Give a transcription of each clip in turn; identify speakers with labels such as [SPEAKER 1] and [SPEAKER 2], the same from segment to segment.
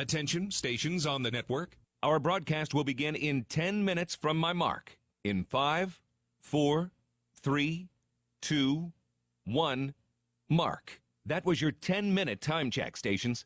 [SPEAKER 1] Attention, stations on the network. Our broadcast will begin in 10 minutes from my mark. In 5, 4, 3, 2, 1, mark. That was your 10-minute time check, stations.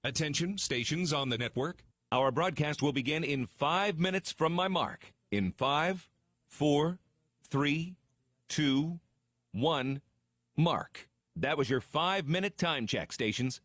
[SPEAKER 1] Attention, stations on the network. Our broadcast will begin in 5 minutes from my mark. In 5, 4, 3, 2, 1, mark. That was your 5-minute time check, stations.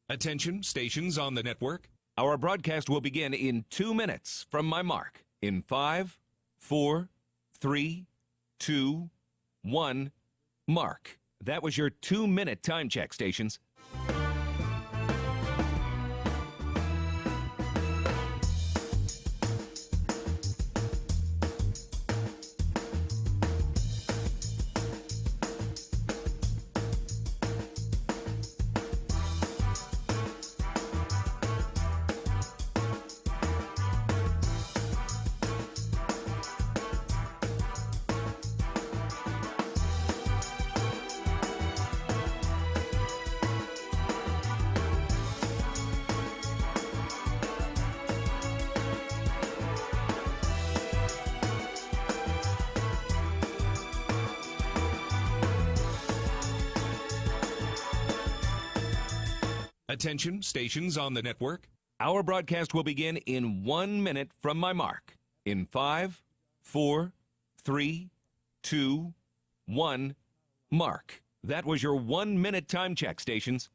[SPEAKER 1] Attention, stations on the network. Our broadcast will begin in 2 minutes from my mark. In 5, 4, 3, 2, 1, mark. That was your 2-minute time check, stations. Attention, stations on the network. Our broadcast will begin in 1 minute from my mark. In 5, 4, 3, 2, 1, mark. That was your 1-minute time check, stations.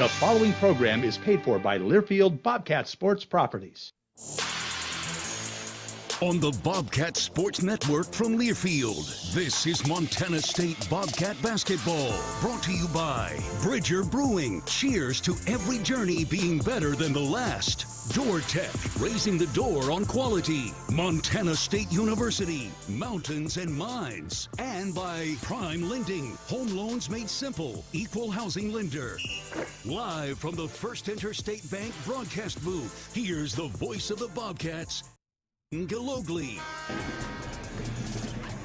[SPEAKER 2] The following program is paid for by Learfield Bobcat Sports Properties.
[SPEAKER 3] On the Bobcat Sports Network from Learfield, this is Montana State Bobcat Basketball, brought to you by Bridger Brewing. Cheers to every journey being better than the last. Door Tech, raising the door on quality. Montana State University, mountains and mines. And by Prime Lending, home loans made simple, equal housing lender. Live from the First Interstate Bank broadcast booth, here's the voice of the Bobcats, Galogly.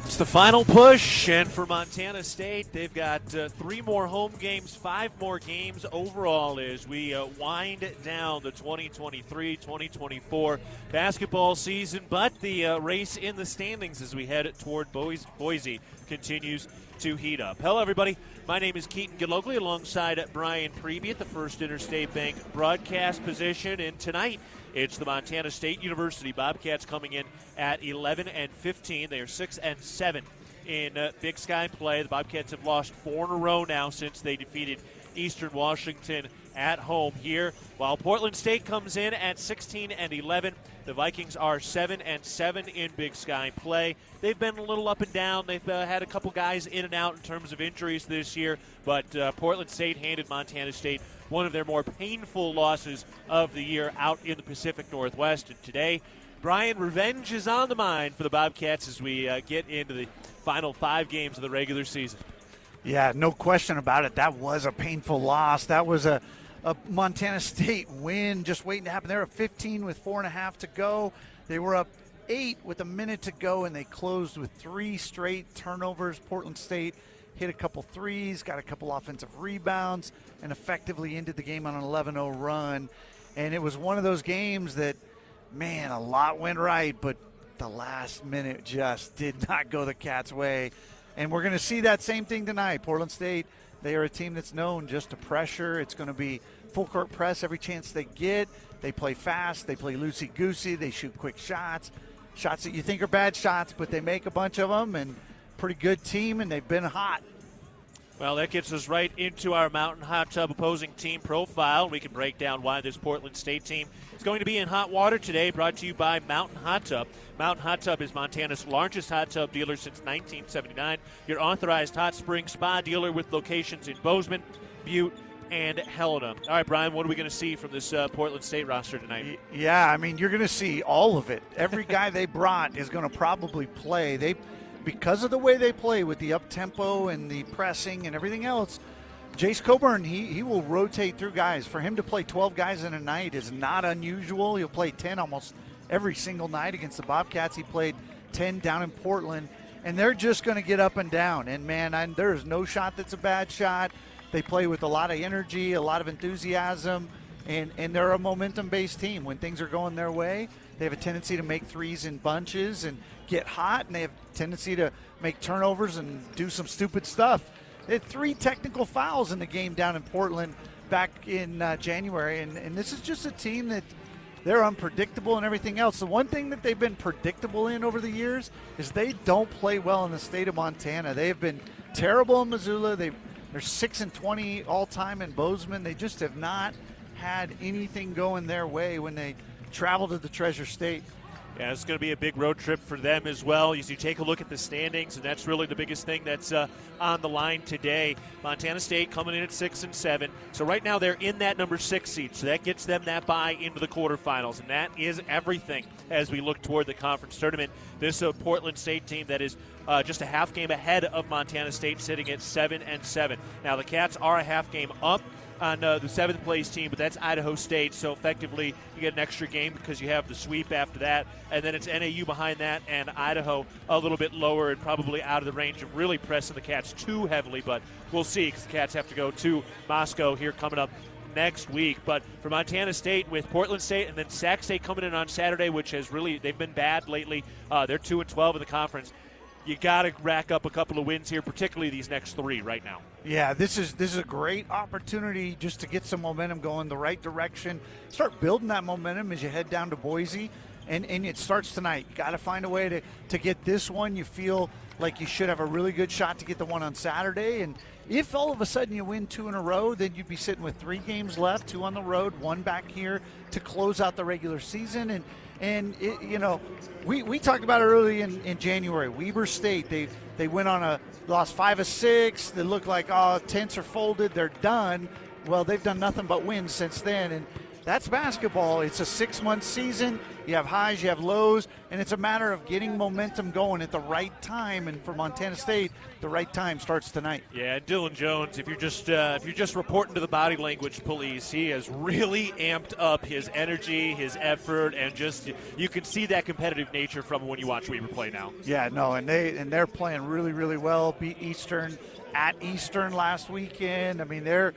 [SPEAKER 4] It's the final push, and for Montana State, they've got 3 more home games, 5 more games overall as we wind down the 2023-2024 basketball season. But the race in the standings as we head toward Boise continues to heat up. Hello, everybody. My name is Keaton Galogly alongside Brian Preby at the First Interstate Bank broadcast position, and tonight it's the Montana State University Bobcats coming in at 11-15. They are 6-7 in Big Sky play. The Bobcats have lost 4 in a row now since they defeated Eastern Washington at home here. While Portland State comes in at 16-11, the Vikings are 7-7 in Big Sky play. They've been a little up and down. They've had a couple guys in and out in terms of injuries this year, but Portland State handed Montana State one of their more painful losses of the year out in the Pacific Northwest. And today, Brian, revenge is on the mind for the Bobcats as we get into the final 5 games of the regular season.
[SPEAKER 5] Yeah, no question about it. That was a painful loss. That was a Montana State win just waiting to happen. They were up 15 with 4.5 to go. They were up 8 with a minute to go, and they closed with 3 straight turnovers. Portland State hit a couple threes, got a couple offensive rebounds, and effectively ended the game on an 11-0 run. And it was one of those games that, man, a lot went right, but the last minute just did not go the Cats' way. And we're going to see that same thing tonight. Portland State, they are a team that's known just to pressure. It's going to be full court press every chance they get. They play fast. They play loosey-goosey. They shoot quick shots. Shots that you think are bad shots, but they make a bunch of them. And pretty good team, and they've been hot.
[SPEAKER 4] Well, that gets us right into our Mountain Hot Tub opposing team profile. We can break down why this Portland State team is going to be in hot water today, brought to you by Mountain Hot Tub. Mountain Hot Tub is Montana's largest hot tub dealer since 1979. Your authorized hot spring spa dealer with locations in Bozeman, Butte, and Helena. All right, Brian, what are we going to see from this Portland State roster tonight?
[SPEAKER 5] Yeah, I mean, you're going to see all of it. Every guy they brought is going to probably play. Because of the way they play with the up-tempo and the pressing and everything else, Jace Coburn, he will rotate through guys. For him to play 12 guys in a night is not unusual. He'll play 10 almost every single night against the Bobcats. He played 10 down in Portland, and they're just going to get up and down. And, man, there's no shot that's a bad shot. They play with a lot of energy, a lot of enthusiasm, and they're a momentum-based team. When things are going their way, they have a tendency to make threes in bunches and get hot, and they have a tendency to make turnovers and do some stupid stuff. They had 3 technical fouls in the game down in Portland back in January, and this is just a team that they're unpredictable and everything else. The one thing that they've been predictable in over the years is they don't play well in the state of Montana. They have been terrible in Missoula. They're 6-20 all-time in Bozeman. They just have not had anything going their way when they travel to the Treasure State.
[SPEAKER 4] Yeah, it's going to be a big road trip for them as well as you take a look at the standings, and that's really the biggest thing that's on the line today. Montana State coming in at 6-7. So right now they're in that number 6 seed, so that gets them that bye into the quarterfinals, and that is everything as we look toward the conference tournament. This Portland State team that is just a half game ahead of Montana State, sitting at 7-7. Now the Cats are a half game up on the 7th place team, but that's Idaho State, so effectively you get an extra game because you have the sweep after that, and then it's NAU behind that, and Idaho a little bit lower and probably out of the range of really pressing the Cats too heavily, but we'll see because the Cats have to go to Moscow here coming up next week. But for Montana State with Portland State and then Sac State coming in on Saturday, which has really, they've been bad lately. They're 2-12 in the conference. You got to rack up a couple of wins here, particularly these next 3 right now.
[SPEAKER 5] Yeah, this is a great opportunity just to get some momentum going the right direction. Start building that momentum as you head down to Boise. and it starts tonight. You got to find a way to get this one. You feel like you should have a really good shot to get the one on Saturday. And if all of a sudden you win 2 in a row, then you'd be sitting with 3 games left, 2 on the road, 1 back here to close out the regular season. And it, you know, we talked about it early in January. Weber State, they went on lost 5 of 6. They look like, tents are folded, they're done. Well, they've done nothing but win since then. And that's basketball. It's a 6-month season. You have highs, you have lows, and it's a matter of getting momentum going at the right time. And for Montana State, the right time starts tonight.
[SPEAKER 4] Yeah, and Dylan Jones, if you're just reporting to the body language police, he has really amped up his energy, his effort, and just you can see that competitive nature from when you watch Weber play now.
[SPEAKER 5] Yeah, no, and they're playing really, really well. Beat Eastern at Eastern last weekend. I mean, they're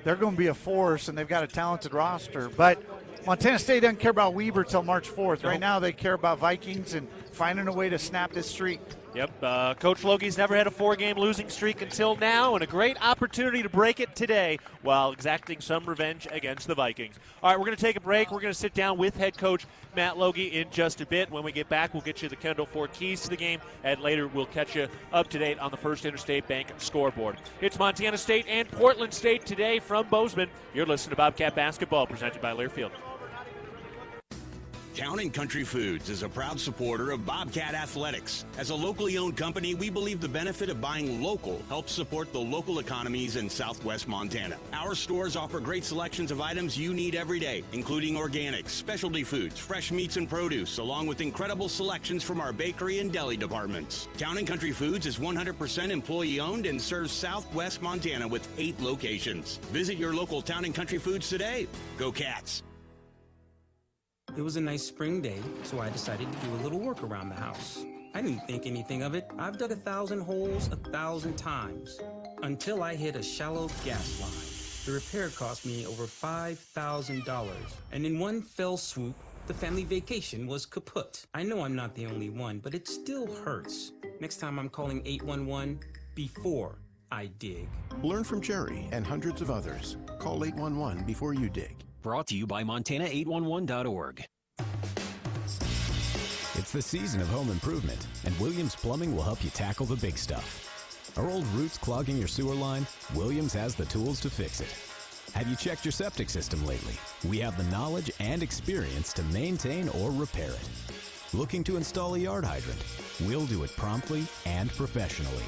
[SPEAKER 5] going to be a force, and they've got a talented roster. But Montana State doesn't care about Weber till March 4th. Right now they care about Vikings and finding a way to snap this streak.
[SPEAKER 4] Yep, Coach Logie's never had a 4-game losing streak until now, and a great opportunity to break it today while exacting some revenge against the Vikings. All right, we're going to take a break. We're going to sit down with head coach Matt Logie in just a bit. When we get back, we'll get you the Kendall Ford keys to the game, and later we'll catch you up to date on the First Interstate Bank scoreboard. It's Montana State and Portland State today from Bozeman. You're listening to Bobcat Basketball, presented by Learfield.
[SPEAKER 6] Town & Country Foods is a proud supporter of Bobcat Athletics. As a locally owned company, we believe the benefit of buying local helps support the local economies in southwest Montana. Our stores offer great selections of items you need every day, including organics, specialty foods, fresh meats and produce, along with incredible selections from our bakery and deli departments. Town & Country Foods is 100% employee owned and serves southwest Montana with 8 locations. Visit your local Town & Country Foods today. Go Cats!
[SPEAKER 7] It was a nice spring day, so I decided to do a little work around the house. I didn't think anything of it. I've dug 1,000 holes 1,000 times until I hit a shallow gas line. The repair cost me over $5,000, and in one fell swoop, the family vacation was kaput. I know I'm not the only one, but it still hurts. Next time I'm calling 811 before I dig.
[SPEAKER 8] Learn from Jerry and hundreds of others. Call 811 before you dig.
[SPEAKER 9] Brought to you by Montana811.org.
[SPEAKER 10] It's the season of home improvement, and Williams Plumbing will help you tackle the big stuff. Are old roots clogging your sewer line? Williams has the tools to fix it. Have you checked your septic system lately? We have the knowledge and experience to maintain or repair it. Looking to install a yard hydrant? We'll do it promptly and professionally.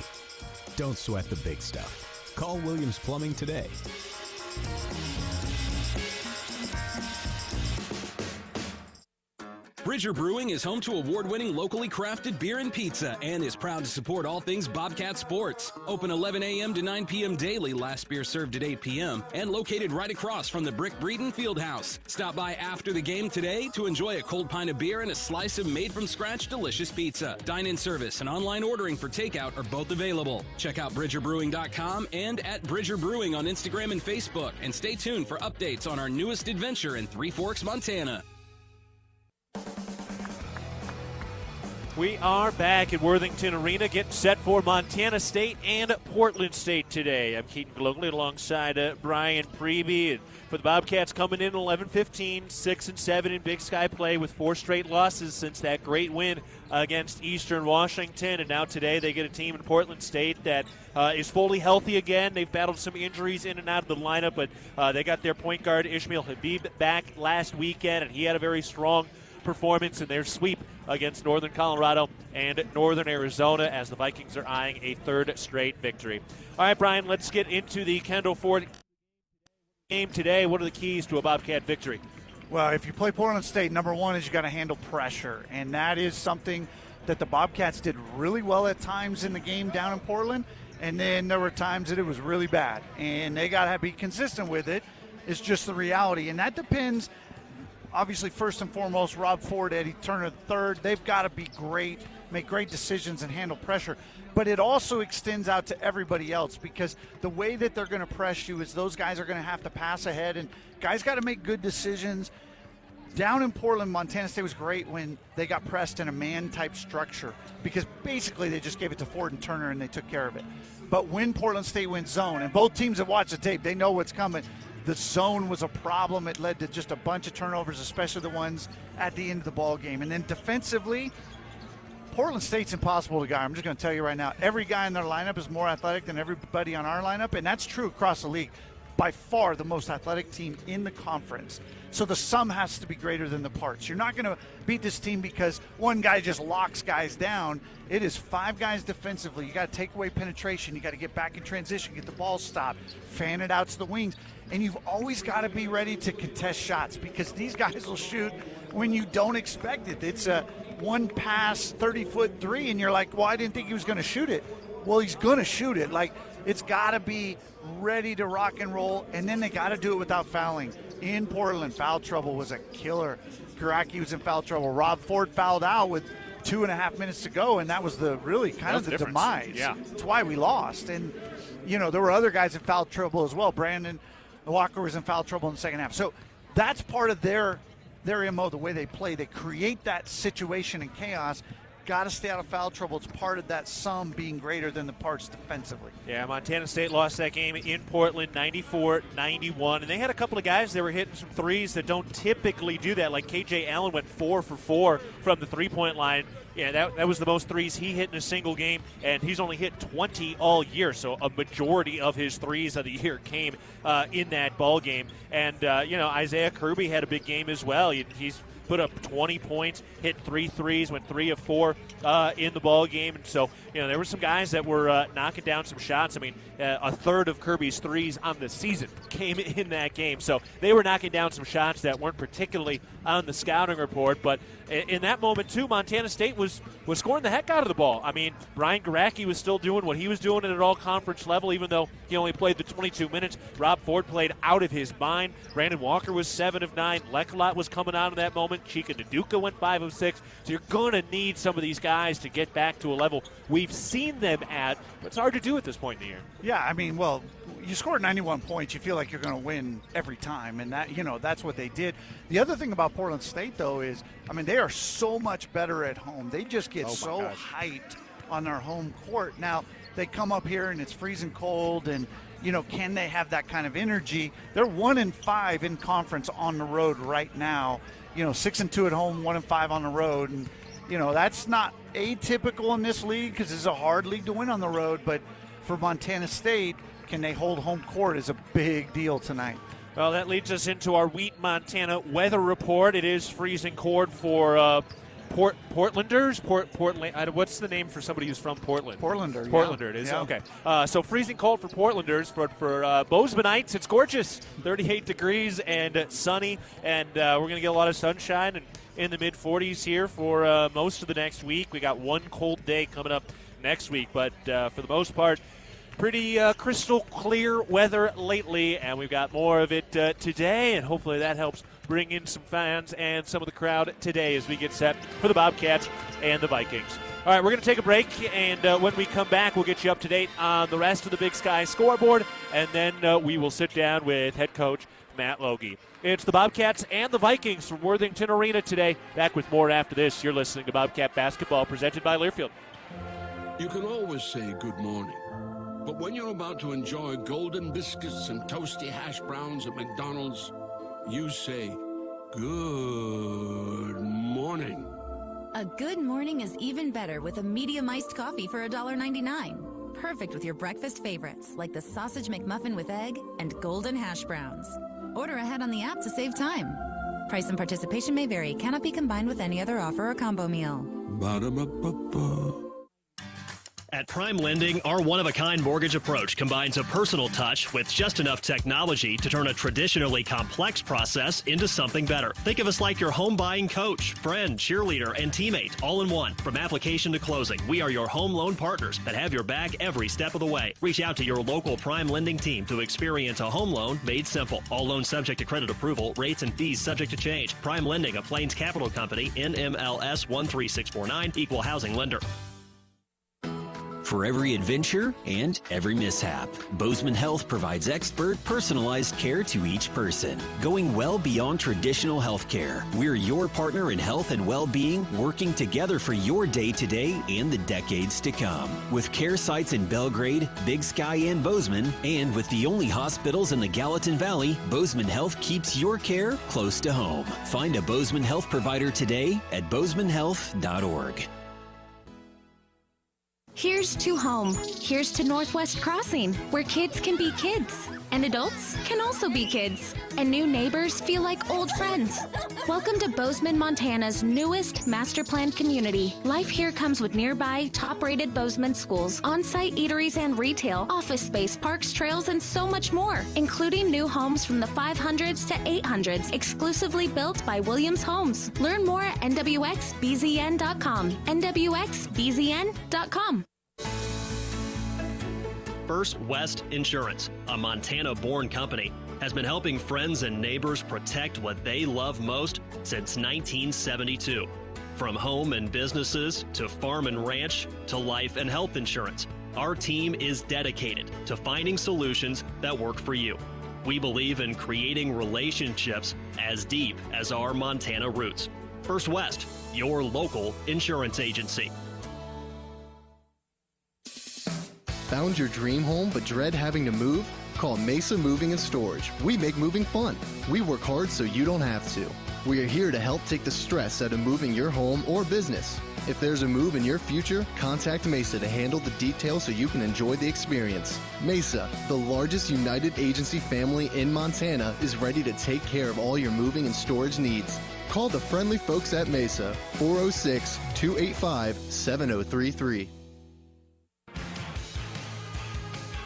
[SPEAKER 10] Don't sweat the big stuff. Call Williams Plumbing today.
[SPEAKER 9] Bridger Brewing is home to award-winning locally crafted beer and pizza and is proud to support all things Bobcat sports. Open 11 a.m. to 9 p.m. daily, last beer served at 8 p.m. and located right across from the Brick Breeden Fieldhouse. Stop by after the game today to enjoy a cold pint of beer and a slice of made-from-scratch delicious pizza. Dine-in service and online ordering for takeout are both available. Check out BridgerBrewing.com and at Bridger Brewing on Instagram and Facebook, and stay tuned for updates on our newest adventure in Three Forks, Montana.
[SPEAKER 4] We are back at Worthington Arena, getting set for Montana State and Portland State today. I'm Keaton Glogly alongside Brian Priebe. And for the Bobcats, coming in 11-15, 6-7 in Big Sky play with 4 straight losses since that great win against Eastern Washington. And now today they get a team in Portland State that is fully healthy again. They've battled some injuries in and out of the lineup, but they got their point guard Ishmael Habib back last weekend, and he had a very strong performance in their sweep against Northern Colorado and Northern Arizona as the Vikings are eyeing a 3rd straight victory. All right, Brian, let's get into the Kendall Ford game today. What are the keys to a Bobcat victory?
[SPEAKER 5] Well, if you play Portland State, number one is you got to handle pressure, and that is something that the Bobcats did really well at times in the game down in Portland, and then there were times that it was really bad, and they got to be consistent with it. It's just the reality, and that depends. Obviously, first and foremost, Rob Ford, Eddie Turner III, they've got to be great, make great decisions and handle pressure. But it also extends out to everybody else, because the way that they're going to press you is those guys are going to have to pass ahead, and guys got to make good decisions. Down in Portland, Montana State was great when they got pressed in a man-type structure, because basically they just gave it to Ford and Turner and they took care of it. But when Portland State went zone, and both teams have watched the tape, they know what's coming, The zone was a problem. It led to just a bunch of turnovers, especially the ones at the end of the ball game. And then defensively, Portland State's impossible to guard. I'm just going to tell you right now, every guy in their lineup is more athletic than everybody on our lineup, and that's true across the league. By far the most athletic team in the conference. So the sum has to be greater than the parts. You're not going to beat this team because one guy just locks guys down. It is 5 guys defensively. You got to take away penetration. You got to get back in transition, get the ball stopped, fan it out to the wings. And you've always got to be ready to contest shots because these guys will shoot when you don't expect it. It's a one pass, 30-foot three, and you're like, well, I didn't think he was going to shoot it. Well, he's going to shoot it. Like, it's got to be ready to rock and roll, and then they got to do it without fouling. In Portland, foul trouble was a killer. Garacki was in foul trouble. Rob Ford fouled out with 2.5 minutes to go, and that was the really kind of the demise.
[SPEAKER 4] Yeah.
[SPEAKER 5] That's why we lost. And, there were other guys in foul trouble as well. Brandon Walker was in foul trouble in the second half. So that's part of their MO, the way they play. They create that situation and chaos. Got to stay out of foul trouble. It's part of that sum being greater than the parts defensively.
[SPEAKER 4] Yeah, Montana State lost that game in Portland, 94-91. And they had a couple of guys that were hitting some threes that don't typically do that. Like K.J. Allen went 4 for 4 from the three-point line. Yeah, that was the most threes he hit in a single game, and he's only hit 20 all year. So a majority of his threes of the year came in that ball game. And, Isaiah Kirby had a big game as well. He's put up 20 points, hit 3 threes, went 3 of 4 in the ball game. And so, there were some guys that were knocking down some shots. I mean, a third of Kirby's threes on the season came in that game. So they were knocking down some shots that weren't particularly on the scouting report. But in that moment, too, Montana State was scoring the heck out of the ball. I mean, Brian Garacki was still doing what he was doing at an all-conference level, even though he only played the 22 minutes. Rob Ford played out of his mind. Brandon Walker was 7 of 9. Lekolot was coming out in that moment. Chika Nduka went 5 of 6. So you're going to need some of these guys to get back to a level we've seen them at, but it's hard to do at this point in the year.
[SPEAKER 5] Yeah, I mean, well, you scored 91 points. You feel like you're going to win every time, and that's what they did. The other thing about Portland State, though, is, I mean, they are so much better at home. They just get hyped on their home court. Now, they come up here, and it's freezing cold, and, can they have that kind of energy? They're 1-5 in conference on the road right now. 6-2 at home, 1-5 on the road, and that's not atypical in this league because it's a hard league to win on the road. But for Montana State, can they hold home court is a big deal tonight.
[SPEAKER 4] Well, that leads us into our Wheat Montana weather report. It is freezing cold for Portlanders. Portland. What's the name for somebody who's from Portland?
[SPEAKER 5] Portlander.
[SPEAKER 4] Portlander. It is okay. So freezing cold for Portlanders. For Bozemanites, it's gorgeous. 38 degrees and sunny, and we're going to get a lot of sunshine and in the mid-40s here for most of the next week. We got one cold day coming up next week, but for the most part, pretty crystal clear weather lately, and we've got more of it today, and hopefully that helps bring in some fans and some of the crowd today as we get set for the Bobcats and the Vikings. All right, we're going to take a break, and when we come back, we'll get you up to date on the rest of the Big Sky scoreboard, and then we will sit down with head coach Matt Logie. It's the Bobcats and the Vikings from Worthington Arena today. Back with more after this. You're listening to Bobcat Basketball, presented by Learfield.
[SPEAKER 11] You can always say good morning, but when you're about to enjoy golden biscuits and toasty hash browns at McDonald's, you say good morning.
[SPEAKER 12] A good morning is even better with a medium iced coffee for $1.99. Perfect with your breakfast favorites like the Sausage McMuffin with egg and golden hash browns. Order ahead on the app to save time. Price and participation may vary. Cannot be combined with any other offer or combo meal.
[SPEAKER 11] Ba-da-ba-ba-ba.
[SPEAKER 13] At Prime Lending, our one-of-a-kind mortgage approach combines a personal touch with just enough technology to turn a traditionally complex process into something better. Think of us like your home buying coach, friend, cheerleader, and teammate, all in one. From application to closing, we are your home loan partners that have your back every step of the way. Reach out to your local Prime Lending team to experience a home loan made simple. All loans subject to credit approval, rates and fees subject to change. Prime Lending, a Plains Capital Company, NMLS 13649, Equal Housing Lender.
[SPEAKER 14] for every adventure and every mishap. Bozeman Health provides expert, personalized care to each person, going well beyond traditional health care. We're your partner in health and well-being, working together for your day-to-day and the decades to come. With care sites in Belgrade, Big Sky, and Bozeman, and with the only hospitals in the Gallatin Valley, Bozeman Health keeps your care close to home. Find a Bozeman Health provider today at bozemanhealth.org.
[SPEAKER 15] Here's to home. Here's to Northwest Crossing, where kids can be kids, and adults can also be kids, and new neighbors feel like old friends. Welcome to Bozeman, Montana's newest master planned community. Life here comes with nearby, top-rated Bozeman schools, on-site eateries and retail, office space, parks, trails, and so much more, including new homes from the 500s to 800s, exclusively built by Williams Homes. Learn more at nwxbzn.com. nwxbzn.com.
[SPEAKER 13] First West Insurance, a Montana-born company, has been helping friends and neighbors protect what they love most since 1972. From home and businesses to farm and ranch to life and health insurance, our team is dedicated to finding solutions that work for you. We believe in creating relationships as deep as our Montana roots. First West, your local insurance agency.
[SPEAKER 16] Found your dream home but dread having to move? Call Mesa Moving and Storage. We make moving fun. We work hard so you don't have to. We are here to help take the stress out of moving your home or business. If there's a move in your future, contact Mesa to handle the details so you can enjoy the experience. Mesa, the largest United agency family in Montana, is ready to take care of all your moving and storage needs. Call the friendly folks at Mesa, 406-285-7033.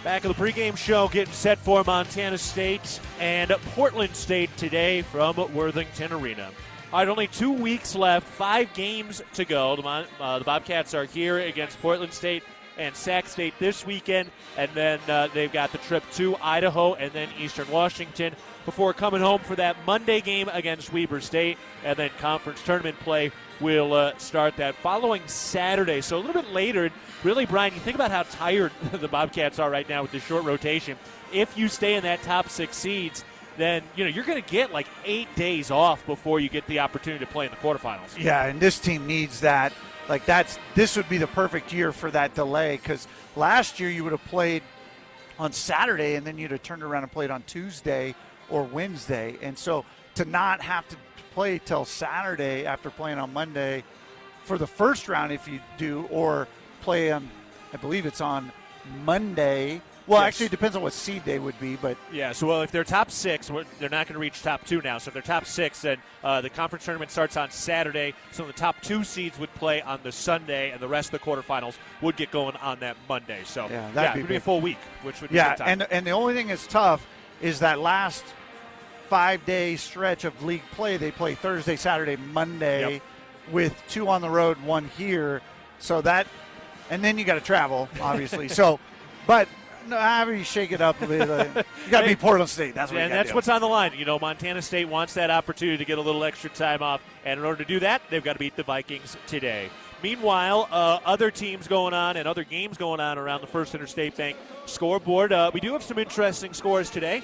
[SPEAKER 4] Back of the pregame show, getting set for Montana State and Portland State today from Worthington Arena. All right, only 2 weeks left, 5 games to go. The Bobcats are here against Portland State and Sac State this weekend, and then they've got the trip to Idaho and then Eastern Washington before coming home for that Monday game against Weber State, and then conference tournament play will start that following Saturday. So a little bit later. Really, Brian, you think about how tired the Bobcats are right now with the short rotation. If you stay in that top 6 seeds, then you're going to get like 8 days off before you get the opportunity to play in the quarterfinals.
[SPEAKER 5] Yeah, and this team needs that. This would be the perfect year for that delay, because last year you would have played on Saturday and then you'd have turned around and played on Tuesday or Wednesday. And so to not have to play till Saturday after playing on Monday for the first round, if you do, or play on, I believe it's on Monday. Well, yes. Actually, it depends on what seed they would be, but
[SPEAKER 4] yeah. So, if they're top 6, they're not going to reach top 2 now. So, if they're top 6, then the conference tournament starts on Saturday. So, the top 2 seeds would play on the Sunday, and the rest of the quarterfinals would get going on that Monday. So, it would be a full week, which would be good time.
[SPEAKER 5] And the only thing that's tough is that last 5-day stretch of league play. They play Thursday, Saturday, Monday, with 2 on the road, 1 here. So that. And then you got to travel, obviously. But however you shake it up a bit, you got to beat Portland State. That's what you got to do.
[SPEAKER 4] And that's what's on the line. Montana State wants that opportunity to get a little extra time off, and in order to do that, they've got to beat the Vikings today. Meanwhile, other teams going on and other games going on around the First Interstate Bank scoreboard. We do have some interesting scores today.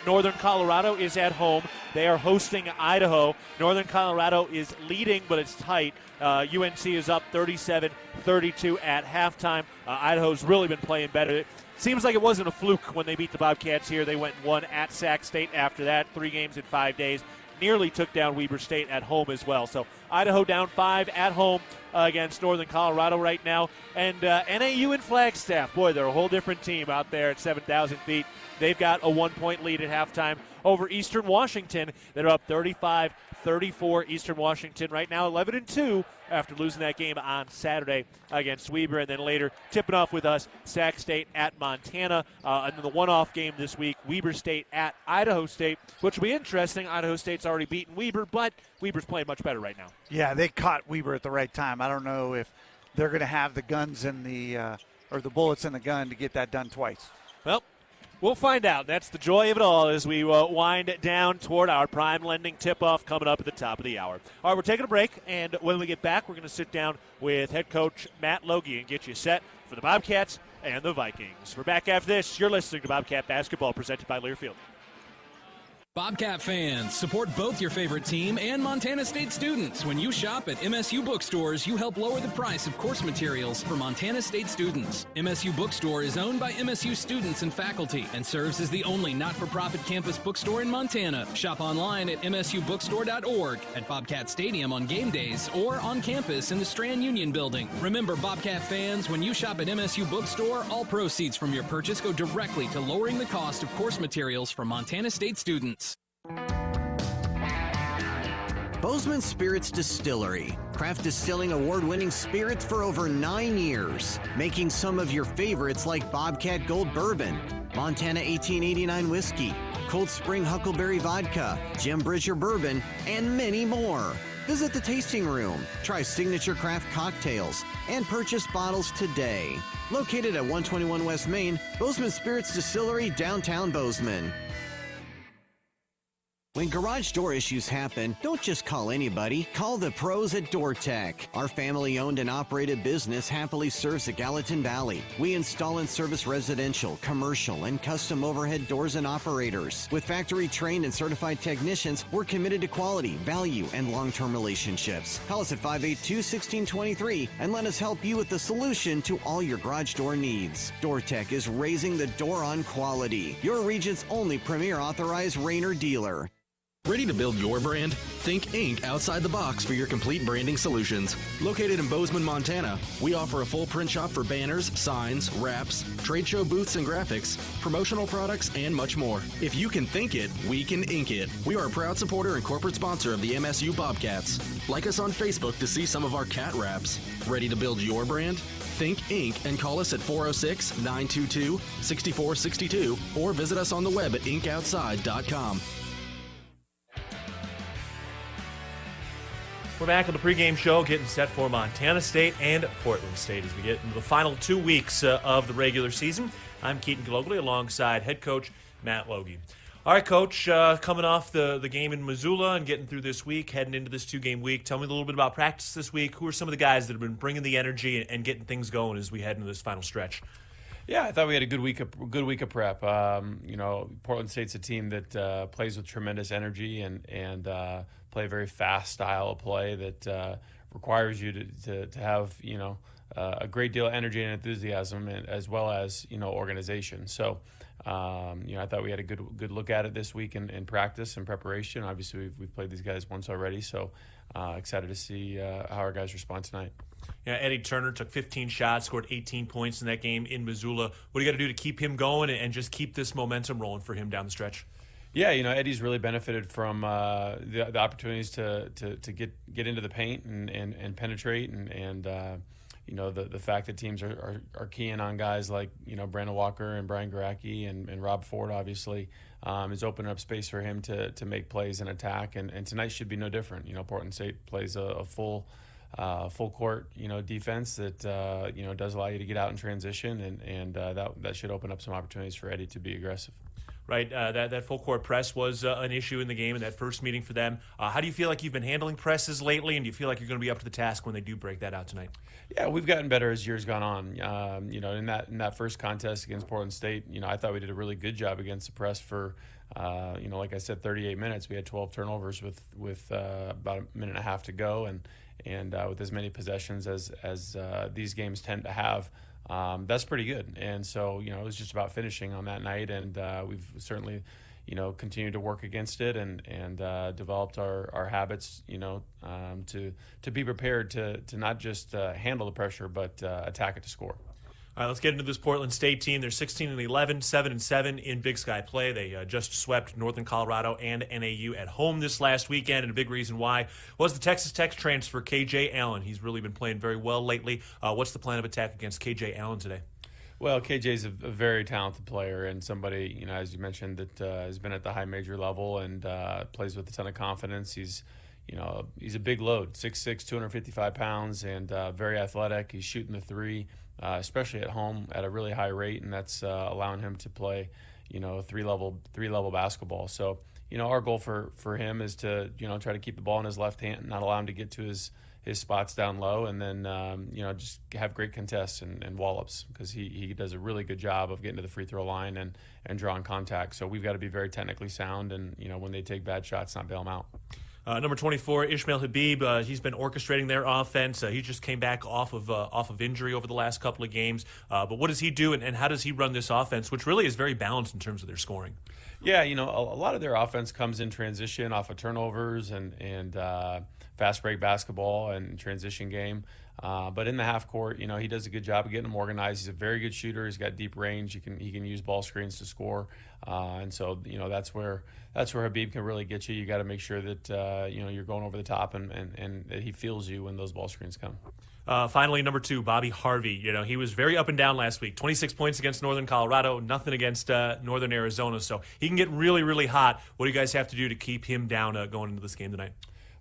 [SPEAKER 4] Northern Colorado is at home. They are hosting Idaho. Northern Colorado is leading, but it's tight. UNC is up 37-32 at halftime. Idaho's really been playing better. It seems like it wasn't a fluke when they beat the Bobcats here. They went and won at Sac State after that, 3 games in 5 days. Nearly took down Weber State at home as well. So Idaho down 5 at home against Northern Colorado right now. And NAU and Flagstaff, boy, they're a whole different team out there at 7,000 feet. They've got a 1-point lead at halftime over Eastern Washington. They're up 35-34. Eastern Washington right now 11-2 after losing that game on Saturday against Weber. And then later tipping off with us, Sac State at Montana. And then the one-off game this week, Weber State at Idaho State, which will be interesting. Idaho State's already beaten Weber, but Weber's playing much better right now.
[SPEAKER 5] Yeah, they caught Weber at the right time. I don't know if they're going to have the guns in the or the bullets in the gun to get that done twice.
[SPEAKER 4] Well, we'll find out. That's the joy of it all as we wind down toward our prime lending tip-off coming up at the top of the hour. All right, we're taking a break, and when we get back, we're going to sit down with head coach Matt Logie and get you set for the Bobcats and the Vikings. We're back after this. You're listening to Bobcat Basketball presented by Learfield.
[SPEAKER 9] Bobcat fans, support both your favorite team and Montana State students. When you shop at MSU bookstores, you help lower the price of course materials for Montana State students. MSU Bookstore is owned by MSU students and faculty and serves as the only not-for-profit campus bookstore in Montana. Shop online at msubookstore.org, at Bobcat Stadium on game days, or on campus in the Strand Union building. Remember, Bobcat fans, when you shop at MSU Bookstore, all proceeds from your purchase go directly to lowering the cost of course materials for Montana State students.
[SPEAKER 17] Bozeman Spirits Distillery. Craft distilling award-winning spirits for over 9 years. Making some of your favorites like Bobcat Gold Bourbon, Montana 1889 Whiskey, Cold Spring Huckleberry Vodka, Jim Bridger Bourbon, and many more. Visit the tasting room, try signature craft cocktails, and purchase bottles today. Located at 121 West Main, Bozeman Spirits Distillery, downtown Bozeman. When garage door issues happen, don't just call anybody. Call the pros at DoorTech. Our family-owned and operated business happily serves the Gallatin Valley. We install and service residential, commercial, and custom overhead doors and operators. With factory-trained and certified technicians, we're committed to quality, value, and long-term relationships. Call us at 582-1623 and let us help you with the solution to all your garage door needs. DoorTech is raising the door on quality. Your region's only premier authorized Rainer dealer.
[SPEAKER 18] Ready to build your brand? Think Inc. outside the box for your complete branding solutions. Located in Bozeman, Montana, we offer a full print shop for banners, signs, wraps, trade show booths and graphics, promotional products, and much more. If you can think it, we can ink it. We are a proud supporter and corporate sponsor of the MSU Bobcats. Like us on Facebook to see some of our cat wraps. Ready to build your brand? Think Inc. and call us at 406-922-6462 or visit us on the web at inkoutside.com.
[SPEAKER 4] We're back on the pregame show, getting set for Montana State and Portland State as we get into the final 2 weeks of the regular season. I'm Keaton Glogly alongside head coach Matt Logie. All right, Coach, coming off the game in Missoula and getting through this week, heading into this 2-game week, tell me a little bit about practice this week. Who are some of the guys that have been bringing the energy and getting things going as we head into this final stretch?
[SPEAKER 19] Yeah, I thought we had a good week of prep. Portland State's a team that plays with tremendous energy and play a very fast style of play that requires you to have a great deal of energy and enthusiasm, as well as organization. So I thought we had a good look at it this week in practice and preparation. Obviously, we've played these guys once already, so excited to see how our guys respond tonight.
[SPEAKER 4] Yeah, Eddie Turner took 15 shots, scored 18 points in that game in Missoula. What do you got to do to keep him going and just keep this momentum rolling for him down the stretch?
[SPEAKER 19] Yeah, Eddie's really benefited from the opportunities to get into the paint and penetrate and the fact that teams are keying on guys like Brandon Walker and Brian Garacki and Rob Ford obviously is opening up space for him to make plays and attack, and tonight should be no different. Portland State plays a full court defense that does allow you to get out in transition, and that should open up some opportunities for Eddie to be aggressive.
[SPEAKER 4] Right, that full court press was an issue in the game in that first meeting for them. How do you feel like you've been handling presses lately, and do you feel like you're going to be up to the task when they do break that out tonight?
[SPEAKER 19] Yeah, we've gotten better as years gone on. In that first contest against Portland State, I thought we did a really good job against the press for, like I said, 38 minutes. We had 12 turnovers with about a minute and a half to go, and with as many possessions as these games tend to have. That's pretty good, and so it was just about finishing on that night, and we've certainly continued to work against it and developed our habits to be prepared to not just handle the pressure but attack it to score.
[SPEAKER 4] All right, let's get into this Portland State team. They're 16-11, 7-7 in Big Sky play. They just swept Northern Colorado and NAU at home this last weekend, and a big reason why was the Texas Tech transfer, KJ Allen. He's really been playing very well lately. What's the plan of attack against KJ Allen today?
[SPEAKER 19] Well, KJ's a very talented player and somebody, as you mentioned, that has been at the high major level and plays with a ton of confidence. He's a big load, 6'6", 255 pounds, and very athletic. He's shooting the three, especially at home, at a really high rate, and that's allowing him to play, three level basketball. So, our goal for him is to, try to keep the ball in his left hand, not allow him to get to his spots down low, and then, just have great contests and wall-ups, because he does a really good job of getting to the free throw line and drawing contact. So we've got to be very technically sound, and, when they take bad shots, not bail them out.
[SPEAKER 20] Number 24, Ishmael Habib. He's been orchestrating their offense. He just came back off of injury over the last couple of games. But what does he do, and how does he run this offense, which really is very balanced in terms of their scoring?
[SPEAKER 19] Yeah, a lot of their offense comes in transition off of turnovers and fast break basketball and transition game. But in the half court, he does a good job of getting them organized. He's a very good shooter. He's got deep range. He can use ball screens to score. And so, that's where Habib can really get you. You got to make sure that, you're going over the top and that he feels you when those ball screens come.
[SPEAKER 20] Finally, number 2, Bobby Harvey. He was very up and down last week. 26 points against Northern Colorado, nothing against Northern Arizona. So he can get really, really hot. What do you guys have to do to keep him down going into this game tonight?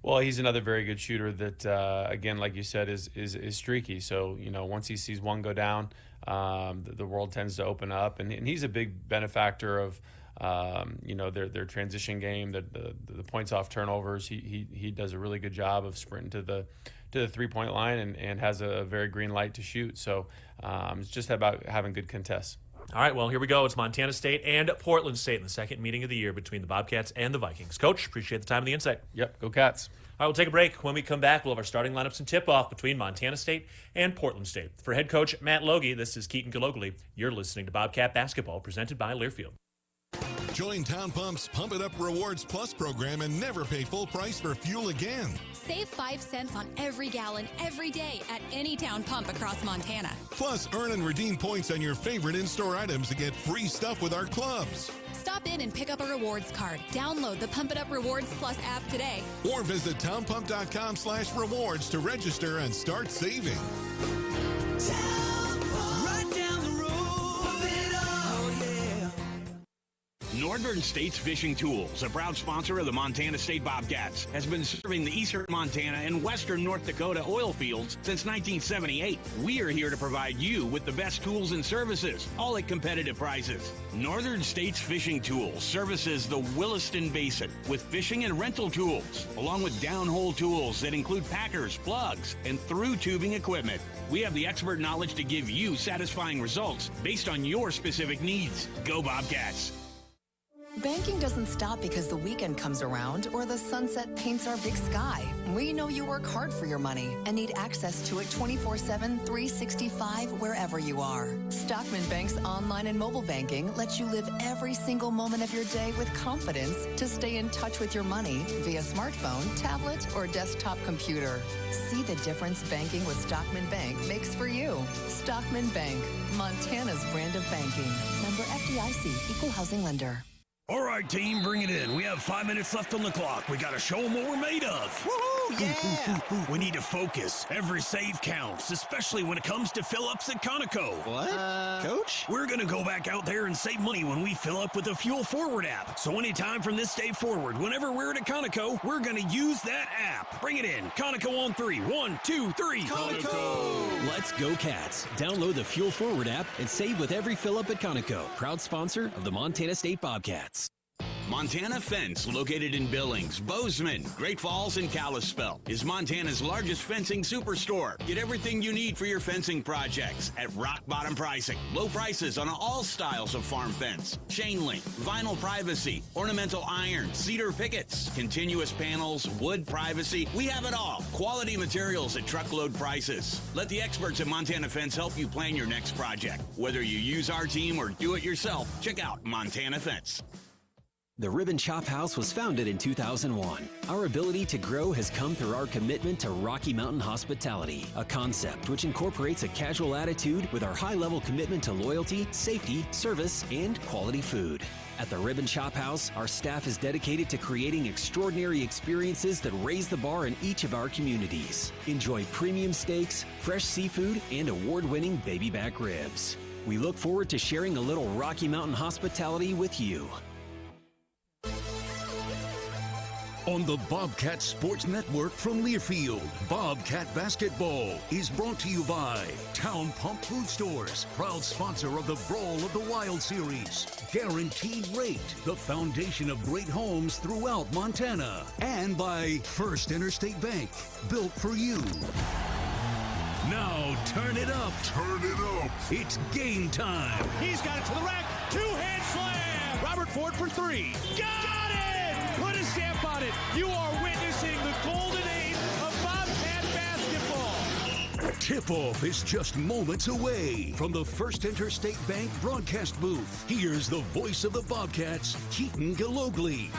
[SPEAKER 19] Well, he's another very good shooter that, again, like you said, is streaky. So, once he sees one go down, the world tends to open up. And he's a big benefactor of, their transition game, the points off turnovers. He does a really good job of sprinting to the 3-point line and has a very green light to shoot. So it's just about having good contests.
[SPEAKER 20] All right, well, here we go. It's Montana State and Portland State in the second meeting of the year between the Bobcats and the Vikings. Coach, appreciate the time and the insight.
[SPEAKER 19] Yep, go Cats.
[SPEAKER 20] All right, we'll take a break. When we come back, we'll have our starting lineups and tip-off between Montana State and Portland State. For head coach Matt Logie, this is Keaton Galogly. You're listening to Bobcat Basketball, presented by Learfield.
[SPEAKER 21] Join Town Pump's Pump It Up Rewards Plus program and never pay full price for fuel again.
[SPEAKER 22] Save 5 cents on every gallon every day at any Town Pump across Montana.
[SPEAKER 21] Plus, earn and redeem points on your favorite in-store items to get free stuff with our clubs.
[SPEAKER 22] Stop in and pick up a rewards card. Download the Pump It Up Rewards Plus app today.
[SPEAKER 21] Or visit townpump.com/rewards to register and start saving.
[SPEAKER 6] Northern States Fishing Tools, a proud sponsor of the Montana State Bobcats, has been serving the eastern Montana and western North Dakota oil fields since 1978. We are here to provide you with the best tools and services, all at competitive prices. Northern States Fishing Tools services the Williston Basin with fishing and rental tools, along with downhole tools that include packers, plugs, and through tubing equipment. We have the expert knowledge to give you satisfying results based on your specific needs. Go Bobcats!
[SPEAKER 23] Banking doesn't stop because the weekend comes around or the sunset paints our big sky. We know you work hard for your money and need access to it 24/7, 365, wherever you are. Stockman Bank's online and mobile banking lets you live every single moment of your day with confidence to stay in touch with your money via smartphone, tablet, or desktop computer. See the difference banking with Stockman Bank makes for you. Stockman Bank, Montana's brand of banking. Member FDIC, Equal Housing Lender.
[SPEAKER 3] All right, team, bring it in. We have 5 minutes left on the clock. We got to show them what we're made of.
[SPEAKER 24] Woohoo, yeah!
[SPEAKER 3] We need to focus. Every save counts, especially when it comes to fill-ups at Conoco.
[SPEAKER 24] What? Coach?
[SPEAKER 3] We're going to go back out there and save money when we fill up with the Fuel Forward app. So anytime from this day forward, whenever we're at a Conoco, we're going to use that app. Bring it in. Conoco on 3. 1, 2, 3.
[SPEAKER 24] Conoco!
[SPEAKER 14] Let's go Cats. Download the Fuel Forward app and save with every fill-up at Conoco. Proud sponsor of the Montana State Bobcats.
[SPEAKER 6] Montana Fence, located in Billings, Bozeman, Great Falls, and Kalispell, is Montana's largest fencing superstore. Get everything you need for your fencing projects at rock bottom pricing. Low prices on all styles of farm fence, chain link, vinyl privacy, ornamental iron, cedar pickets, continuous panels, wood privacy. We have it all. Quality materials at truckload prices. Let the experts at Montana Fence help you plan your next project. Whether you use our team or do it yourself, check out Montana Fence.
[SPEAKER 14] The Ribbon Chop House was founded in 2001. Our ability to grow has come through our commitment to Rocky Mountain hospitality, a concept which incorporates a casual attitude with our high-level commitment to loyalty, safety, service, and quality food. At the Ribbon Chop House, our staff is dedicated to creating extraordinary experiences that raise the bar in each of our communities. Enjoy premium steaks, fresh seafood, and award-winning baby back ribs. We look forward to sharing a little Rocky Mountain hospitality with you.
[SPEAKER 3] On the Bobcat Sports Network from Learfield, Bobcat Basketball is brought to you by Town Pump Food Stores, proud sponsor of the Brawl of the Wild Series. Guaranteed Rate, the foundation of great homes throughout Montana. And by First Interstate Bank, built for you. Now turn it up. Turn it up. It's game time.
[SPEAKER 1] He's got it to the rack. Two-hand slam. Robert Ford for three. Got it! Put a stamp on it. You are witnessing the golden age of Bobcat basketball.
[SPEAKER 3] Tip-off is just moments away from the First Interstate Bank broadcast booth. Here's the voice of the Bobcats, Keaton Galogly.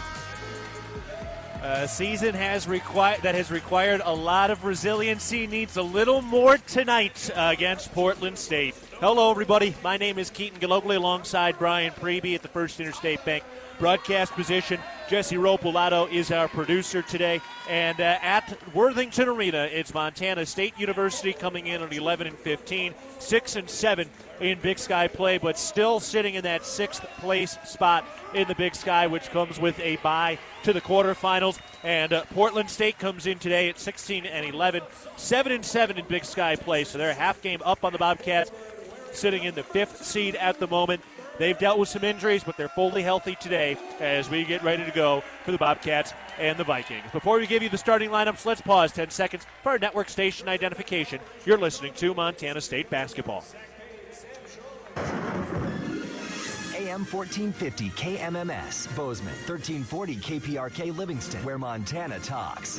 [SPEAKER 4] A season has required a lot of resiliency, needs a little more tonight against Portland State. Hello, everybody. My name is Keaton Galogly alongside Brian Preby at the First Interstate Bank broadcast position. Jesse Ropolato is our producer today. And at Worthington Arena, it's Montana State University coming in at 11-15, 6-7 in Big Sky play, but still sitting in that 6th place spot in the Big Sky, which comes with a bye to the quarterfinals. And Portland State comes in today at 16-11, 7-7 in Big Sky play. So they're a half game up on the Bobcats, sitting in the 5th seed at the moment. They've dealt with some injuries, but they're fully healthy today as we get ready to go for the Bobcats and the Vikings. Before we give you the starting lineups, let's pause 10 seconds for our network station identification. You're listening to Montana State Basketball.
[SPEAKER 2] AM 1450 KMMS, Bozeman, 1340 KPRK Livingston, where Montana talks.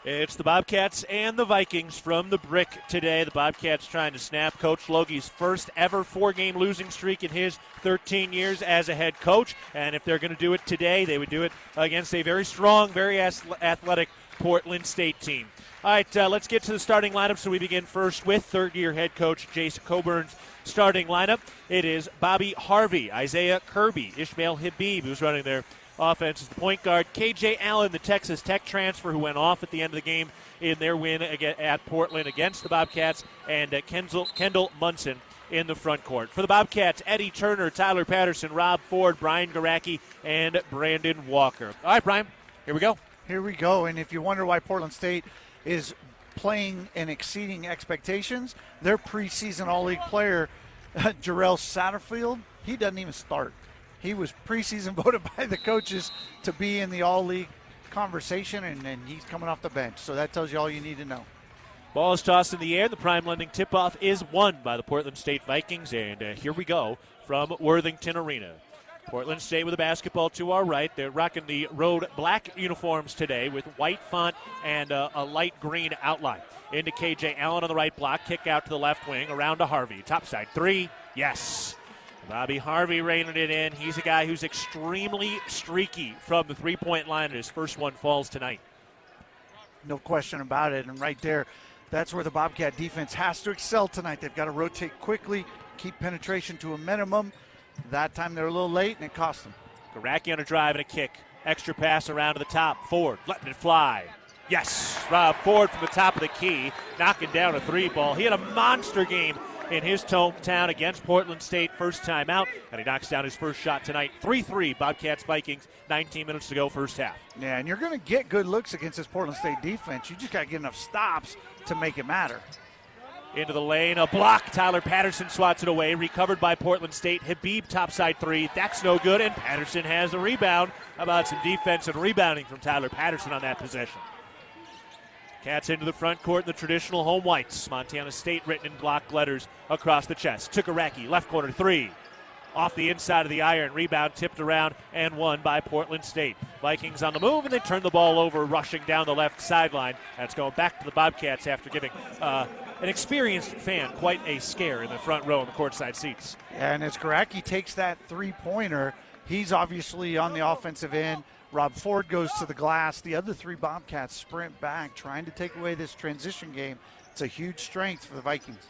[SPEAKER 4] It's the Bobcats and the Vikings from the Brick today. The Bobcats trying to snap Coach Logie's first ever 4-game losing streak in his 13 years as a head coach. And if they're going to do it today, they would do it against a very strong, very athletic Portland State team. All right, let's get to the starting lineup. So we begin first with third-year head coach Jace Coburn's starting lineup. It is Bobby Harvey, Isaiah Kirby, Ishmael Habib, who's running their offense is the point guard. KJ Allen, the Texas Tech transfer who went off at the end of the game in their win at Portland against the Bobcats, and Kendall Munson in the front court. For the Bobcats, Eddie Turner, Tyler Patterson, Rob Ford, Brian Garacki, and Brandon Walker. All right, Brian, here we go.
[SPEAKER 5] Here we go, and if you wonder why Portland State is playing and exceeding expectations, their preseason All-League player, Jarrell Satterfield, he doesn't even start. He was preseason voted by the coaches to be in the All-League conversation, and he's coming off the bench. So that tells you all you need to know.
[SPEAKER 4] Ball is tossed in the air. The prime lending tip-off is won by the Portland State Vikings, and here we go from Worthington Arena. Portland State with the basketball to our right. They're rocking the road black uniforms today with white font and a light green outline. Into KJ Allen on the right block. Kick out to the left wing. Around to Harvey. Topside three. Yes. Bobby Harvey reining it in. He's a guy who's extremely streaky from the three-point line, and his first one falls tonight.
[SPEAKER 5] No question about it. And right there, that's where the Bobcat defense has to excel tonight. They've got to rotate quickly, keep penetration to a minimum. That time they're a little late, and it cost them.
[SPEAKER 4] Garacki on a drive and a kick. Extra pass around to the top. Ford letting it fly. Yes, Rob Ford from the top of the key, knocking down a three ball. He had a monster game in his hometown against Portland State, first time out, and he knocks down his first shot tonight. 3-3, Bobcats Vikings, 19 minutes to go, first half.
[SPEAKER 5] Yeah, and you're going to get good looks against this Portland State defense. You just got to get enough stops to make it matter.
[SPEAKER 4] Into the lane, a block. Tyler Patterson swats it away, recovered by Portland State. Habib topside three, that's no good, and Patterson has the rebound. How about some defense and rebounding from Tyler Patterson on that possession? Cats into the front court in the traditional home whites. Montana State written in block letters across the chest. Garacki, left corner three. Off the inside of the iron. Rebound tipped around and won by Portland State. Vikings on the move, and they turn the ball over, rushing down the left sideline. That's going back to the Bobcats after giving an experienced fan quite a scare in the front row in the courtside seats.
[SPEAKER 5] Yeah, and as Garacki takes that three-pointer, he's obviously on the offensive end. Rob Ford goes to the glass. The other three Bobcats sprint back, trying to take away this transition game. It's a huge strength for the Vikings.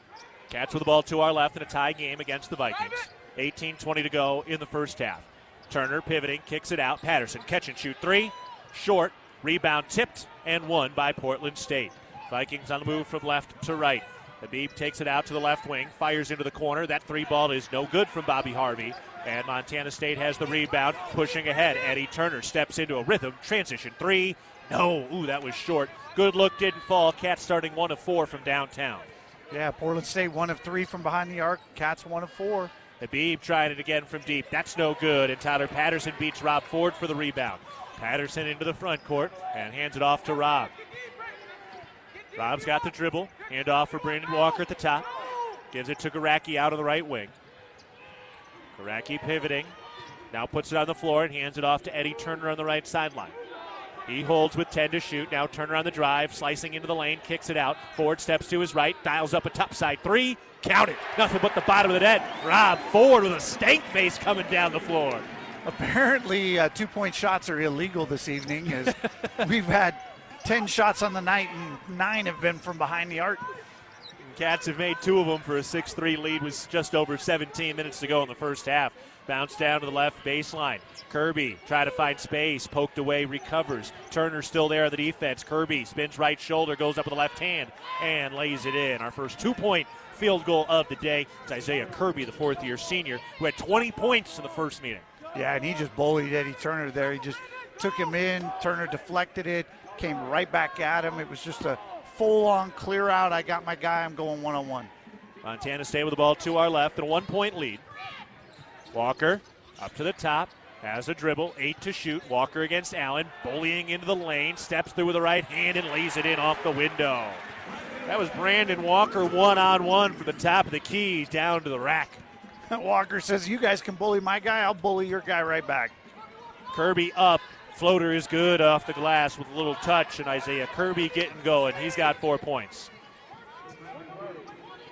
[SPEAKER 4] Cats with the ball to our left in a tie game against the Vikings. 18-20 to go in the first half. Turner pivoting, kicks it out. Patterson catch and shoot three. Short. Rebound tipped and won by Portland State. Vikings on the move from left to right. Habib takes it out to the left wing, fires into the corner. That three ball is no good from Bobby Harvey. And Montana State has the rebound, pushing ahead. Eddie Turner steps into a rhythm. Transition three. No. Ooh, that was short. Good look, didn't fall. Cats starting 1 of 4 from downtown.
[SPEAKER 5] Yeah, Portland State 1 of 3 from behind the arc. Cats 1 of 4.
[SPEAKER 4] Habib trying it again from deep. That's no good. And Tyler Patterson beats Rob Ford for the rebound. Patterson into the front court and hands it off to Rob. Rob's got the dribble. Hand off for Brandon Walker at the top. Gives it to Garacki out on the right wing. Garacki pivoting. Now puts it on the floor and hands it off to Eddie Turner on the right sideline. He holds with 10 to shoot. Now Turner on the drive, slicing into the lane, kicks it out. Ford steps to his right, dials up a topside three. Count it. Nothing but the bottom of the net. Rob Ford with a stank face coming down the floor.
[SPEAKER 5] Apparently, 2-point shots are illegal this evening, as we've had 10 shots on the night and 9 have been from behind the arc.
[SPEAKER 4] Cats have made 2 of them for a 6-3 lead with just over 17 minutes to go in the first half. Bounce down to the left baseline. Kirby try to find space, poked away, recovers. Turner still there on the defense. Kirby spins right shoulder, goes up with the left hand, and lays it in. Our first 2-point field goal of the day. It's Isaiah Kirby, the fourth-year senior, who had 20 points in the first meeting.
[SPEAKER 5] Yeah, and he just bullied Eddie Turner there. He just took him in. Turner deflected it, came right back at him. It was just a full-on clear out. I got my guy. I'm going one-on-one.
[SPEAKER 4] Montana State with the ball to our left and a 1-point lead. Walker up to the top, has a dribble, 8 to shoot. Walker against Allen, bullying into the lane, steps through with the right hand and lays it in off the window. That was Brandon Walker one-on-one from the top of the key down to the rack.
[SPEAKER 5] Walker says, you guys can bully my guy, I'll bully your guy right back.
[SPEAKER 4] Kirby up. Floater is good off the glass with a little touch, and Isaiah Kirby getting going. He's got 4 points.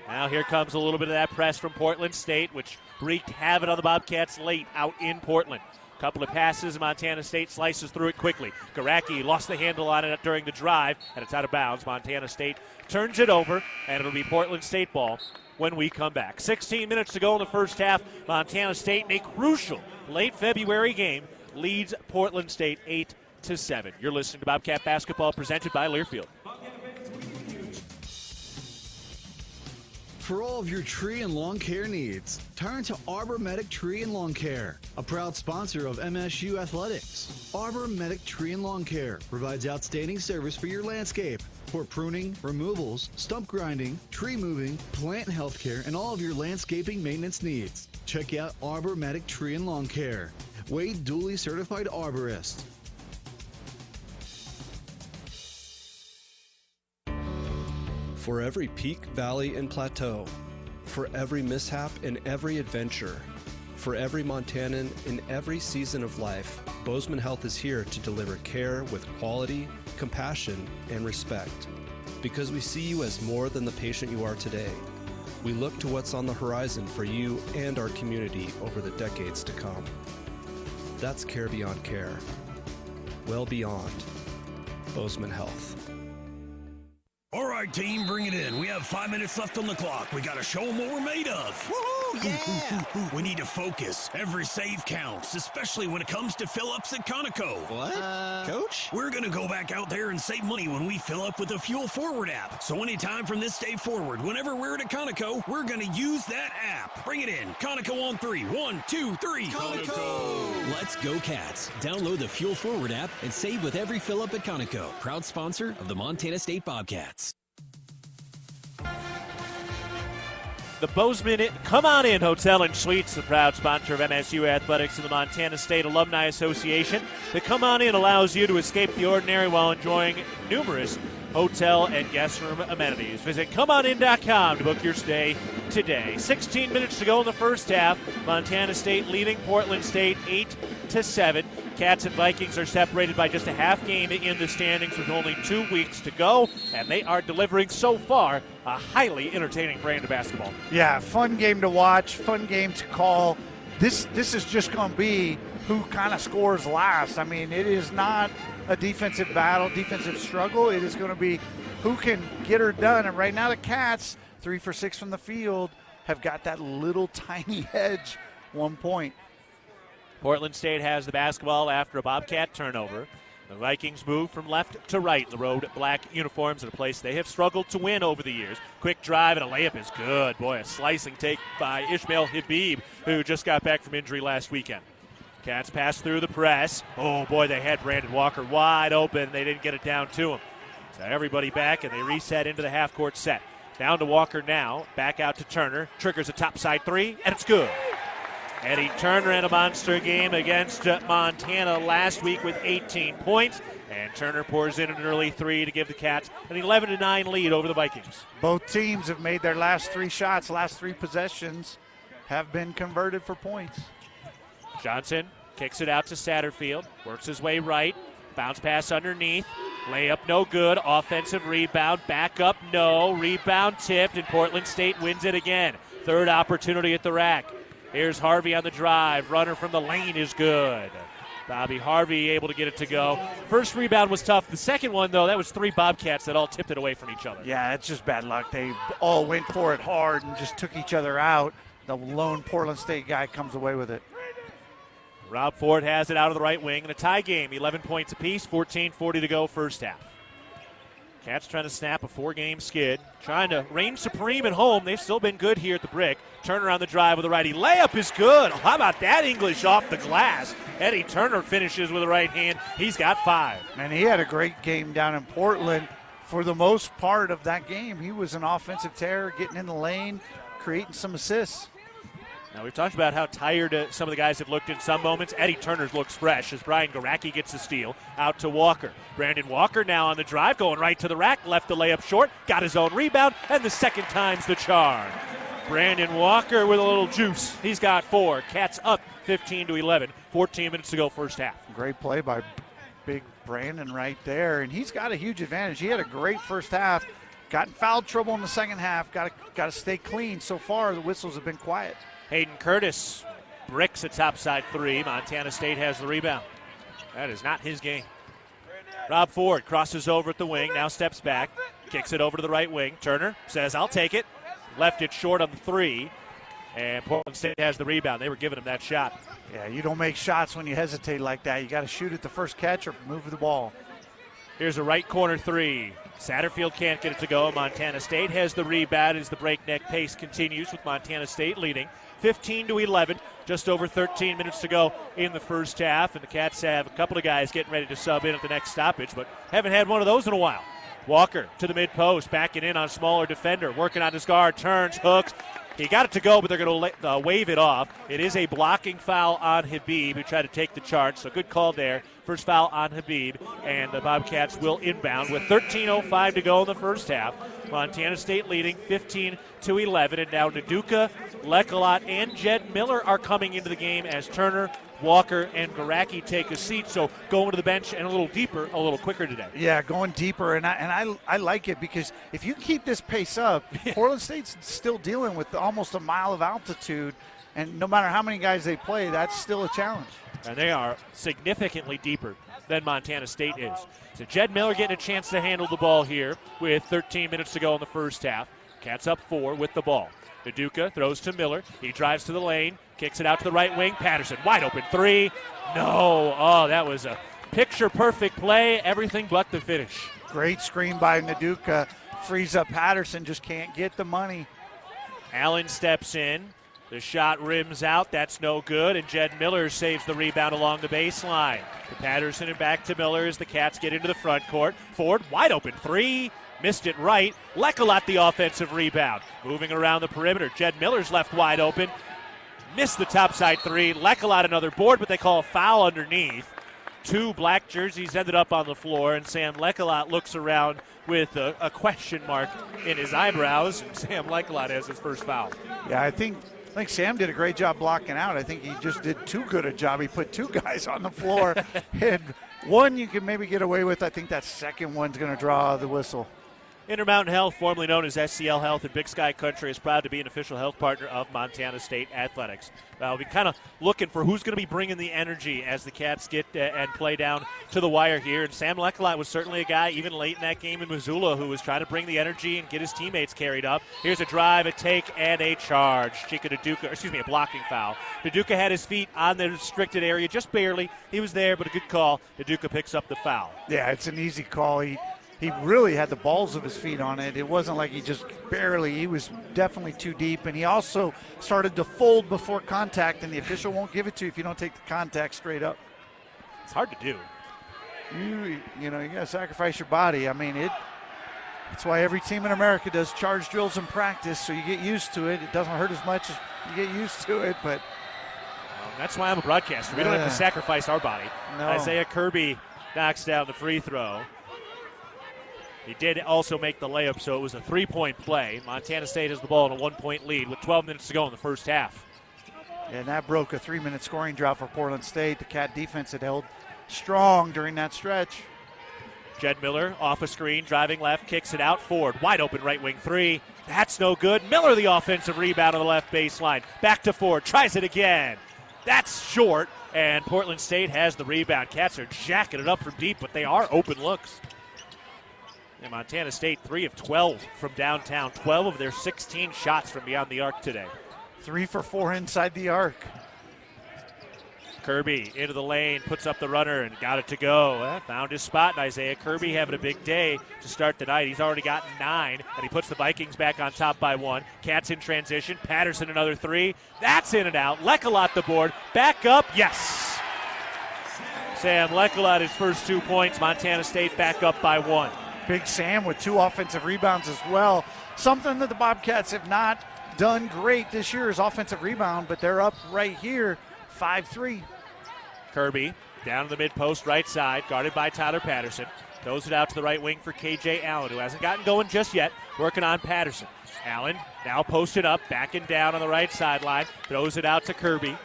[SPEAKER 4] Now here comes a little bit of that press from Portland State, which wreaked havoc on the Bobcats late out in Portland. Couple of passes, Montana State slices through it quickly. Garacki lost the handle on it during the drive, and it's out of bounds. Montana State turns it over, and it'll be Portland State ball when we come back. 16 minutes to go in the first half. Montana State in a crucial late February game leads Portland State 8-7. You're listening to Bobcat Basketball presented by Learfield.
[SPEAKER 7] For all of your tree and lawn care needs, turn to Arbor Medic Tree and Lawn Care, a proud sponsor of MSU Athletics. Arbor Medic Tree and Lawn Care provides outstanding service for your landscape. For pruning, removals, stump grinding, tree moving, plant health care, and all of your landscaping maintenance needs. Check out Arbor Medic Tree and Lawn Care. Wade duly certified arborist.
[SPEAKER 8] For every peak, valley, and plateau, for every mishap and every adventure, for every Montanan in every season of life, Bozeman Health is here to deliver care with quality, compassion, and respect. Because we see you as more than the patient you are today. We look to what's on the horizon for you and our community over the decades to come. That's care beyond care. Well beyond Bozeman Health.
[SPEAKER 6] All right, team, bring it in. We have 5 minutes left on the clock. We got to show them what we're made of. Woohoo, yeah! We need to focus. Every save counts, especially when it comes to fill-ups at Conoco.
[SPEAKER 17] What? Coach?
[SPEAKER 6] We're going to go back out there and save money when we fill up with the Fuel Forward app. So anytime from this day forward, whenever we're at a Conoco, we're going to use that app. Bring it in. Conoco on 3. 1, 2, 3.
[SPEAKER 14] Conoco! Let's go, Cats. Download the Fuel Forward app and save with every fill-up at Conoco. Proud sponsor of the Montana State Bobcats.
[SPEAKER 4] The Bozeman Come On In Hotel and Suites, the proud sponsor of MSU Athletics and the Montana State Alumni Association. The Come On In allows you to escape the ordinary while enjoying numerous hotel and guest room amenities. Visit ComeOnIn.com to book your stay today. 16 minutes to go in the first half. Montana State leading Portland State 8-7. Cats and Vikings are separated by just a half game in the standings with only 2 weeks to go, and they are delivering so far a highly entertaining brand of basketball.
[SPEAKER 5] Yeah, fun game to watch, fun game to call. This is just going to be who kind of scores last. I mean, it is not a defensive battle, defensive struggle. It is going to be who can get her done. And right now the Cats, 3 for 6 from the field, have got that little tiny edge, 1 point.
[SPEAKER 4] Portland State has the basketball after a Bobcat turnover. The Vikings move from left to right in the road black uniforms in a place they have struggled to win over the years. Quick drive and a layup is good. Boy, a slicing take by Ishmael Habib, who just got back from injury last weekend. Cats pass through the press. Oh, boy, they had Brandon Walker wide open. They didn't get it down to him. So everybody back, and they reset into the half-court set. Down to Walker now. Back out to Turner. Triggers a topside three, and it's good. Eddie Turner had a monster game against Montana last week with 18 points. And Turner pours in an early three to give the Cats an 11-9 lead over the Vikings.
[SPEAKER 5] Both teams have made their last three shots, last three possessions have been converted for points.
[SPEAKER 4] Johnson kicks it out to Satterfield. Works his way right. Bounce pass underneath. Layup no good. Offensive rebound. Back up no. Rebound tipped, and Portland State wins it again. Third opportunity at the rack. Here's Harvey on the drive. Runner from the lane is good. Bobby Harvey able to get it to go. First rebound was tough. The second one, though, that was three Bobcats that all tipped it away from each other.
[SPEAKER 5] Yeah, it's just bad luck. They all went for it hard and just took each other out. The lone Portland State guy comes away with it.
[SPEAKER 4] Rob Ford has it out of the right wing in a tie game. 11 points apiece, 14:40 to go first half. Cats trying to snap a four-game skid. Trying to reign supreme at home. They've still been good here at the brick. Turner on the drive with the righty. Layup is good. Oh, how about that English off the glass? Eddie Turner finishes with the right hand. He's got 5.
[SPEAKER 5] And he had a great game down in Portland. For the most part of that game, he was an offensive terror, getting in the lane, creating some assists.
[SPEAKER 4] Now, we've talked about how tired some of the guys have looked in some moments. Eddie Turner looks fresh as Brian Garacki gets the steal out to Walker. Brandon Walker now on the drive, going right to the rack, left the layup short, got his own rebound, and the second time's the charm. Brandon Walker with a little juice. He's got 4. Cats up 15-11. 14 minutes to go first half.
[SPEAKER 5] Great play by big Brandon right there, and he's got a huge advantage. He had a great first half, got in foul trouble in the second half, got to stay clean. So far, the whistles have been quiet.
[SPEAKER 4] Hayden Curtis bricks a topside three. Montana State has the rebound. That is not his game. Rob Ford crosses over at the wing, now steps back, kicks it over to the right wing. Turner says, I'll take it. Left it short on the three, and Portland State has the rebound. They were giving him that shot.
[SPEAKER 5] Yeah, you don't make shots when you hesitate like that. You got to shoot at the first catch or move the ball.
[SPEAKER 4] Here's a right corner three. Satterfield can't get it to go. Montana State has the rebound as the breakneck pace continues with Montana State leading 15-11. Just over 13 minutes to go in the first half, and the Cats have a couple of guys getting ready to sub in at the next stoppage, but haven't had one of those in a while. Walker to the mid-post, backing in on a smaller defender, working on his guard, turns, hooks. He got it to go, but they're going to wave it off. It is a blocking foul on Habib, who tried to take the charge, so good call there. First foul on Habib, and the Bobcats will inbound with 13:05 to go in the first half. Montana State leading 15-11, and now Naduka, Lekalot, and Jed Miller are coming into the game as Turner, Walker, and Garacki take a seat. So going to the bench and a little deeper, a little quicker today.
[SPEAKER 5] Yeah, going deeper, and I like it because if you keep this pace up, Portland State's still dealing with almost a mile of altitude, and no matter how many guys they play, that's still a challenge.
[SPEAKER 4] And they are significantly deeper than Montana State is. So Jed Miller getting a chance to handle the ball here with 13 minutes to go in the first half. Cats up 4 with the ball. Naduka throws to Miller. He drives to the lane, kicks it out to the right wing. Patterson, wide open three. No. Oh, that was a picture-perfect play. Everything but the finish.
[SPEAKER 5] Great screen by Naduka. Frees up Patterson, just can't get the money.
[SPEAKER 4] Allen steps in. The shot rims out. That's no good. And Jed Miller saves the rebound along the baseline. To Patterson and back to Miller as the Cats get into the front court. Ford, wide open three. Missed it right. Lekalot the offensive rebound. Moving around the perimeter. Jed Miller's left wide open. Missed the topside three. Lekalot another board, but they call a foul underneath. 2 black jerseys ended up on the floor, and Sam Lekalot looks around with a question mark in his eyebrows. And Sam Lekalot has his first foul.
[SPEAKER 5] Yeah, I think Sam did a great job blocking out. I think he just did too good a job. He put 2 guys on the floor, and one you can maybe get away with. I think that second one's going to draw the whistle.
[SPEAKER 4] Intermountain Health, formerly known as SCL Health in Big Sky Country, is proud to be an official health partner of Montana State Athletics. We'll be kind of looking for who's going to be bringing the energy as the Cats get and play down to the wire here. And Sam Leckelot was certainly a guy, even late in that game in Missoula, who was trying to bring the energy and get his teammates carried up. Here's a drive, a take, and a charge. A blocking foul. Duduka had his feet on the restricted area just barely. He was there, but a good call. Duduka picks up the foul.
[SPEAKER 5] Yeah, it's an easy call. He really had the balls of his feet on it. It wasn't like he just barely. He was definitely too deep. And he also started to fold before contact, and the official won't give it to you if you don't take the contact straight up.
[SPEAKER 4] It's hard to do.
[SPEAKER 5] You got to sacrifice your body. I mean, that's why every team in America does charge drills in practice, so you get used to it. It doesn't hurt as much as you get used to it, but
[SPEAKER 4] that's why I'm a broadcaster. We don't have to sacrifice our body.
[SPEAKER 5] No.
[SPEAKER 4] Isaiah Kirby knocks down the free throw. He did also make the layup, so it was a 3-point play. Montana State has the ball in a 1-point lead with 12 minutes to go in the first half.
[SPEAKER 5] And that broke a 3-minute scoring drought for Portland State. The Cat defense had held strong during that stretch.
[SPEAKER 4] Jed Miller off a screen, driving left, kicks it out. Ford, wide open right wing three. That's no good. Miller, the offensive rebound on the left baseline. Back to Ford, tries it again. That's short, and Portland State has the rebound. Cats are jacking it up from deep, but they are open looks. And Montana State 3 of 12 from downtown. 12 of their 16 shots from beyond the arc today.
[SPEAKER 5] 3 for 4 inside the arc.
[SPEAKER 4] Kirby into the lane, puts up the runner and got it to go. Found his spot, and Isaiah Kirby having a big day to start the night. He's already gotten 9, and he puts the Vikings back on top by 1. Cats in transition. Patterson another 3. That's in and out. Leckelot the board. Back up. Yes. Sam Leckelot his first 2 points. Montana State back up by 1.
[SPEAKER 5] Big Sam with 2 offensive rebounds as well. Something that the Bobcats have not done great this year is offensive rebound, but they're up right here, 5-3.
[SPEAKER 4] Kirby down to the mid-post right side, guarded by Tyler Patterson. Throws it out to the right wing for K.J. Allen, who hasn't gotten going just yet, working on Patterson. Allen now posted up, backing down on the right sideline, throws it out to Kirby.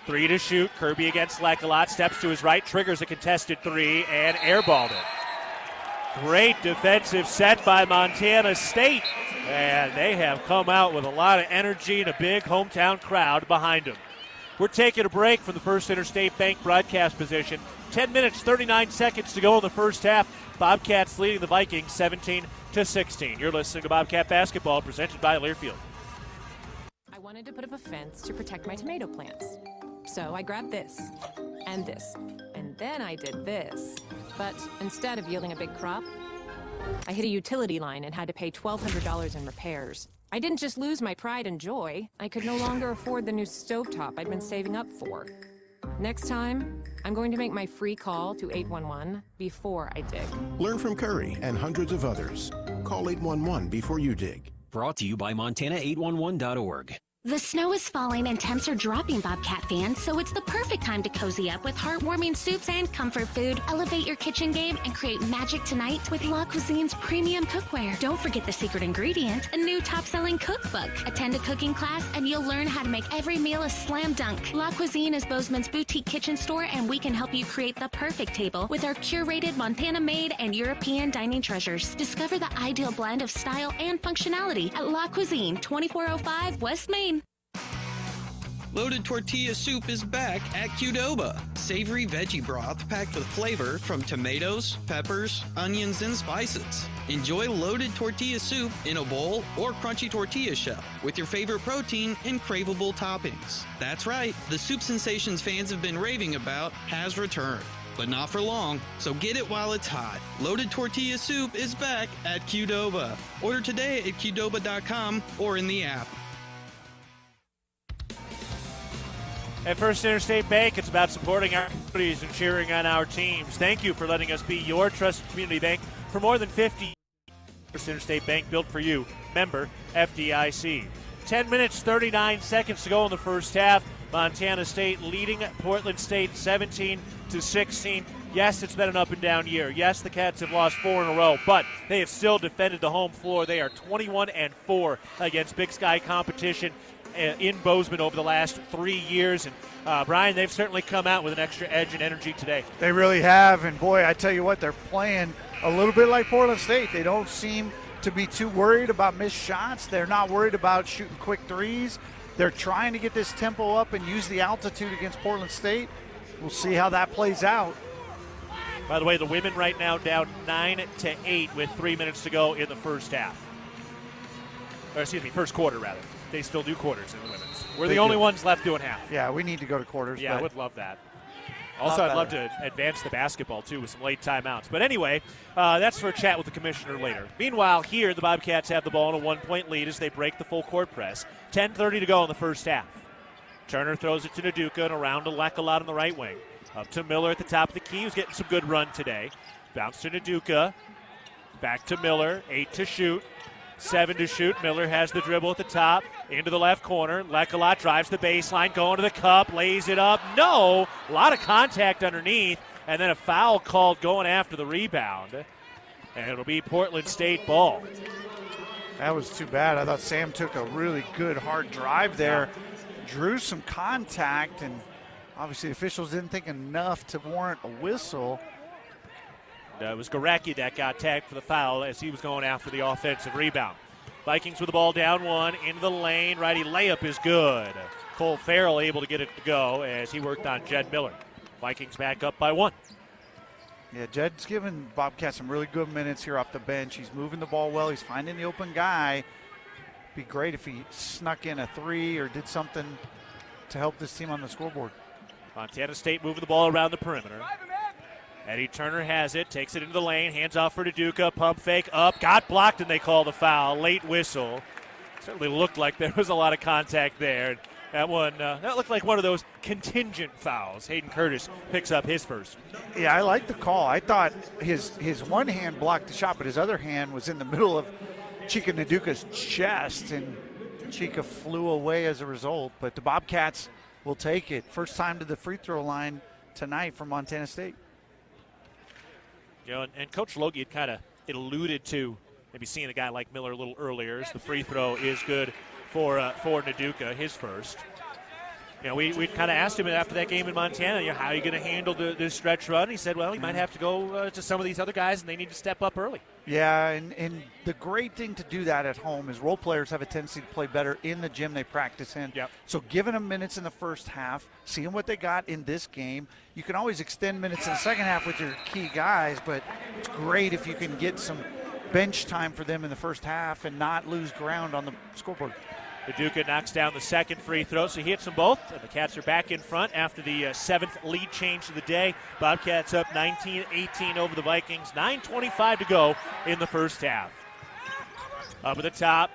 [SPEAKER 4] 3 to shoot. Kirby against Leckelot, steps to his right, triggers a contested 3, and airballed it. Great defensive set by Montana State, and they have come out with a lot of energy and a big hometown crowd behind them. We're taking a break from the First Interstate Bank broadcast position. 10 minutes, 39 seconds to go in the first half. Bobcats leading the Vikings 17-16. You're listening to Bobcat Basketball, presented by Learfield.
[SPEAKER 10] I wanted to put up a fence to protect my tomato plants. So I grabbed this, and then I did this. But instead of yielding a big crop, I hit a utility line and had to pay $1,200 in repairs. I didn't just lose my pride and joy, I could no longer afford the new stovetop I'd been saving up for. Next time, I'm going to make my free call to 811 before I dig.
[SPEAKER 11] Learn from Curry and hundreds of others. Call 811 before you dig.
[SPEAKER 14] Brought to you by Montana811.org.
[SPEAKER 12] The snow is falling and temps are dropping, Bobcat fans, so it's the perfect time to cozy up with heartwarming soups and comfort food. Elevate your kitchen game and create magic tonight with La Cuisine's premium cookware. Don't forget the secret ingredient, a new top-selling cookbook. Attend a cooking class and you'll learn how to make every meal a slam dunk. La Cuisine is Bozeman's boutique kitchen store, and we can help you create the perfect table with our curated Montana-made and European dining treasures. Discover the ideal blend of style and functionality at La Cuisine, 2405 West Main.
[SPEAKER 15] Loaded Tortilla Soup is back at Qdoba. Savory veggie broth packed with flavor from tomatoes, peppers, onions, and spices. Enjoy Loaded Tortilla Soup in a bowl or crunchy tortilla shell with your favorite protein and craveable toppings. That's right, the soup sensations fans have been raving about has returned. But not for long, so get it while it's hot. Loaded Tortilla Soup is back at Qdoba. Order today at Qdoba.com or in the app.
[SPEAKER 4] At First Interstate Bank, it's about supporting our communities and cheering on our teams. Thank you for letting us be your trusted community bank for more than 50 years. First Interstate Bank, built for you. Member FDIC. 10 minutes, 39 seconds to go in the first half. Montana State leading Portland State 17-16. Yes, it's been an up-and-down year. Yes, the Cats have lost 4 in a row, but they have still defended the home floor. They are 21-4 against Big Sky competition. in Bozeman over the last 3 years. And, Brian, they've certainly come out with an extra edge and energy today.
[SPEAKER 5] They really have. And, boy, I tell you what, they're playing a little bit like Portland State. They don't seem to be too worried about missed shots. They're not worried about shooting quick threes. They're trying to get this tempo up and use the altitude against Portland State. We'll see how that plays out.
[SPEAKER 4] By the way, the women right now down 9-8 with 3 minutes to go in the first half. Or excuse me, first quarter rather. They still do quarters in the women's. We're the only ones left doing half.
[SPEAKER 5] Yeah, we need to go to quarters.
[SPEAKER 4] Yeah, I would love that. Also, I'd love to advance the basketball, too, with some late timeouts. But anyway, that's for a chat with the commissioner later. Meanwhile, here, the Bobcats have the ball in a 1-point lead as they break the full court press. 10:30 to go in the first half. Turner throws it to Naduka and around to Lekalot on the right wing. Up to Miller at the top of the key, who's getting some good run today. Bounce to Naduka. Back to Miller. 8 to shoot. 7 to shoot. Miller has the dribble at the top. Into the left corner. Lekalot drives the baseline, going to the cup, lays it up. No! A lot of contact underneath, and then a foul called going after the rebound. And it'll be Portland State ball.
[SPEAKER 5] That was too bad. I thought Sam took a really good hard drive there. Drew some contact, and obviously officials didn't think enough to warrant a whistle.
[SPEAKER 4] It was Gorecki that got tagged for the foul as he was going after the offensive rebound. Vikings with the ball down 1, into the lane. Righty layup is good. Cole Farrell able to get it to go as he worked on Jed Miller. Vikings back up by 1.
[SPEAKER 5] Yeah, Jed's given Bobcat some really good minutes here off the bench. He's moving the ball well. He's finding the open guy. Be great if he snuck in a 3 or did something to help this team on the scoreboard.
[SPEAKER 4] Montana State moving the ball around the perimeter. Eddie Turner has it, takes it into the lane, hands off for Naduka, pump fake up, got blocked, and they call the foul. Late whistle. Certainly looked like there was a lot of contact there. That one, that looked like one of those contingent fouls. Hayden Curtis picks up his first.
[SPEAKER 5] Yeah, I like the call. I thought his one hand blocked the shot, but his other hand was in the middle of Chika Naduka's chest, and Chika flew away as a result. But the Bobcats will take it. First time to the free throw line tonight for Montana State.
[SPEAKER 4] You know, and Coach Logie had kind of alluded to maybe seeing a guy like Miller a little earlier. As the free throw is good for Naduka, his first. You know, we kind of asked him after that game in Montana, you know, how are you going to handle this stretch run? He said, well, he might have to go to some of these other guys, and they need to step up early.
[SPEAKER 5] Yeah, and the great thing to do that at home is role players have a tendency to play better in the gym they practice in.
[SPEAKER 4] Yep.
[SPEAKER 5] So giving them minutes in the first half, seeing what they got in this game, you can always extend minutes in the second half with your key guys, but it's great if you can get some bench time for them in the first half and not lose ground on the scoreboard.
[SPEAKER 4] Naduka knocks down the second free throw, so he hits them both, and the Cats are back in front after the 7th lead change of the day. Bobcats up 19-18 over the Vikings. 9:25 to go in the first half. Up at the top,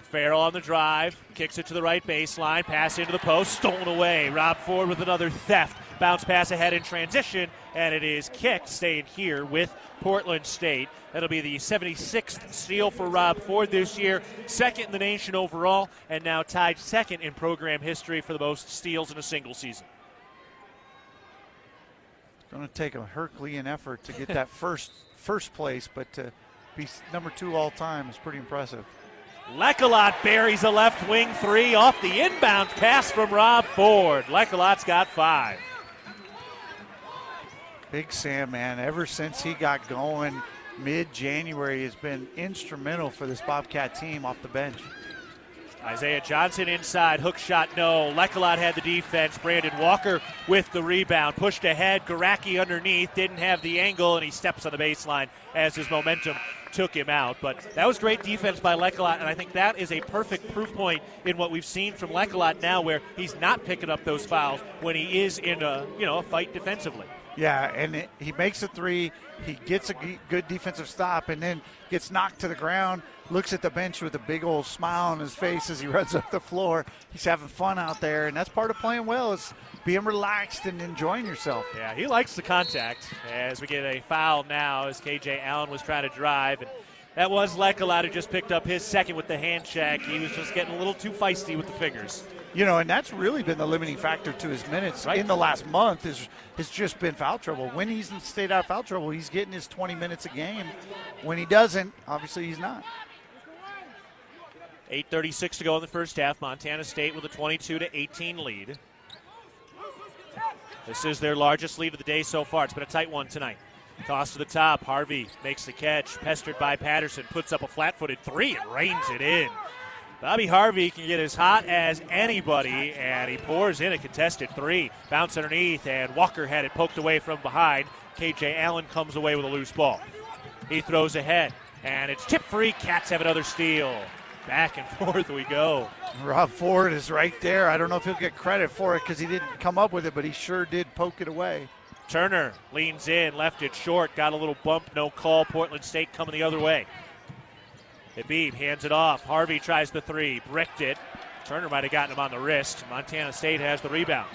[SPEAKER 4] Farrell on the drive, kicks it to the right baseline, pass into the post, stolen away. Rob Ford with another theft. Bounce pass ahead in transition, and it is kicked, staying here with Portland State. That'll be the 76th steal for Rob Ford this year, second in the nation overall, and now tied second in program history for the most steals in a single season.
[SPEAKER 5] It's going to take a Herculean effort to get that first place, but to be number 2 all time is pretty impressive.
[SPEAKER 4] Lekalot buries a left wing 3 off the inbound pass from Rob Ford. Lekalot's got 5.
[SPEAKER 5] Big Sam, man, ever since he got going mid-January has been instrumental for this Bobcat team off the bench.
[SPEAKER 4] Isaiah Johnson inside, hook shot no. Lekalot had the defense. Brandon Walker with the rebound. Pushed ahead, Gorecki underneath, didn't have the angle, and he steps on the baseline as his momentum took him out. But that was great defense by Lekalot, and I think that is a perfect proof point in what we've seen from Lekalot now, where he's not picking up those fouls when he is in a fight defensively.
[SPEAKER 5] Yeah, and he makes a 3. He gets a good defensive stop and then gets knocked to the ground, looks at the bench with a big old smile on his face as he runs up the floor. He's having fun out there, and that's part of playing well is being relaxed and enjoying yourself.
[SPEAKER 4] Yeah, he likes the contact as we get a foul now as K.J. Allen was trying to drive. And that was Lekalot who just picked up his second with the hand check. He was just getting a little too feisty with the fingers.
[SPEAKER 5] You know, and that's really been the limiting factor to his minutes in the last month has just been foul trouble. When he's stayed out of foul trouble, he's getting his 20 minutes a game. When he doesn't, obviously he's not.
[SPEAKER 4] 8:36 to go in the first half. Montana State with a 22-18 lead. This is their largest lead of the day so far. It's been a tight one tonight. Toss to the top. Harvey makes the catch. Pestered by Patterson. Puts up a flat-footed three and rains it in. Bobby Harvey can get as hot as anybody, and he pours in a contested three. Bounce underneath, and Walker had it poked away from behind. K.J. Allen comes away with a loose ball. He throws ahead, and it's tip free. Cats have another steal. Back and forth we go.
[SPEAKER 5] Rob Ford is right there. I don't know if he'll get credit for it because he didn't come up with it, but he sure did poke it away.
[SPEAKER 4] Turner leans in, left it short, got a little bump, no call. Portland State coming the other way. Habib hands it off. Harvey tries the three, bricked it. Turner might have gotten him on the wrist. Montana State has the rebound.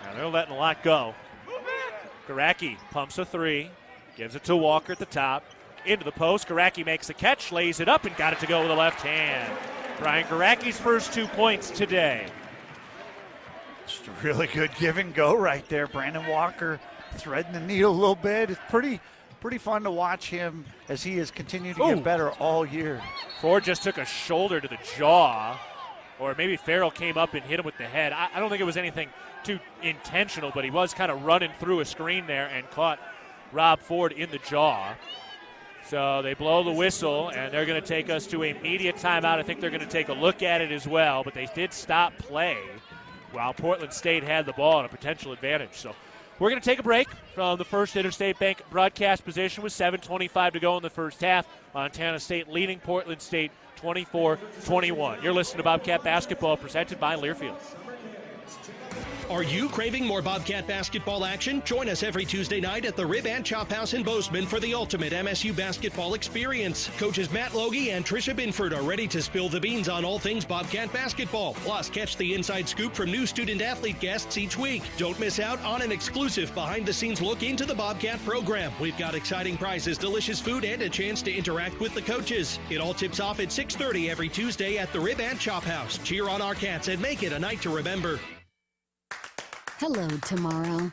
[SPEAKER 4] Now they're letting a lot go. Garacki pumps a three, gives it to Walker at the top. Into the post, Garacki makes the catch, lays it up, and got it to go with the left hand. Brian Garacki's first 2 points today.
[SPEAKER 5] Just a really good give and go right there. Brandon Walker threading the needle a little bit. It's pretty fun to watch him as he has continued to get better all year.
[SPEAKER 4] Ford just took a shoulder to the jaw, or maybe Farrell came up and hit him with the head. I don't think it was anything too intentional, but he was kind of running through a screen there and caught Rob Ford in the jaw. So they blow the whistle, and they're going to take us to a media timeout. I think they're going to take a look at it as well, but they did stop play while Portland State had the ball and a potential advantage. So we're going to take a break from the First Interstate Bank broadcast position with 7:25 to go in the first half. Montana State leading Portland State 24-21. You're listening to Bobcat Basketball presented by Learfield.
[SPEAKER 9] Are you craving more Bobcat basketball action? Join us every Tuesday night at the Rib and Chop House in Bozeman for the ultimate MSU basketball experience. Coaches Matt Logie and Tricia Binford are ready to spill the beans on all things Bobcat basketball. Plus, catch the inside scoop from new student-athlete guests each week. Don't miss out on an exclusive behind-the-scenes look into the Bobcat program. We've got exciting prizes, delicious food, and a chance to interact with the coaches. It all tips off at 6:30 every Tuesday at the Rib and Chop House. Cheer on our Cats and make it a night to remember.
[SPEAKER 13] Hello, tomorrow.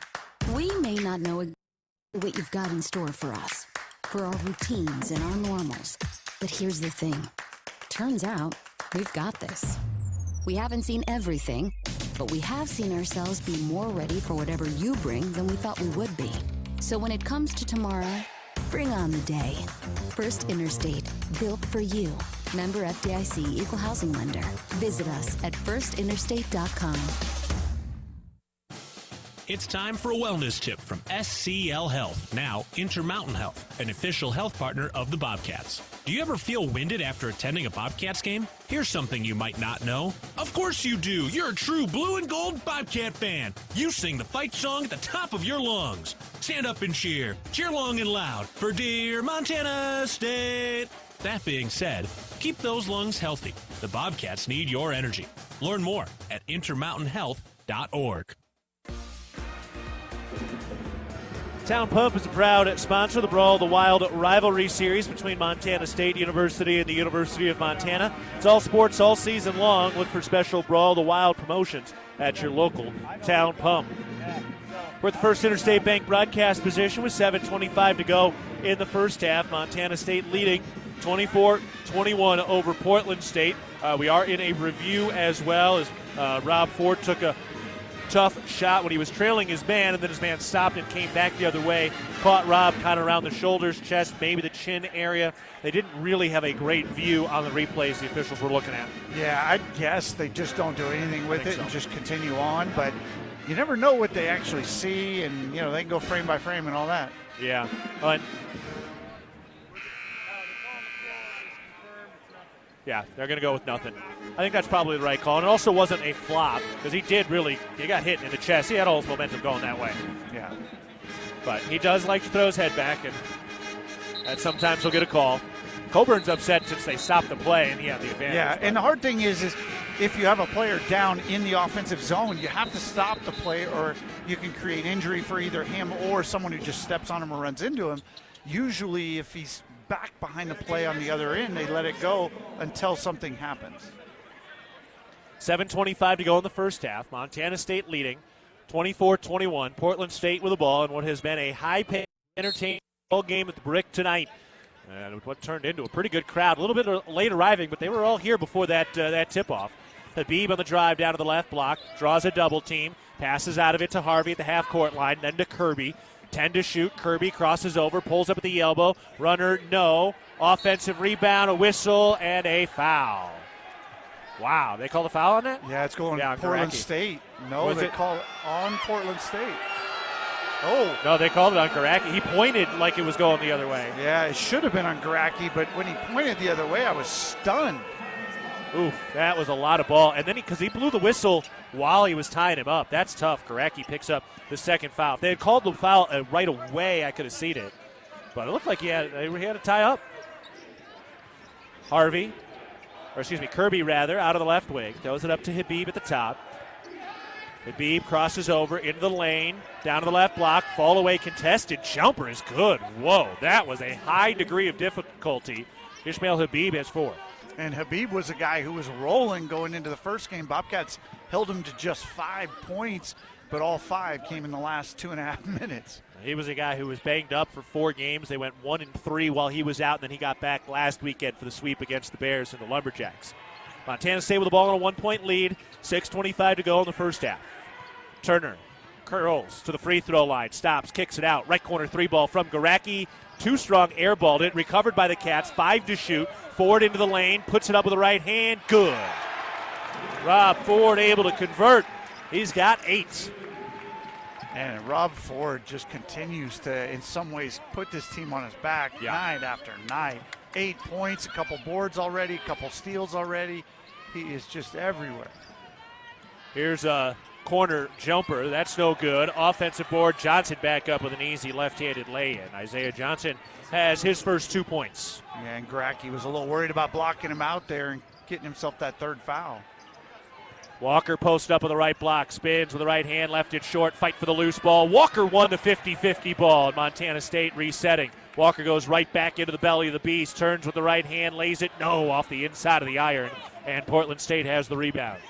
[SPEAKER 13] We may not know what you've got in store for us, for our routines and our normals. But here's the thing. Turns out, we've got this. We haven't seen everything, but we have seen ourselves be more ready for whatever you bring than we thought we would be. So when it comes to tomorrow, bring on the day. First Interstate, built for you. Member FDIC, Equal Housing Lender. Visit us at firstinterstate.com.
[SPEAKER 16] It's time for a wellness tip from SCL Health, now Intermountain Health, an official health partner of the Bobcats. Do you ever feel winded after attending a Bobcats game? Here's something you might not know. Of course you do. You're a true blue and gold Bobcat fan. You sing the fight song at the top of your lungs. Stand up and cheer. Cheer long and loud for dear Montana State. That being said, keep those lungs healthy. The Bobcats need your energy. Learn more at intermountainhealth.org.
[SPEAKER 4] Town Pump is a proud sponsor of the Brawl the Wild rivalry series between Montana State University and the University of Montana. It's all sports all season long. Look for special Brawl the Wild promotions at your local Town Pump. We're at the First Interstate Bank broadcast position with 7:25 to go in the first half. Montana State leading 24-21 over Portland State. We are in a review as well as Rob Ford took a tough shot when he was trailing his man, and then his man stopped and came back the other way. Caught Rob kind of around the shoulders, chest, maybe the chin area. They didn't really have a great view on the replays the officials were looking at.
[SPEAKER 5] Yeah, I guess they just don't do anything with it and just continue on, but you never know what they actually see, and they can go frame by frame and all that.
[SPEAKER 4] Yeah. Yeah, they're going to go with nothing. I think that's probably the right call. And it also wasn't a flop because he got hit in the chest. He had all his momentum going that way.
[SPEAKER 5] Yeah.
[SPEAKER 4] But he does like to throw his head back, and sometimes he'll get a call. Coburn's upset since they stopped the play and he had the advantage.
[SPEAKER 5] Yeah, and the hard thing is if you have a player down in the offensive zone, you have to stop the play or you can create injury for either him or someone who just steps on him or runs into him. Usually if he's back behind the play on the other end, they let it go until something happens.
[SPEAKER 4] 7:25 to go in the first half. Montana State leading 24-21. Portland State with the ball in what has been a high-paced, entertaining ball game at the Brick tonight. And what turned into a pretty good crowd. A little bit late arriving, but they were all here before that tip-off. Habib on the drive down to the left block, draws a double team, passes out of it to Harvey at the half-court line, then to Kirby. 10 to shoot. Kirby crosses over, pulls up at the elbow. Runner, no. Offensive rebound, a whistle, and a foul. Wow, they called a foul on that?
[SPEAKER 5] Yeah, it's going Portland State. No,
[SPEAKER 4] Was
[SPEAKER 5] they
[SPEAKER 4] it?
[SPEAKER 5] call it on Portland State. Oh.
[SPEAKER 4] No, they called it on Garacki. He pointed like it was going the other way.
[SPEAKER 5] Yeah, it should have been on Garacki, but when he pointed the other way, I was stunned.
[SPEAKER 4] Oof, that was a lot of ball. And then because he blew the whistle while he was tying him up. That's tough. Garacki picks up the second foul. If they had called the foul right away, I could have seen it. But it looked like he had to tie up. Kirby out of the left wing. Throws it up to Habib at the top. Habib crosses over into the lane, down to the left block, fall away contested. Jumper is good. Whoa, that was a high degree of difficulty. Ishmael Habib has 4.
[SPEAKER 5] And Habib was a guy who was rolling going into the first game. Bobcats held him to just 5 points, but all 5 came in the last 2.5 minutes.
[SPEAKER 4] He was a guy who was banged up for 4 games. They went 1-3 while he was out, and then he got back last weekend for the sweep against the Bears and the Lumberjacks. Montana State with the ball on a 1-point lead. 6:25 to go in the first half. Turner curls to the free throw line, stops, kicks it out. Right corner 3-ball from Garacki. Too strong, airballed it, recovered by the Cats. 5 to shoot. Ford into the lane, puts it up with the right hand. Good. Rob Ford able to convert. He's got 8.
[SPEAKER 5] And Rob Ford just continues to, in some ways, put this team on his back night after night. 8 points, a couple boards already, a couple steals already. He is just everywhere.
[SPEAKER 4] Here's a corner jumper. That's no good. Offensive board. Johnson back up with an easy left-handed lay-in. Isaiah Johnson has his first 2 points.
[SPEAKER 5] Yeah, and Garacki was a little worried about blocking him out there and getting himself that 3rd foul.
[SPEAKER 4] Walker posted up with the right block, spins with the right hand, left it short, fight for the loose ball. Walker won the 50-50 ball. Montana State resetting. Walker goes right back into the belly of the beast, turns with the right hand, lays it, no, off the inside of the iron, and Portland State has the rebound.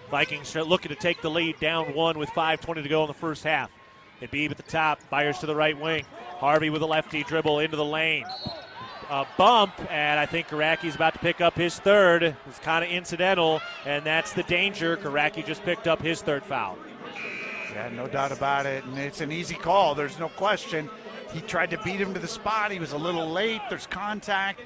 [SPEAKER 4] Vikings looking to take the lead, down 1 with 5:20 to go in the first half. Habib at the top, fires to the right wing. Harvey with a lefty dribble into the lane. A bump, and I think Garacki's about to pick up his 3rd. It's kind of incidental, and that's the danger. Garacki just picked up his 3rd foul.
[SPEAKER 5] Yeah, no doubt about it, and it's an easy call. There's no question. He tried to beat him to the spot. He was a little late. There's contact.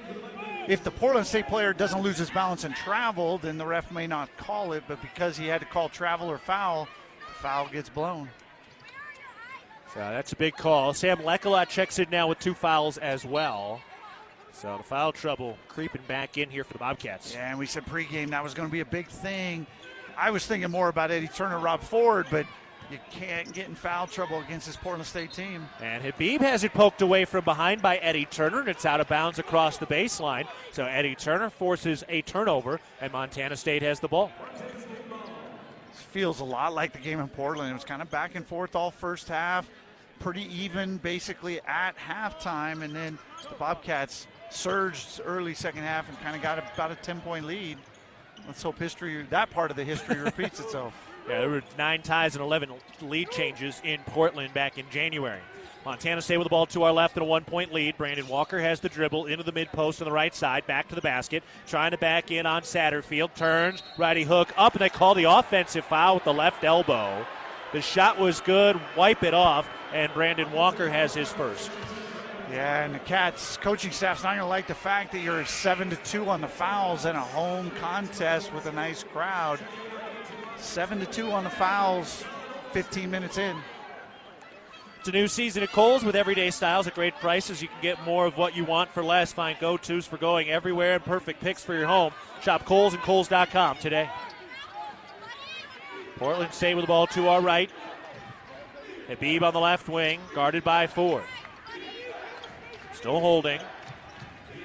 [SPEAKER 5] If the Portland State player doesn't lose his balance and travel, then the ref may not call it, but because he had to call travel or foul, the foul gets blown.
[SPEAKER 4] So that's a big call. Sam Lekolot checks in now with 2 fouls as well. So the foul trouble creeping back in here for the Bobcats.
[SPEAKER 5] Yeah, and we said pregame that was going to be a big thing. I was thinking more about Eddie Turner, Rob Ford, but you can't get in foul trouble against this Portland State team.
[SPEAKER 4] And Habib has it poked away from behind by Eddie Turner, and it's out of bounds across the baseline. So Eddie Turner forces a turnover, and Montana State has the ball.
[SPEAKER 5] This feels a lot like the game in Portland. It was kind of back and forth all first half, pretty even basically at halftime, and then the Bobcats surged early second half and kind of got about a 10-point lead. Let's hope that part of the history repeats itself.
[SPEAKER 4] Yeah, there were 9 ties and 11 lead changes in Portland back in January. Montana State with the ball to our left and a 1-point lead. Brandon Walker has the dribble into the mid-post on the right side, back to the basket, trying to back in on Satterfield, turns, righty hook up, and they call the offensive foul with the left elbow. The shot was good, wipe it off, and Brandon Walker has his first.
[SPEAKER 5] Yeah, and the Cats coaching staff's not going to like the fact that you're 7-2 on the fouls in a home contest with a nice crowd. 7-2 on the fouls, 15 minutes in.
[SPEAKER 4] It's a new season at Kohl's with everyday styles at great prices. You can get more of what you want for less. Find go-tos for going everywhere and perfect picks for your home. Shop Kohl's and Kohl's.com today. Portland State with the ball to our right. Habib on the left wing, guarded by Ford. Still holding.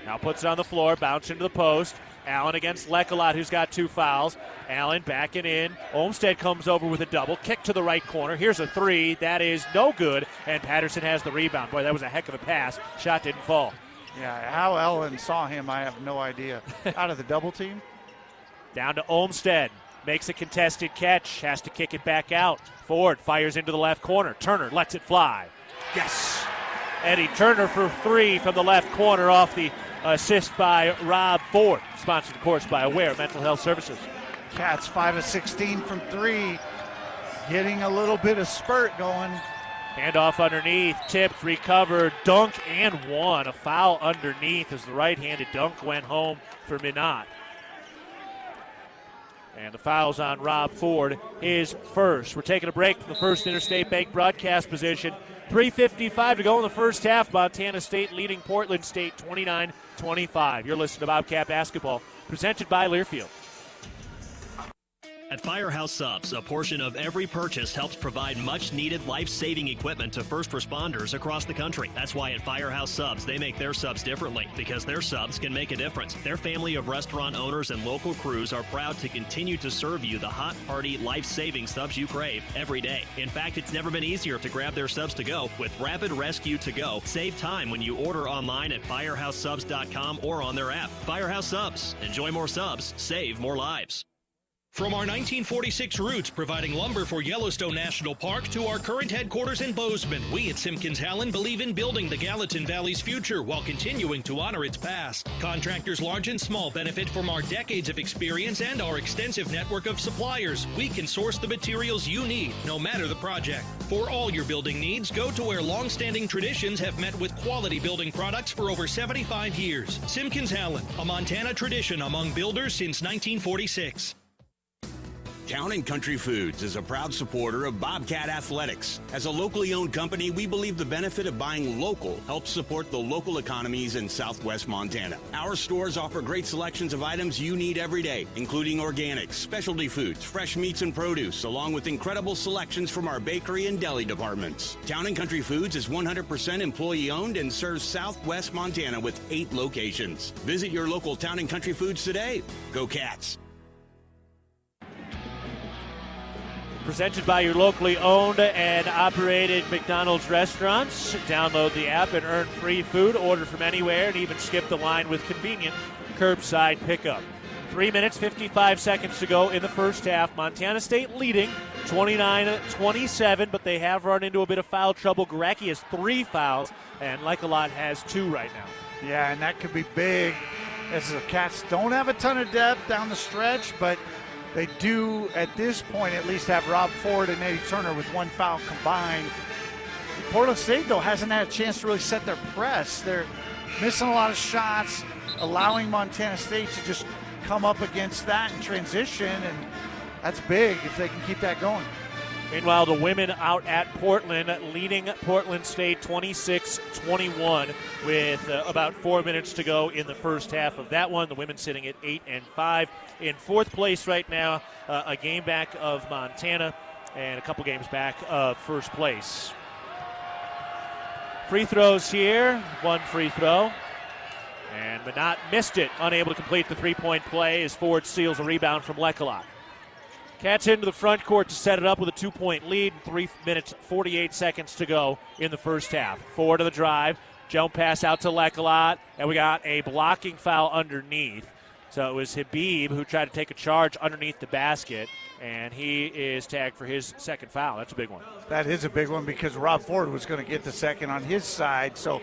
[SPEAKER 4] Now puts it on the floor, bounce into the post. Allen against Lekolot, who's got 2 fouls. Allen backing in. Olmstead comes over with a double. Kick to the right corner. Here's a 3. That is no good. And Patterson has the rebound. Boy, that was a heck of a pass. Shot didn't fall.
[SPEAKER 5] Yeah, how Allen saw him, I have no idea. Out of the double team.
[SPEAKER 4] Down to Olmstead. Makes a contested catch. Has to kick it back out. Ford fires into the left corner. Turner lets it fly. Yes. Eddie Turner for three from the left corner off the assist by Rob Ford. Sponsored, of course, by Aware Mental Health Services.
[SPEAKER 5] Cats 5 of 16 from three. Getting a little bit of spurt going.
[SPEAKER 4] Handoff underneath, tipped, recovered, dunk, and one. A foul underneath as the right-handed dunk went home for Minot. And the foul's on Rob Ford, his first. We're taking a break from the First Interstate Bank broadcast position. 3:55 to go in the first half. Montana State leading Portland State 29-25. You're listening to Bobcat Basketball, presented by Learfield.
[SPEAKER 18] At Firehouse Subs, a portion of every purchase helps provide much-needed life-saving equipment to first responders across the country. That's why at Firehouse Subs, they make their subs differently, because their subs can make a difference. Their family of restaurant owners and local crews are proud to continue to serve you the hot, hearty, life-saving subs you crave every day. In fact, it's never been easier to grab their subs to go with Rapid Rescue to Go. Save time when you order online at firehousesubs.com or on their app. Firehouse Subs. Enjoy more subs. Save more lives.
[SPEAKER 9] From our 1946 roots providing lumber for Yellowstone National Park to our current headquarters in Bozeman, we at Simpkins-Hallen believe in building the Gallatin Valley's future while continuing to honor its past. Contractors large and small benefit from our decades of experience and our extensive network of suppliers. We can source the materials you need, no matter the project. For all your building needs, go to where long-standing traditions have met with quality building products for over 75 years. Simpkins-Hallen, a Montana tradition among builders since 1946.
[SPEAKER 6] Town & Country Foods is a proud supporter of Bobcat Athletics. As a locally owned company, we believe the benefit of buying local helps support the local economies in southwest Montana. Our stores offer great selections of items you need every day, including organics, specialty foods, fresh meats and produce, along with incredible selections from our bakery and deli departments. Town & Country Foods is 100% employee-owned and serves southwest Montana with 8 locations. Visit your local Town & Country Foods today. Go Cats!
[SPEAKER 4] Presented by your locally owned and operated McDonald's restaurants. Download the app and earn free food. Order from anywhere and even skip the line with convenient curbside pickup. 3 minutes, 55 seconds to go in the first half. Montana State leading 29-27, but they have run into a bit of foul trouble. Garecki has 3 fouls, and Lecolot has 2 right now.
[SPEAKER 5] Yeah, and that could be big, as the Cats don't have a ton of depth down the stretch, but they do, at this point, at least have Rob Ford and Eddie Turner with 1 foul combined. Portland State, though, hasn't had a chance to really set their press. They're missing a lot of shots, allowing Montana State to just come up against that in transition, and that's big if they can keep that going.
[SPEAKER 4] Meanwhile, the women out at Portland, leading Portland State 26-21 with about 4 minutes to go in the first half of that one. The women sitting at 8-5. In 4th place right now, a game back of Montana and a couple games back of first place. Free throws here, 1 free throw. And Minot missed it, unable to complete the 3-point play as Ford steals a rebound from Lecolot. Cats into the front court to set it up with a 2-point lead. 3 minutes, 48 seconds to go in the first half. Ford to the drive, jump pass out to Lecolot, and we got a blocking foul underneath. So it was Habib who tried to take a charge underneath the basket, and he is tagged for his second foul. That's a big one.
[SPEAKER 5] That is a big one because Rob Ford was going to get the second on his side. So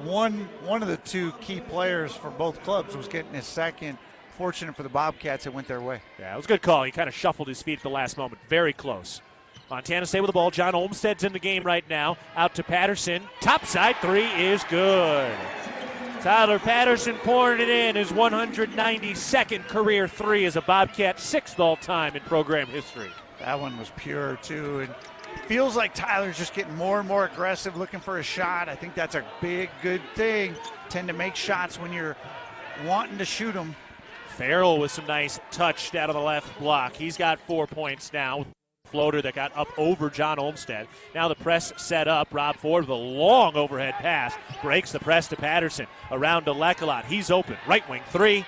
[SPEAKER 5] one of the 2 key players for both clubs was getting his second. Fortunate for the Bobcats, it went their way.
[SPEAKER 4] Yeah, it was a good call. He kind of shuffled his feet at the last moment. Very close. Montana State with the ball. John Olmstead's in the game right now. Out to Patterson. Topside 3 is good. Tyler Patterson pouring it in. His 192nd career 3 as a Bobcat, 6th all-time in program history.
[SPEAKER 5] That one was pure, too. And it feels like Tyler's just getting more and more aggressive, looking for a shot. I think that's a big, good thing. Tend to make shots when you're wanting to shoot them.
[SPEAKER 4] Farrell with some nice touch down on the left block. He's got 4 points now. Floater that got up over John Olmstead. Now the press set up. Rob Ford with a long overhead pass. Breaks the press to Patterson. Around to Lecolot. He's open. Right wing 3.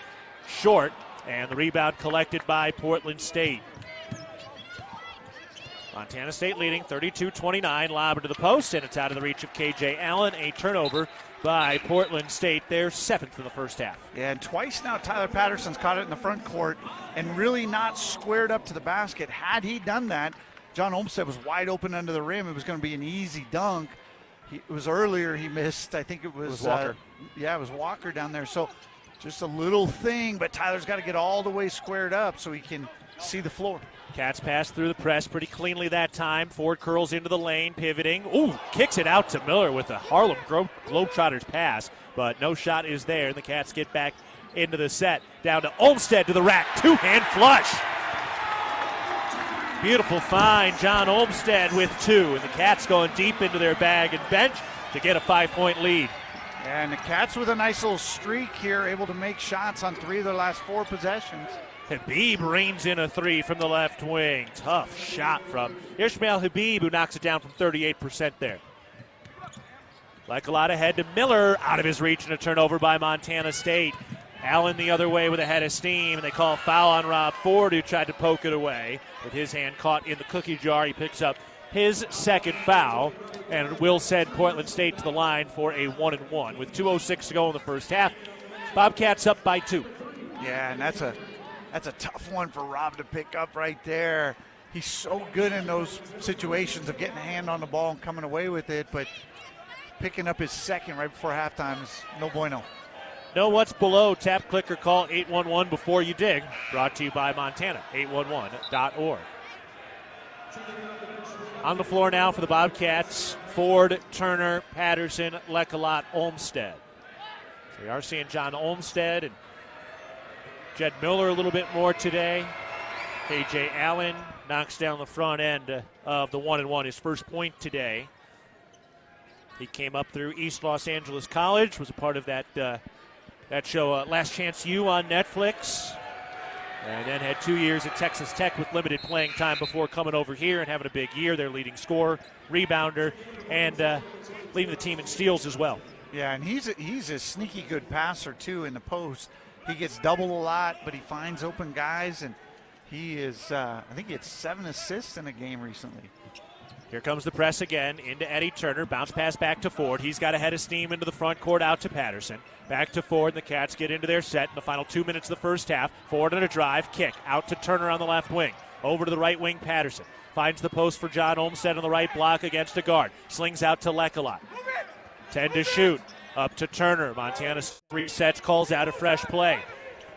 [SPEAKER 4] Short. And the rebound collected by Portland State. Montana State leading 32-29. Lob into the post, and it's out of the reach of K.J. Allen. A turnover by Portland State. They're 7th in the first half.
[SPEAKER 5] Yeah, and twice now Tyler Patterson's caught it in the front court and really not squared up to the basket. Had he done that, John Olmstead was wide open under the rim. It was going to be an easy dunk. It was earlier he missed. I think it was
[SPEAKER 4] Walker.
[SPEAKER 5] It was Walker down there. So just a little thing, but Tyler's got to get all the way squared up so he can see the floor.
[SPEAKER 4] Cats pass through the press pretty cleanly that time. Ford curls into the lane, pivoting. Ooh, kicks it out to Miller with a Harlem Globetrotters pass, but no shot is there, and the Cats get back into the set. Down to Olmstead to the rack, two-hand flush. Beautiful find, John Olmstead with 2, and the Cats going deep into their bag and bench to get a 5-point lead.
[SPEAKER 5] And the Cats with a nice little streak here, able to make shots on 3 of their last 4 possessions.
[SPEAKER 4] Habib reins in a 3 from the left wing. Tough shot from Ishmael Habib, who knocks it down from 38% there. Like a lot ahead to Miller, out of his reach, and a turnover by Montana State. Allen the other way with a head of steam, and they call a foul on Rob Ford, who tried to poke it away. With his hand caught in the cookie jar, he picks up his second foul, and will send Portland State to the line for a 1-and-1. With 2:06 to go in the first half, Bobcats up by 2.
[SPEAKER 5] Yeah, and that's a tough one for Rob to pick up right there. He's so good in those situations of getting a hand on the ball and coming away with it, but picking up his second right before halftime is no bueno.
[SPEAKER 4] Know what's below? Tap, click, or call 811 before you dig. Brought to you by Montana, 811.org. On the floor now for the Bobcats, Ford, Turner, Patterson, Lecolot, Olmstead. So we are seeing John Olmstead and Jed Miller a little bit more today. KJ Allen knocks down the front end of the 1-and-1, his first point today. He came up through East Los Angeles College, was a part of that show Last Chance U on Netflix, and then had 2 years at Texas Tech with limited playing time before coming over here and having a big year. Their leading scorer, rebounder, and leading the team in steals as well.
[SPEAKER 5] Yeah, and he's a sneaky good passer, too, in the post. He gets doubled a lot, but he finds open guys, and he is, I think he had 7 assists in a game recently.
[SPEAKER 4] Here comes the press again into Eddie Turner. Bounce pass back to Ford. He's got a head of steam into the front court out to Patterson. Back to Ford, and the Cats get into their set in the final 2 minutes of the first half. Ford on a drive, kick out to Turner on the left wing. Over to the right wing, Patterson. Finds the post for John Olmstead on the right block against a guard. Slings out to Lecolot. 10 to shoot. Up to Turner. Montana resets, calls out a fresh play.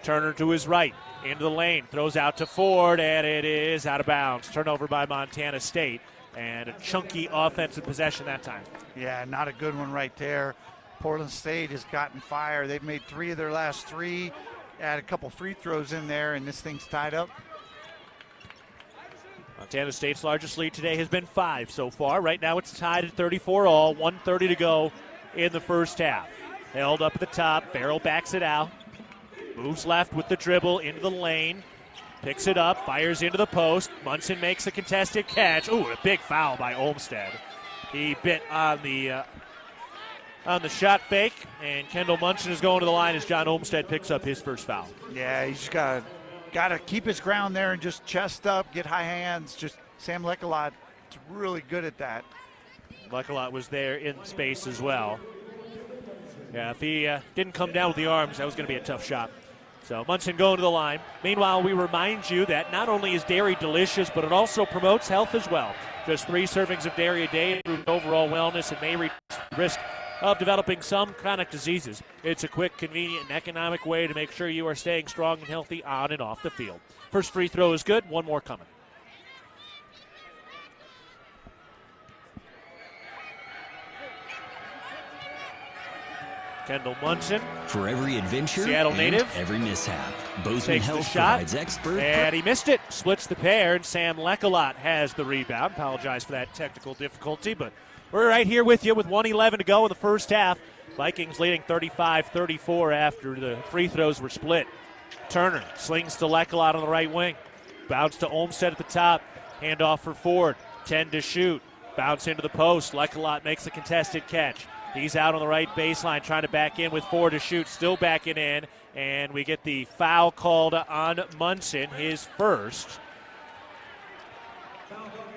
[SPEAKER 4] Turner to his right. Into the lane. Throws out to Ford, and it is out of bounds. Turnover by Montana State. And a chunky offensive possession that time.
[SPEAKER 5] Yeah, not a good one right there. Portland State has gotten fire. They've made 3 of their last 3. Add a couple free throws in there, and this thing's tied up.
[SPEAKER 4] Montana State's largest lead today has been 5 so far. Right now it's tied at 34-all. 1:30 to go in the first half. Held up at the top. Farrell backs it out. Moves left with the dribble into the lane. Picks it up, fires into the post. Munson makes a contested catch. Ooh, a big foul by Olmstead. He bit on the shot fake, and Kendall Munson is going to the line as John Olmstead picks up his first foul.
[SPEAKER 5] Yeah, he's got to keep his ground there and just chest up, get high hands. Just Sam Lecolot is really good at that.
[SPEAKER 4] Lecolot was there in space as well. Yeah, if he didn't come down with the arms, that was going to be a tough shot. So Munson going to the line. Meanwhile, we remind you that not only is dairy delicious, but it also promotes health as well. Just 3 servings of dairy a day improves overall wellness and may reduce the risk of developing some chronic diseases. It's a quick, convenient, and economic way to make sure you are staying strong and healthy on and off the field. First free throw is good. One more coming. Kendall Munson.
[SPEAKER 14] For every adventure,
[SPEAKER 4] Seattle native,
[SPEAKER 14] every mishap, Bozeman
[SPEAKER 4] takes
[SPEAKER 14] Health
[SPEAKER 4] the shot,
[SPEAKER 14] provides expert.
[SPEAKER 4] and he missed it. Splits the pair, and Sam Lecolot has the rebound. Apologize for that technical difficulty, but we're right here with you with 1:11 to go in the first half. Vikings leading 35-34 after the free throws were split. Turner slings to Lecolot on the right wing. Bounce to Olmstead at the top. Handoff for Ford. 10 to shoot. Bounce into the post. Lecolot makes a contested catch. He's out on the right baseline trying to back in with 4 to shoot. Still backing in. And we get the foul called on Munson, his first.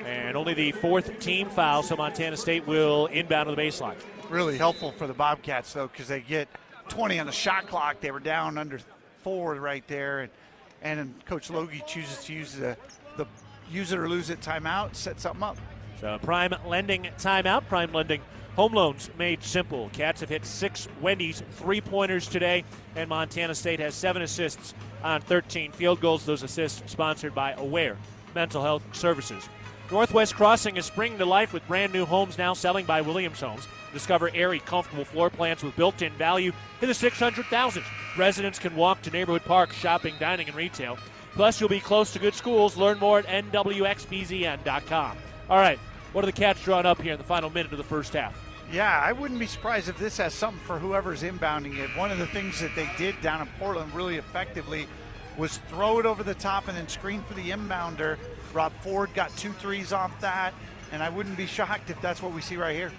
[SPEAKER 4] And only the 4th team foul, so Montana State will inbound to the baseline.
[SPEAKER 5] Really helpful for the Bobcats, though, because they get 20 on the shot clock. They were down under 4 right there. And Coach Logie chooses to use the use it or lose it timeout, set something up.
[SPEAKER 4] So Prime Lending timeout. Prime Lending Home loans made simple. Cats have hit 6 Wendy's three-pointers today, and Montana State has 7 assists on 13 field goals. Those assists sponsored by Aware Mental Health Services. Northwest Crossing is springing to life with brand new homes now selling by Williams Homes. Discover airy, comfortable floor plans with built-in value in the 600,000s. Residents can walk to neighborhood parks, shopping, dining, and retail. Plus, you'll be close to good schools. Learn more at nwxbzn.com. All right, what are the Cats drawing up here in the final minute of the first half?
[SPEAKER 5] Yeah, I wouldn't be surprised if this has something for whoever's inbounding it. One of the things that they did down in Portland really effectively was throw it over the top and then screen for the inbounder. Rob Ford got 2 threes off that, and I wouldn't be shocked if that's what we see right here.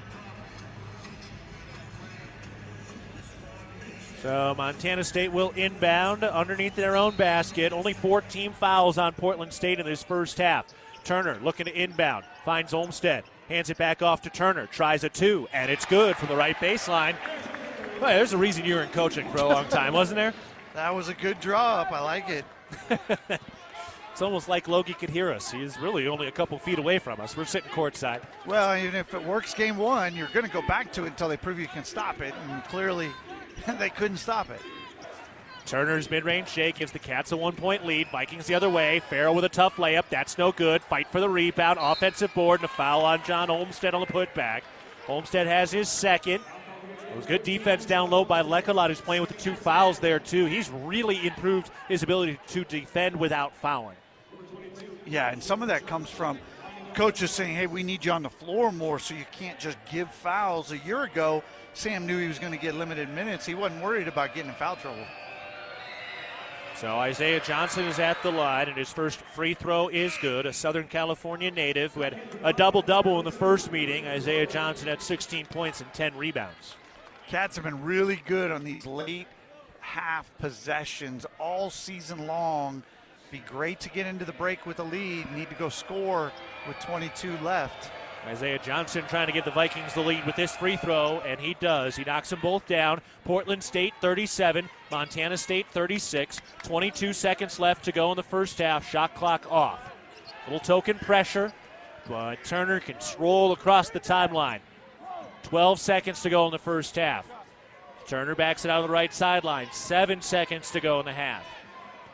[SPEAKER 4] So Montana State will inbound underneath their own basket. Only 4 team fouls on Portland State in this first half. Turner looking to inbound, finds Olmstead, hands it back off to Turner, tries a 2, and it's good from the right baseline. Well, there's a reason you were in coaching for a long time, wasn't there?
[SPEAKER 5] That was a good draw up. I like it.
[SPEAKER 4] It's almost like Logie could hear us. He's really only a couple feet away from us. We're sitting courtside.
[SPEAKER 5] Well, even if it works game 1, you're going to go back to it until they prove you can stop it, and clearly they couldn't stop it.
[SPEAKER 4] Turner's mid-range shake gives the Cats a 1-point lead. Vikings the other way. Farrell with a tough layup. That's no good. Fight for the rebound. Offensive board and a foul on John Olmstead on the putback. Olmstead has his second. It was good defense down low by Lekalot, who's playing with the 2 fouls there, too. He's really improved his ability to defend without fouling.
[SPEAKER 5] Yeah, and some of that comes from coaches saying, hey, we need you on the floor more so you can't just give fouls. A year ago, Sam knew he was going to get limited minutes. He wasn't worried about getting in foul trouble.
[SPEAKER 4] So Isaiah Johnson is at the line, and his first free throw is good. A Southern California native who had a double-double in the first meeting. Isaiah Johnson had 16 points and 10 rebounds.
[SPEAKER 5] Cats have been really good on these late half possessions all season long. Be great to get into the break with a lead. Need to go score with 22 left.
[SPEAKER 4] Isaiah Johnson trying to give the Vikings the lead with this free throw, and he does. He knocks them both down. Portland State 37, Montana State 36. 22 seconds left to go in the first half. Shot clock off. Little token pressure, but Turner can stroll across the timeline. 12 seconds to go in the first half. Turner backs it out of the right sideline. 7 seconds to go in the half.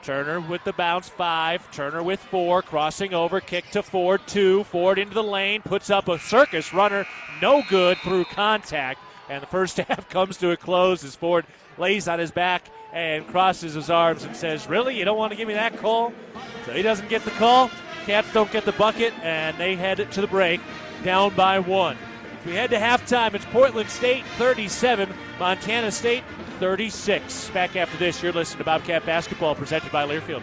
[SPEAKER 4] Turner with the bounce, 5. Turner with 4, crossing over, kick to Ford, 2. Ford into the lane, puts up a circus runner, no good through contact. And the first half comes to a close as Ford lays on his back and crosses his arms and says, really, you don't want to give me that call? So he doesn't get the call. Cats don't get the bucket, and they head to the break down by 1. If we head to halftime, it's Portland State 37, Montana State 36. Back after this, you're listening to Bobcat Basketball presented by Learfield.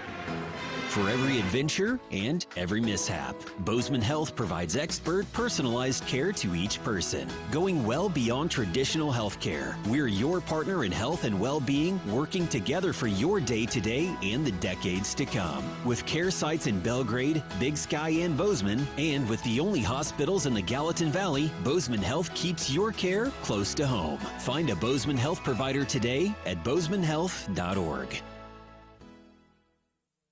[SPEAKER 14] For every adventure and every mishap, Bozeman Health provides expert, personalized care to each person, going well beyond traditional health care. We're your partner in health and well-being, working together for your day-to-day and the decades to come. With care sites in Belgrade, Big Sky, and Bozeman, and with the only hospitals in the Gallatin Valley, Bozeman Health keeps your care close to home. Find a Bozeman Health provider today at bozemanhealth.org.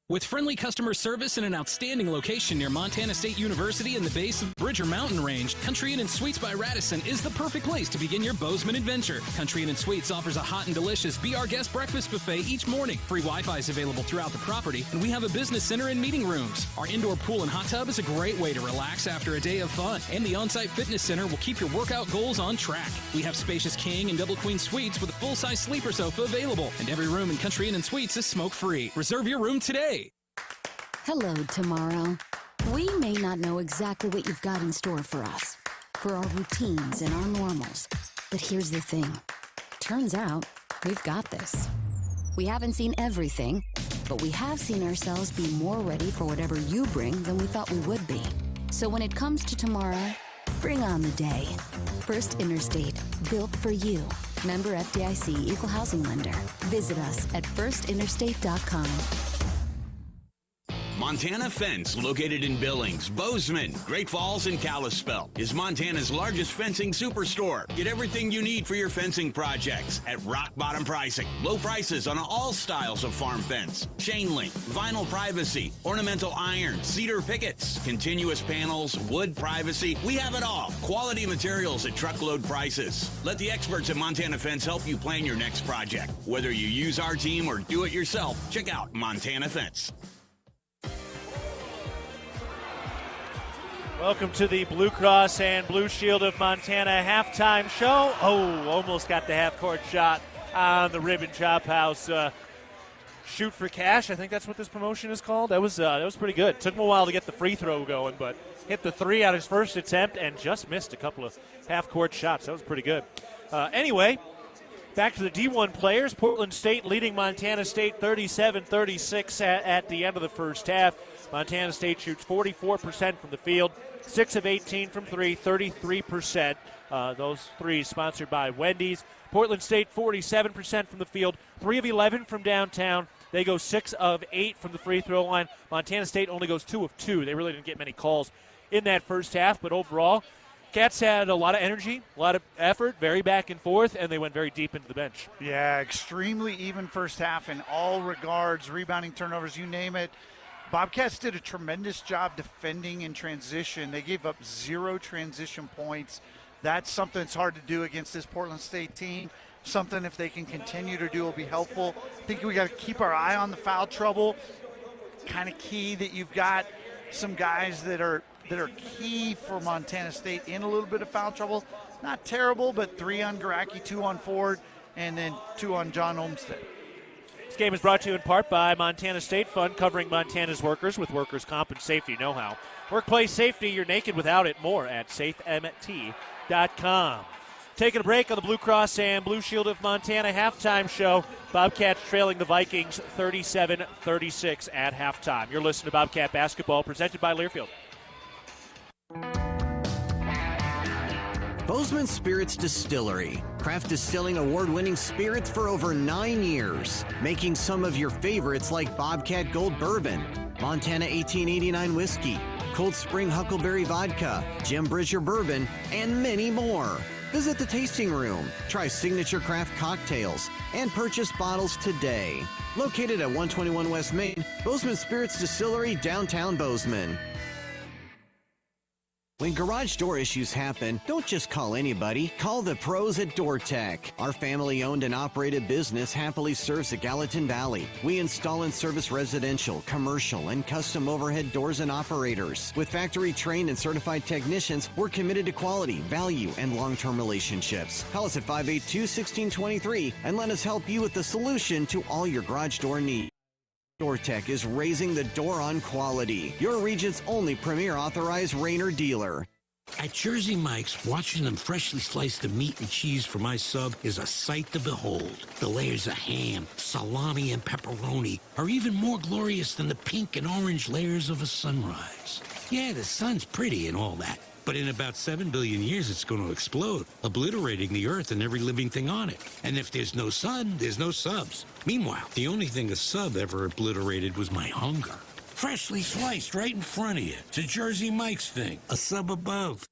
[SPEAKER 16] With friendly customer service and an outstanding location near Montana State University in the base of Bridger Mountain Range, Country Inn & Suites by Radisson is the perfect place to begin your Bozeman adventure. Country Inn & Suites offers a hot and delicious Be Our Guest breakfast buffet each morning. Free Wi-Fi is available throughout the property, and we have a business center and meeting rooms. Our indoor pool and hot tub is a great way to relax after a day of fun, and the on-site fitness center will keep your workout goals on track. We have spacious king and double queen suites with a full-size sleeper sofa available, and every room in Country Inn & Suites is smoke-free. Reserve your room today.
[SPEAKER 13] Hello, tomorrow. We may not know exactly what you've got in store for us, for our routines and our normals. But here's the thing. Turns out, we've got this. We haven't seen everything, but we have seen ourselves be more ready for whatever you bring than we thought we would be. So when it comes to tomorrow, bring on the day. First Interstate, built for you. Member FDIC Equal Housing Lender. Visit us at firstinterstate.com.
[SPEAKER 6] Montana Fence, located in Billings, Bozeman, Great Falls, and Kalispell, is Montana's largest fencing superstore. Get everything you need for your fencing projects at rock bottom pricing. Low prices on all styles of farm fence, chain link, vinyl privacy, ornamental iron, cedar pickets, continuous panels, wood privacy. We have it all. Quality materials at truckload prices. Let the experts at Montana Fence help you plan your next project. Whether you use our team or do it yourself, check out Montana Fence.
[SPEAKER 4] Welcome to the Blue Cross and Blue Shield of Montana halftime show. Oh, almost got the half-court shot on the Ribbon Chop House. Shoot for cash, I think that's what this promotion is called. That was pretty good. Took him a while to get the free throw going, but hit the three on his first attempt and just missed a couple of half-court shots. That was pretty good. Anyway, back to the D1 players. Portland State leading Montana State 37-36 at the end of the first half. Montana State shoots 44% from the field, 6 of 18 from three, 33%. Those threes sponsored by Wendy's. Portland State 47% from the field, 3 of 11 from downtown. They go 6 of 8 from the free throw line. Montana State only goes 2 of 2. They really didn't get many calls in that first half, but overall, Cats had a lot of energy, a lot of effort, very back and forth, and they went very deep into the bench.
[SPEAKER 5] Yeah, extremely even first half in all regards, rebounding, turnovers, you name it. Bobcats did a tremendous job defending in transition. They gave up 0 transition points. That's something that's hard to do against this Portland State team. Something if they can continue to do will be helpful. I think we got to keep our eye on the foul trouble. Kind of key that you've got some guys that are key for Montana State in a little bit of foul trouble. Not terrible, but 3 on Garacki, 2 on Ford, and then 2 on John Olmsted.
[SPEAKER 4] This game is brought to you in part by Montana State Fund, covering Montana's workers with workers' comp and safety know-how. Workplace safety, you're naked without it. More at safemt.com. Taking a break on the Blue Cross and Blue Shield of Montana halftime show. Bobcats trailing the Vikings 37-36 at halftime. You're listening to Bobcat Basketball, presented by Learfield.
[SPEAKER 17] Bozeman Spirits Distillery. Craft distilling award-winning spirits for over 9 years. Making some of your favorites like Bobcat Gold Bourbon, Montana 1889 Whiskey, Cold Spring Huckleberry Vodka, Jim Bridger Bourbon, and many more. Visit the tasting room, try signature craft cocktails, and purchase bottles today. Located at 121 West Main, Bozeman Spirits Distillery, downtown Bozeman. When garage door issues happen, don't just call anybody. Call the pros at DoorTech. Our family-owned and operated business happily serves the Gallatin Valley. We install and service residential, commercial, and custom overhead doors and operators. With factory-trained and certified technicians, we're committed to quality, value, and long-term relationships. Call us at 582-1623 and let us help you with the solution to all your garage door needs. DoorTech is raising the door on quality. Your region's only premier authorized Rainer dealer.
[SPEAKER 19] At Jersey Mike's, watching them freshly slice the meat and cheese for my sub is a sight to behold. The layers of ham, salami, and pepperoni are even more glorious than the pink and orange layers of a sunrise. Yeah, the sun's pretty and all that, but in about 7 billion years it's going to explode, obliterating the earth and every living thing on it. And if there's no sun, there's no subs. Meanwhile, the only thing a sub ever obliterated was my hunger. Freshly sliced right in front of you. It's a Jersey Mike's thing. A sub above.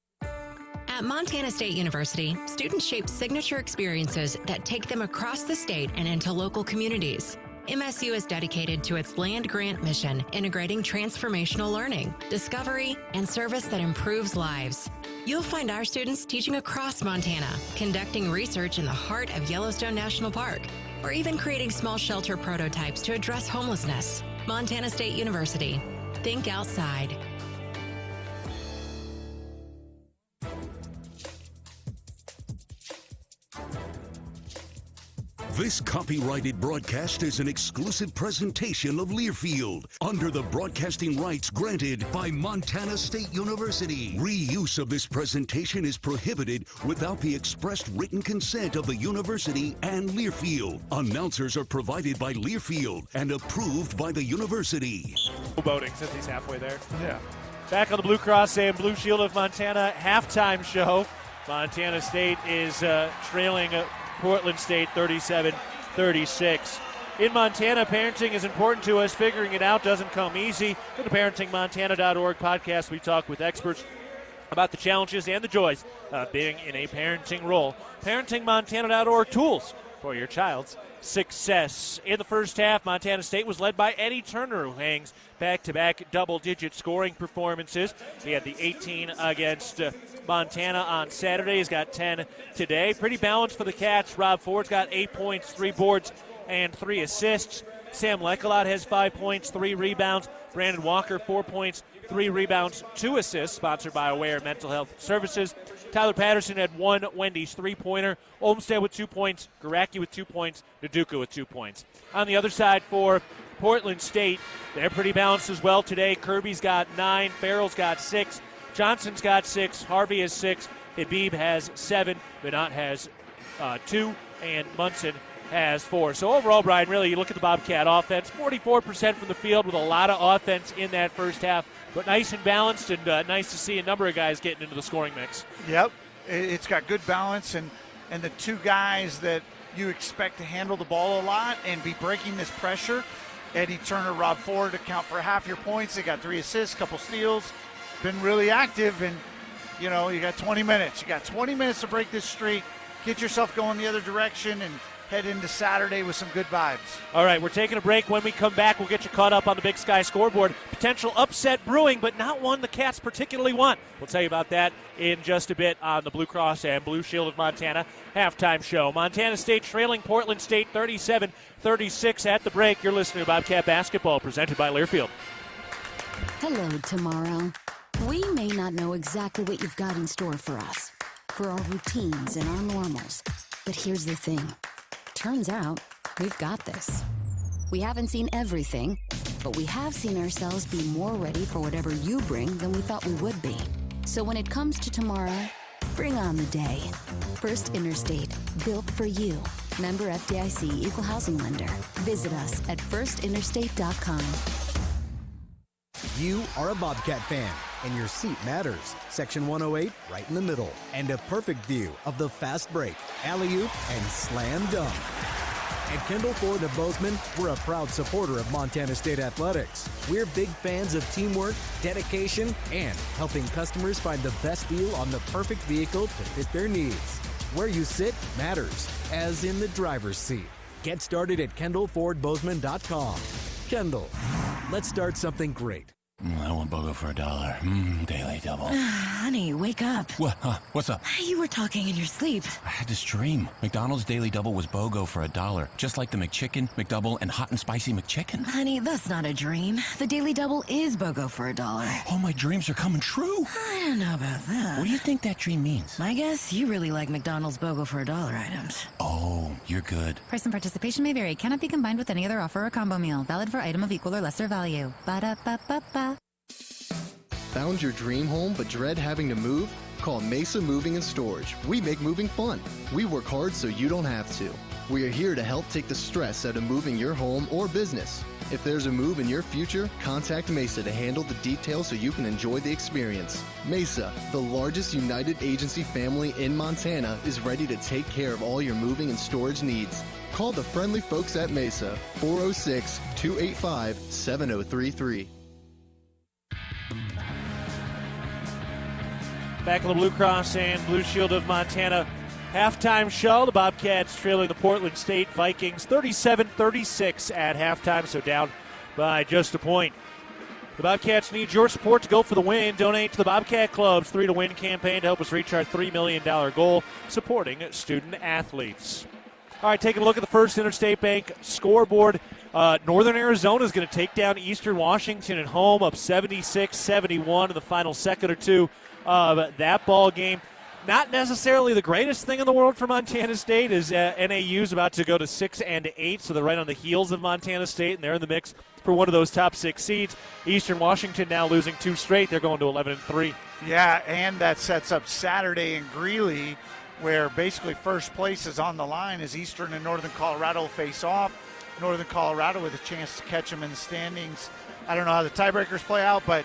[SPEAKER 20] At Montana State University, students shape signature experiences that take them across the state and into local communities. MSU is dedicated to its land grant mission, integrating transformational learning, discovery, and service that improves lives. You'll find our students teaching across Montana, conducting research in the heart of Yellowstone National Park, or even creating small shelter prototypes to address homelessness. Montana State University. Think outside.
[SPEAKER 3] This copyrighted broadcast is an exclusive presentation of Learfield under the broadcasting rights granted by Montana State University. Reuse of this presentation is prohibited without the expressed written consent of the university and Learfield. Announcers are provided by Learfield and approved by the university.
[SPEAKER 4] Boating since he's halfway there.
[SPEAKER 5] Yeah.
[SPEAKER 4] Back on the Blue Cross and Blue Shield of Montana halftime show. Montana State is trailing Portland State 37-36. In Montana, parenting is important to us. Figuring it out doesn't come easy. In the ParentingMontana.org podcast, we talk with experts about the challenges and the joys of being in a parenting role. ParentingMontana.org tools for your child's success. In the first half, Montana State was led by Eddie Turner, who hangs back-to-back double-digit scoring performances. He had the 18 against Montana on Saturday. He's got 10 today. Pretty balanced for the Cats. Rob Ford's got 8 points, 3 boards, and 3 assists. Sam Lekelot has 5 points, 3 rebounds. Brandon Walker, 4 points, 3 rebounds, 2 assists, sponsored by Aware Mental Health Services. Tyler Patterson had 1 Wendy's three-pointer. Olmsted with 2 points, Garacki with 2 points, Naduka with 2 points. On the other side for Portland State, they're pretty balanced as well today. Kirby's got 9, Farrell's got 6, Johnson's got 6, Harvey has 6, Habib has 7, Benat has 2, and Munson has 4. So overall, Brian, really, you look at the Bobcat offense, 44% from the field with a lot of offense in that first half, but nice and balanced, and nice to see a number of guys getting into the scoring mix.
[SPEAKER 5] Yep, it's got good balance, and the 2 guys that you expect to handle the ball a lot and be breaking this pressure, Eddie Turner, Rob Ford, account for half your points. They got 3 assists, couple steals, been really active, and, you know, you got 20 minutes. You got 20 minutes to break this streak, get yourself going the other direction, and head into Saturday with some good vibes.
[SPEAKER 4] All right, we're taking a break. When we come back, we'll get you caught up on the Big Sky scoreboard. Potential upset brewing, but not one the Cats particularly want. We'll tell you about that in just a bit on the Blue Cross and Blue Shield of Montana halftime show. Montana State trailing Portland State 37-36 at the break. You're listening to Bobcat Basketball, presented by Learfield.
[SPEAKER 13] Hello, tomorrow. We may not know exactly what you've got in store for us, for our routines and our normals. But here's the thing. Turns out, we've got this. We haven't seen everything, but we have seen ourselves be more ready for whatever you bring than we thought we would be. So when it comes to tomorrow, bring on the day. First Interstate, built for you. Member FDIC, Equal Housing Lender. Visit us at firstinterstate.com.
[SPEAKER 21] You are a Bobcat fan, and your seat matters. Section 108, right in the middle, and a perfect view of the fast break, alley-oop, and slam dunk. At Kendall Ford of Bozeman, we're a proud supporter of Montana State Athletics. We're big fans of teamwork, dedication, and helping customers find the best deal on the perfect vehicle to fit their needs. Where you sit matters, as in the driver's seat. Get started at KendallFordBozeman.com. Kendall, let's start something great.
[SPEAKER 22] I want BOGO for $1. Daily double.
[SPEAKER 23] Honey, wake up.
[SPEAKER 22] What? What's up?
[SPEAKER 23] You were talking in your sleep.
[SPEAKER 22] I had this dream. McDonald's Daily Double was BOGO for $1, just like the McChicken, McDouble, and Hot and Spicy McChicken.
[SPEAKER 23] Honey, that's not a dream. The Daily Double is BOGO for $1.
[SPEAKER 22] All my dreams are coming true.
[SPEAKER 23] I don't know about that.
[SPEAKER 22] What do you think that dream means?
[SPEAKER 23] My guess, you really like McDonald's BOGO for $1 items.
[SPEAKER 22] Oh, you're good.
[SPEAKER 24] Price and participation may vary. Cannot be combined with any other offer or combo meal. Valid for item of equal or lesser value. Ba-da-ba-ba-ba.
[SPEAKER 25] Found your dream home but dread having to move? Call Mesa Moving and Storage. We make moving fun. We work hard so you don't have to. We are here to help take the stress out of moving your home or business. If there's a move in your future, contact Mesa to handle the details so you can enjoy the experience. Mesa, the largest United agency family in Montana, is ready to take care of all your moving and storage needs. Call the friendly folks at Mesa, 406-285-7033.
[SPEAKER 4] Back on the Blue Cross and Blue Shield of Montana halftime show. The Bobcats trailing the Portland State Vikings 37-36 at halftime, so down by just a point. The Bobcats need your support to go for the win. Donate to the Bobcat Club's 3 to Win campaign to help us reach our $3 million goal, supporting student athletes. All right, taking a look at the First Interstate Bank scoreboard. Northern Arizona is going to take down Eastern Washington at home, up 76-71 in the final second or two of that ball game. Not necessarily the greatest thing in the world for Montana State, as NAU's about to go to 6-8, so they're right on the heels of Montana State, and they're in the mix for one of those top 6 seeds. Eastern Washington now losing 2 straight. They're going to 11-3.
[SPEAKER 5] Yeah, and that sets up Saturday in Greeley, where basically first place is on the line as Eastern and Northern Colorado face off. Northern Colorado with a chance to catch them in the standings. I don't know how the tiebreakers play out, but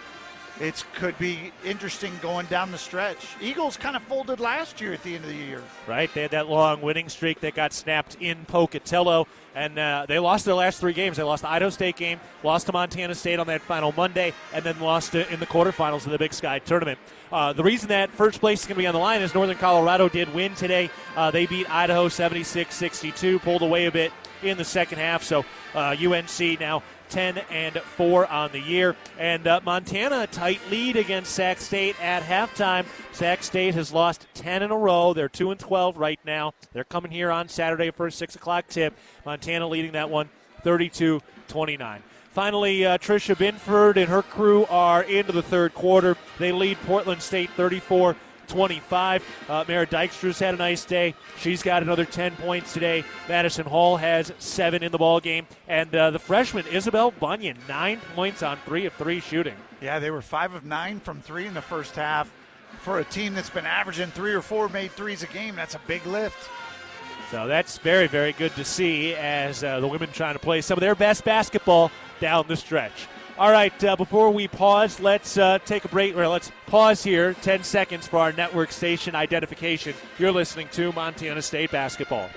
[SPEAKER 5] it could be interesting going down the stretch. Eagles kind of folded last year at the end of the year.
[SPEAKER 4] Right, they had that long winning streak that got snapped in Pocatello, and they lost their last 3 games. They lost the Idaho State game, lost to Montana State on that final Monday, and then lost in the quarterfinals of the Big Sky tournament. The reason that first place is going to be on the line is Northern Colorado did win today. They beat Idaho 76-62, pulled away a bit in the second half, so UNC now 10-4 on the year. And Montana, a tight lead against Sac State at halftime. Sac State has lost 10 in a row. They're 2-12 right now. They're coming here on Saturday for a 6 o'clock tip. Montana leading that one 32-29. Finally, Tricia Binford and her crew are into the third quarter. They lead Portland State 34-25. Mara Dykstra's had a nice day. She's got another 10 points today. Madison Hall has 7 in the ball game. And the freshman, Isabel Bunyan, 9 points on 3 of 3 shooting.
[SPEAKER 5] Yeah, they were 5 of 9 from 3 in the first half. For a team that's been averaging 3 or 4 made threes a game, that's a big lift.
[SPEAKER 4] So that's very, very good to see as the women trying to play some of their best basketball down the stretch. All right, before we pause, let's take a break, or let's pause here, 10 seconds for our network station identification. You're listening to Montana State Basketball.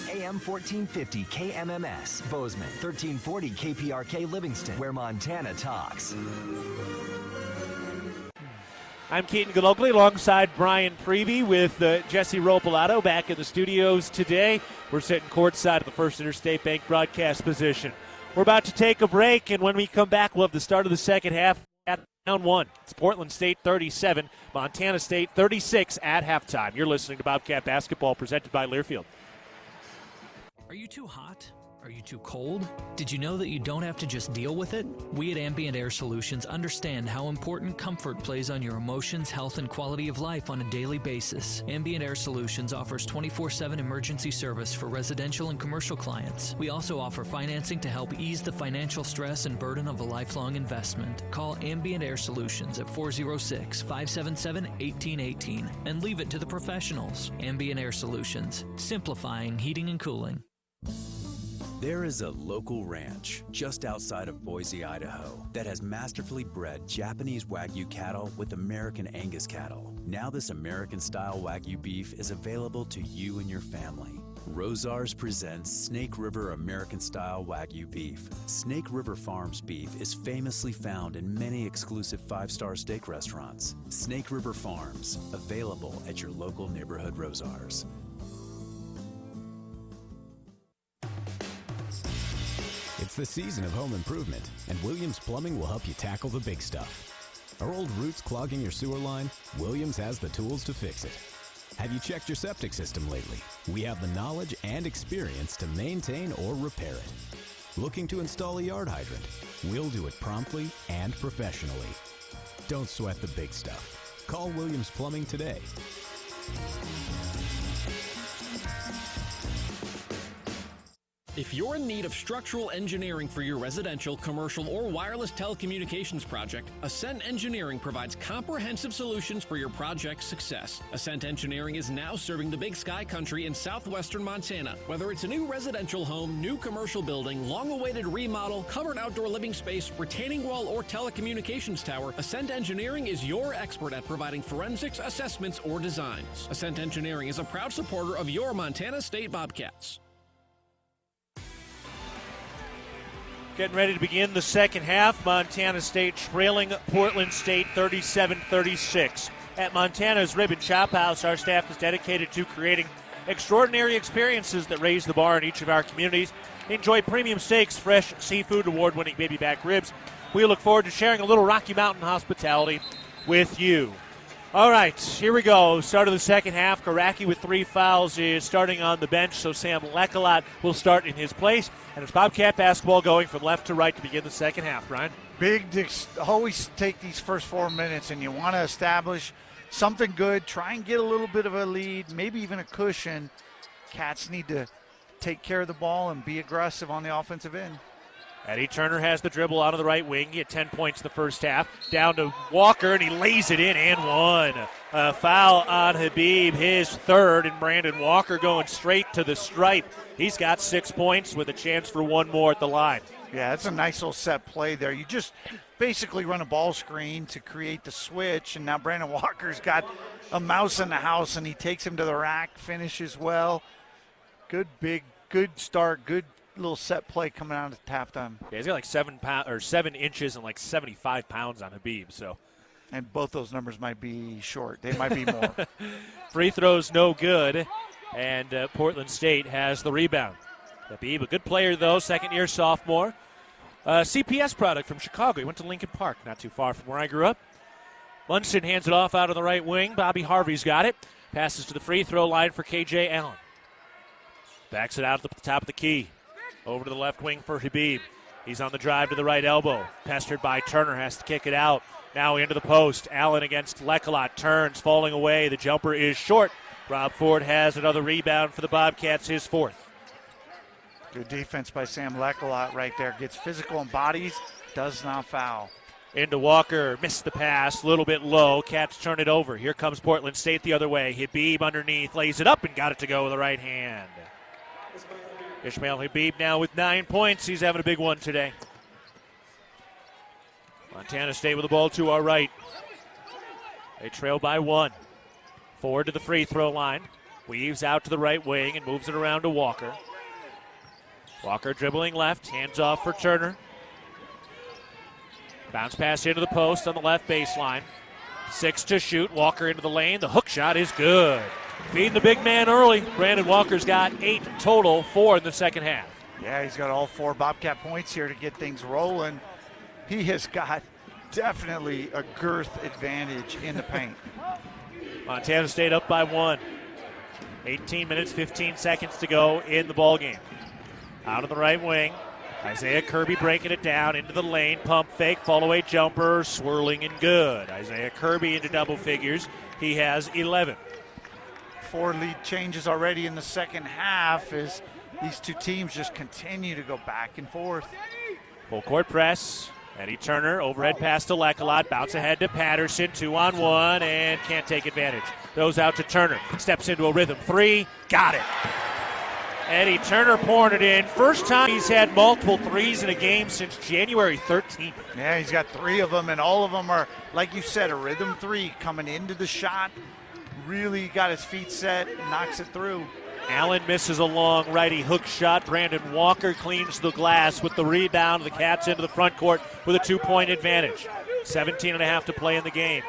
[SPEAKER 1] AM 1450 KMMS, Bozeman, 1340 KPRK Livingston, where Montana talks.
[SPEAKER 4] I'm Keaton Galogly alongside Brian Preby with Jesse Ropolato back in the studios today. We're sitting courtside of the First Interstate Bank broadcast position. We're about to take a break, and when we come back, we'll have the start of the second half at round 1. It's Portland State 37, Montana State 36 at halftime. You're listening to Bobcat Basketball presented by Learfield.
[SPEAKER 2] Are you too hot? Are you too cold? Did you know that you don't have to just deal with it? We at Ambient Air Solutions understand how important comfort plays on your emotions, health, and quality of life on a daily basis. Ambient Air Solutions offers 24/7 emergency service for residential and commercial clients. We also offer financing to help ease the financial stress and burden of a lifelong investment. Call Ambient Air Solutions at 406-577-1818 and leave it to the professionals. Ambient Air Solutions, simplifying heating and cooling.
[SPEAKER 7] There is a local ranch just outside of Boise, Idaho, that has masterfully bred Japanese Wagyu cattle with American Angus cattle. Now this American-style Wagyu beef is available to you and your family. Rosars presents Snake River American-style Wagyu beef. Snake River Farms beef is famously found in many exclusive 5-star steak restaurants. Snake River Farms, available at your local neighborhood Rosars.
[SPEAKER 8] It's the season of home improvement, and Williams Plumbing will help you tackle the big stuff. Are old roots clogging your sewer line? Williams has the tools to fix it. Have you checked your septic system lately? We have the knowledge and experience to maintain or repair it. Looking to install a yard hydrant? We'll do it promptly and professionally. Don't sweat the big stuff. Call Williams Plumbing today.
[SPEAKER 9] If you're in need of structural engineering for your residential, commercial, or wireless telecommunications project, Ascent Engineering provides comprehensive solutions for your project's success. Ascent Engineering is now serving the Big Sky country in southwestern Montana. Whether it's a new residential home, new commercial building, long-awaited remodel, covered outdoor living space, retaining wall, or telecommunications tower, Ascent Engineering is your expert at providing forensics, assessments, or designs. Ascent Engineering is a proud supporter of your Montana State Bobcats.
[SPEAKER 4] Getting ready to begin the second half. Montana State trailing Portland State 37-36. At Montana's Rib and Chop House, our staff is dedicated to creating extraordinary experiences that raise the bar in each of our communities. Enjoy premium steaks, fresh seafood, award-winning baby back ribs. We look forward to sharing a little Rocky Mountain hospitality with you. All right, here we go. Start of the second half. Karaki with 3 fouls is starting on the bench, so Sam Lekalot will start in his place. And it's Bobcat basketball going from left to right to begin the second half, Brian.
[SPEAKER 5] Always take these first 4 minutes, and you want to establish something good. Try and get a little bit of a lead, maybe even a cushion. Cats need to take care of the ball and be aggressive on the offensive end.
[SPEAKER 4] Eddie Turner has the dribble out of the right wing. He had 10 points in the first half. Down to Walker, and he lays it in and one. A foul on Habib, his third, and Brandon Walker going straight to the stripe. He's got 6 points with a chance for one more at the line.
[SPEAKER 5] Yeah, that's a nice little set play there. You just basically run a ball screen to create the switch, and now Brandon Walker's got a mouse in the house, and he takes him to the rack, finishes well. Good start, good little set play coming out of tap time.
[SPEAKER 4] Yeah, he's got like 7 inches and like 75 pounds on Habib, so.
[SPEAKER 5] And both those numbers might be short. They might be more.
[SPEAKER 4] Free throws no good, and Portland State has the rebound. Habib, a good player though, second-year sophomore. CPS product from Chicago. He went to Lincoln Park, not too far from where I grew up. Lunston hands it off out on the right wing. Bobby Harvey's got it. Passes to the free throw line for KJ Allen. Backs it out at the top of the key. Over to the left wing for Habib. He's on the drive to the right elbow. Pestered by Turner, has to kick it out. Now into the post. Allen against Lecolot. Turns, falling away. The jumper is short. Rob Ford has another rebound for the Bobcats, his fourth.
[SPEAKER 5] Good defense by Sam Lecolot right there. Gets physical and bodies, does not foul.
[SPEAKER 4] Into Walker, missed the pass, a little bit low. Cats turn it over. Here comes Portland State the other way. Habib underneath, lays it up and got it to go with the right hand. Ishmael Habib now with 9 points. He's having a big one today. Montana State with the ball to our right. They trail by 1. Forward to the free throw line. Weaves out to the right wing and moves it around to Walker. Walker dribbling left, hands off for Turner. Bounce pass into the post on the left baseline. 6 to shoot, Walker into the lane. The hook shot is good. Feeding the big man early. Brandon Walker's got 8 total, 4 in the second half.
[SPEAKER 5] Yeah, he's got all 4 Bobcat points here to get things rolling. He has got definitely a girth advantage in the paint.
[SPEAKER 4] Montana State up by 1. 18 minutes, 15 seconds to go in the ballgame. Out of the right wing, Isaiah Kirby breaking it down into the lane. Pump fake, fall away jumper, swirling and good. Isaiah Kirby into double figures. He has 11.
[SPEAKER 5] 4 lead changes already in the second half as these two teams just continue to go back and forth.
[SPEAKER 4] Full court press. Eddie Turner, overhead pass to Lecolot. Bounce ahead to Patterson, 2-on-1, and can't take advantage. Throws out to Turner. Steps into a rhythm. 3, got it. Eddie Turner pouring it in. First time he's had multiple threes in a game since January 13th.
[SPEAKER 5] Yeah, he's got 3 of them, and all of them are, like you said, a rhythm 3 coming into the shot. Really got his feet set and knocks it through.
[SPEAKER 4] Allen misses a long righty hook shot. Brandon Walker cleans the glass with the rebound. The Cats into the front court with a 2-point advantage. 17.5 to play in the game.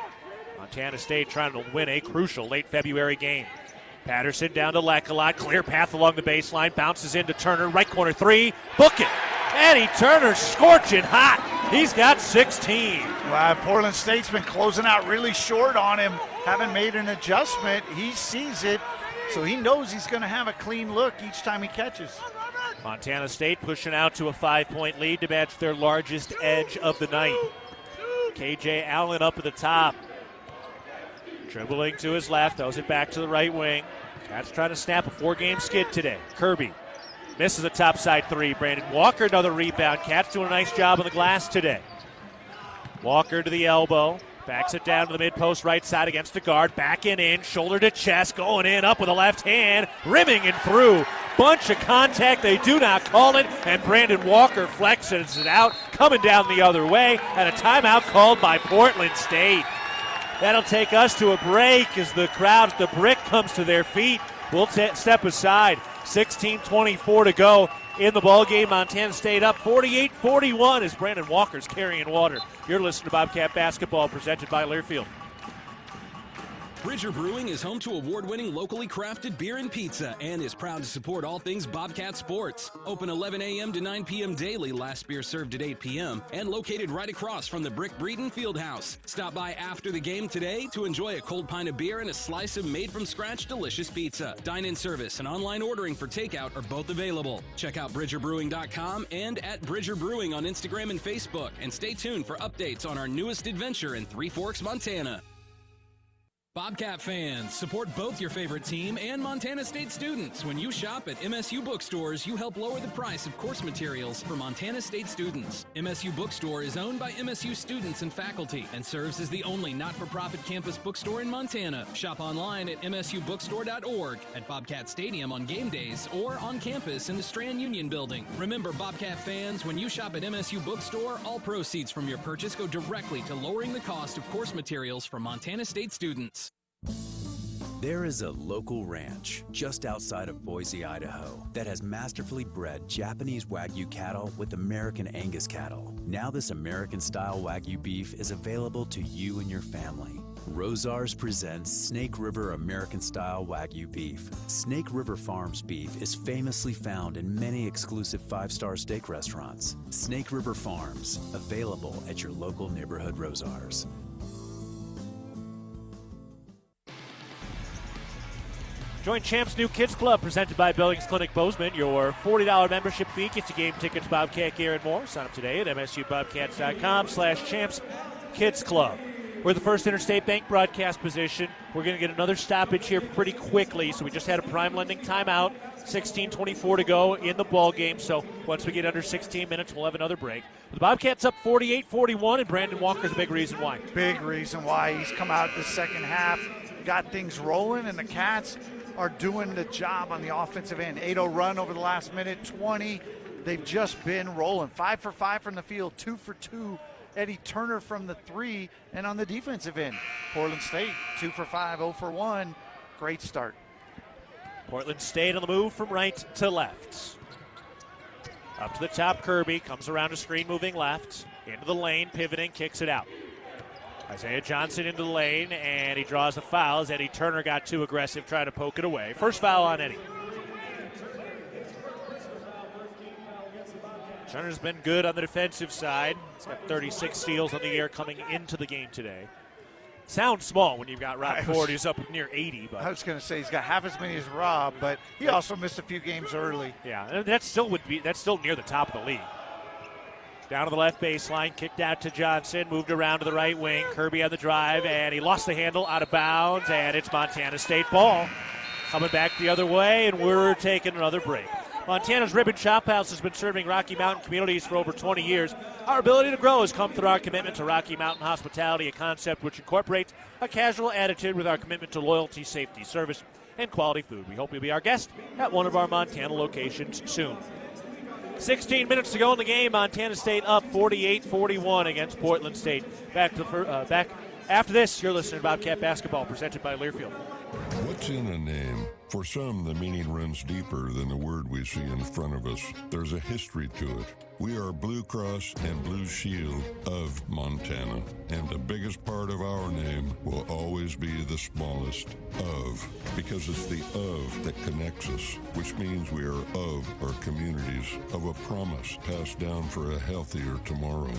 [SPEAKER 4] Montana State trying to win a crucial late February game. Patterson down to Lecolot. Clear path along the baseline. Bounces into Turner. Right corner 3. Book it. Eddie Turner scorching hot. He's got 16.
[SPEAKER 5] Wow, Portland State's been closing out really short on him. Haven't made an adjustment. He sees it, so he knows he's going to have a clean look each time he catches.
[SPEAKER 4] Montana State pushing out to a 5-point lead to match their largest edge of the night. KJ Allen up at the top. Dribbling to his left, throws it back to the right wing. Cats trying to snap a 4-game skid today. Kirby misses a topside 3. Brandon Walker, another rebound. Cats doing a nice job on the glass today. Walker to the elbow. Backs it down to the mid-post right side against the guard. Back and in, shoulder to chest, going in, up with the left hand, rimming and through. Bunch of contact, they do not call it, and Brandon Walker flexes it out, coming down the other way, and a timeout called by Portland State. That'll take us to a break as the crowd at the brick comes to their feet. We'll step aside. 16:24 to go in the ballgame. Montana State up 48-41 as Brandon Walker's carrying water. You're listening to Bobcat Basketball presented by Learfield.
[SPEAKER 22] Bridger Brewing is home to award-winning locally crafted beer and pizza and is proud to support all things Bobcat sports. Open 11 a.m. to 9 p.m. daily, last beer served at 8 p.m. and located right across from the Brick Breeden Fieldhouse. Stop by after the game today to enjoy a cold pint of beer and a slice of made-from-scratch delicious pizza. Dine-in service and online ordering for takeout are both available. Check out BridgerBrewing.com and at Bridger Brewing on Instagram and Facebook, and stay tuned for updates on our newest adventure in Three Forks, Montana. Bobcat fans, support both your favorite team and Montana State students. When you shop at MSU bookstores, you help lower the price of course materials for Montana State students. MSU Bookstore is owned by MSU students and faculty and serves as the only not-for-profit campus bookstore in Montana. Shop online at msubookstore.org, at Bobcat Stadium on game days, or on campus in the Strand Union building. Remember, Bobcat fans, when you shop at MSU Bookstore, all proceeds from your purchase go directly to lowering the cost of course materials for Montana State students.
[SPEAKER 7] There is a local ranch just outside of Boise, Idaho, that has masterfully bred Japanese Wagyu cattle with American Angus cattle. Now this American-style Wagyu beef is available to you and your family. Rosars presents Snake River American-style Wagyu beef. Snake River Farms beef is famously found in many exclusive five-star steak restaurants. Snake River Farms, available at your local neighborhood Rosars.
[SPEAKER 4] Join Champs New Kids Club, presented by Billings Clinic Bozeman. Your $40 membership fee gets you game tickets, Bobcat gear, and more. Sign up today at msubobcats.com/Champs Kids Club. We're the First Interstate Bank broadcast position. We're going to get another stoppage here pretty quickly. So we just had a prime lending timeout. 16:24 to go in the ball game. So once we get under 16 minutes, we'll have another break. The Bobcats up 48-41, and Brandon Walker's a big reason why.
[SPEAKER 5] Big reason why. He's come out the second half, got things rolling, and the Cats are doing the job on the offensive end. 8-0 run over the last minute, 20. They've just been rolling. 5 for 5 from the field, 2 for 2. Eddie Turner from the 3, and on the defensive end, Portland State 2 for 5, 0 for 1. Great start.
[SPEAKER 4] Portland State on the move from right to left. Up to the top, Kirby comes around a screen, moving left into the lane, pivoting, kicks it out. Isaiah Johnson into the lane, and he draws the foul as Eddie Turner got too aggressive trying to poke it away. First foul on Eddie. Turner's been good on the defensive side. He's got 36 steals on the year coming into the game today. Sounds small when you've got Rob Ford, who's up near 80. But
[SPEAKER 5] I was going to say he's got half as many as Rob, but he also missed a few games early.
[SPEAKER 4] Yeah, and that's still near the top of the league. Down to the left baseline, kicked out to Johnson, moved around to the right wing. Kirby on the drive, and he lost the handle out of bounds, and it's Montana State ball. Coming back the other way, and we're taking another break. Montana's Ribbon Chop House has been serving Rocky Mountain communities for over 20 years. Our ability to grow has come through our commitment to Rocky Mountain hospitality, a concept which incorporates a casual attitude with our commitment to loyalty, safety, service, and quality food. We hope you'll be our guest at one of our Montana locations soon. 16 minutes to go in the game. Montana State up 48-41 against Portland State. Back after this, you're listening to Bobcat Basketball, presented by Learfield.
[SPEAKER 10] What's in a name? For some, the meaning runs deeper than the word we see in front of us. There's a history to it. We are Blue Cross and Blue Shield of Montana, and the biggest part of our name will always be the smallest, of, because it's the of that connects us, which means we are of our communities, of a promise passed down for a healthier tomorrow.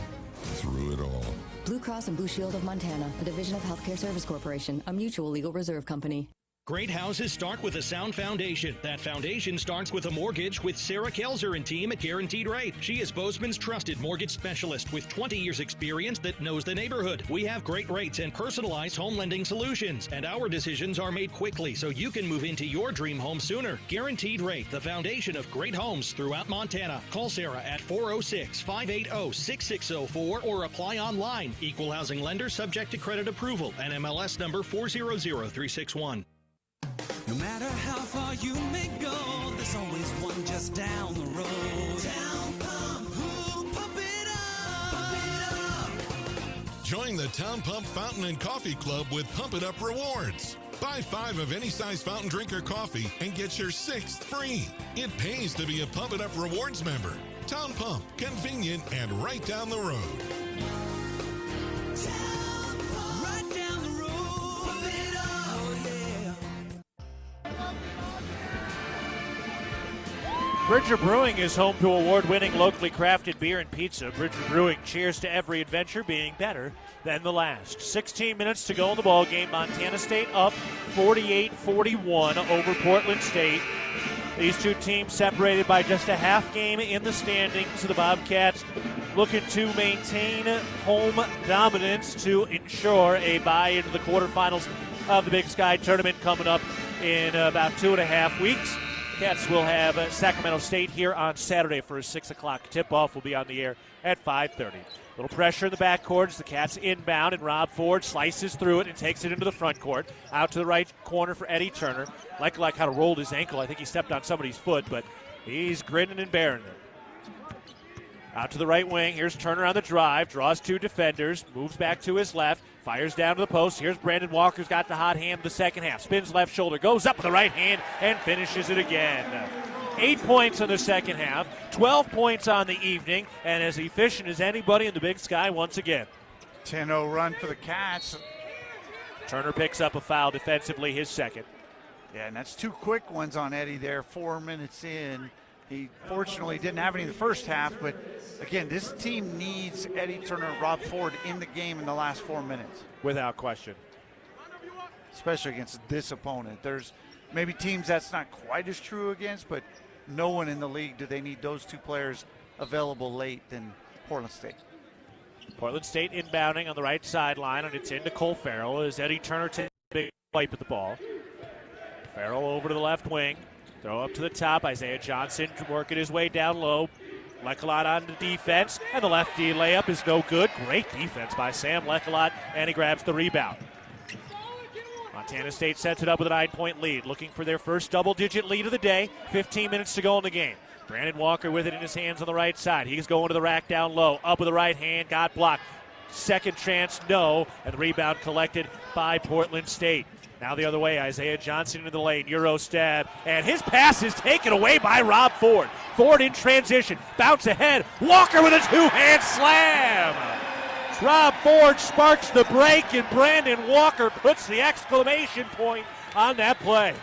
[SPEAKER 10] Through it all.
[SPEAKER 13] Blue Cross and Blue Shield of Montana, a division of Healthcare Service Corporation, a mutual legal reserve company.
[SPEAKER 9] Great houses start with a sound foundation. That foundation starts with a mortgage with Sarah Kelzer and team at Guaranteed Rate. She is Bozeman's trusted mortgage specialist with 20 years experience that knows the neighborhood. We have great rates and personalized home lending solutions, and our decisions are made quickly so you can move into your dream home sooner. Guaranteed Rate, the foundation of great homes throughout Montana. Call Sarah at 406-580-6604 or apply online. Equal housing lender subject to credit approval. NMLS number 400361.
[SPEAKER 11] No matter how far you may go, there's always one just down the road. Town Pump, who pump it up, pump it up.
[SPEAKER 12] Join the Town Pump Fountain and Coffee Club with Pump It Up Rewards. Buy 5 of any size fountain drink or coffee and get your 6th free. It pays to be a Pump It Up Rewards member. Town Pump, convenient and right down the road.
[SPEAKER 11] Town Pump, right down the road. Pump it up, oh yeah.
[SPEAKER 4] Bridger Brewing is home to award-winning locally crafted beer and pizza. Bridger Brewing cheers to every adventure being better than the last. 16 minutes to go in the ball game. Montana State up 48-41 over Portland State. These two teams separated by just a half game in the standings. The Bobcats looking to maintain home dominance to ensure a bye into the quarterfinals of the Big Sky Tournament coming up in about 2.5 weeks. Cats will have Sacramento State here on Saturday for a 6 o'clock tip-off. Will be on the air at 5:30. Little pressure in the backcourt as the Cats inbound, and Rob Ford slices through it and takes it into the front court. Out to the right corner for Eddie Turner. Like how to rolled his ankle. I think he stepped on somebody's foot, but he's grinning and bearing it. Out to the right wing. Here's Turner on the drive. Draws 2 defenders. Moves back to his left. Fires down to the post. Here's Brandon Walker's got the hot hand the second half. Spins left shoulder. Goes up with the right hand and finishes it again. 8 points in the second half. 12 points on the evening. And as efficient as anybody in the Big Sky once again.
[SPEAKER 5] 10-0 run for the Cats.
[SPEAKER 4] Turner picks up a foul defensively, his second.
[SPEAKER 5] Yeah, and that's 2 quick ones on Eddie there. 4 minutes in. He fortunately didn't have any in the first half, but again, this team needs Eddie Turner and Rob Ford in the game in the last 4 minutes.
[SPEAKER 4] Without question.
[SPEAKER 5] Especially against this opponent. There's maybe teams that's not quite as true against, but no one in the league do they need those 2 players available late than Portland State.
[SPEAKER 4] Portland State inbounding on the right sideline, and it's into Cole Farrell as Eddie Turner takes a big wipe at the ball. Farrell over to the left wing. Throw up to the top. Isaiah Johnson working his way down low. Lecolot on the defense, and the lefty layup is no good. Great defense by Sam Lecolot, and he grabs the rebound. Montana State sets it up with a 9-point lead, looking for their first double-digit lead of the day. 15 minutes to go in the game. Brandon Walker with it in his hands on the right side. He's going to the rack down low. Up with the right hand, got blocked. Second chance, no, and the rebound collected by Portland State. Now the other way, Isaiah Johnson into the lane, Euro stab, and his pass is taken away by Rob Ford. Ford in transition, bounce ahead, Walker with a 2-hand slam. Rob Ford sparks the break, and Brandon Walker puts the exclamation point on that play.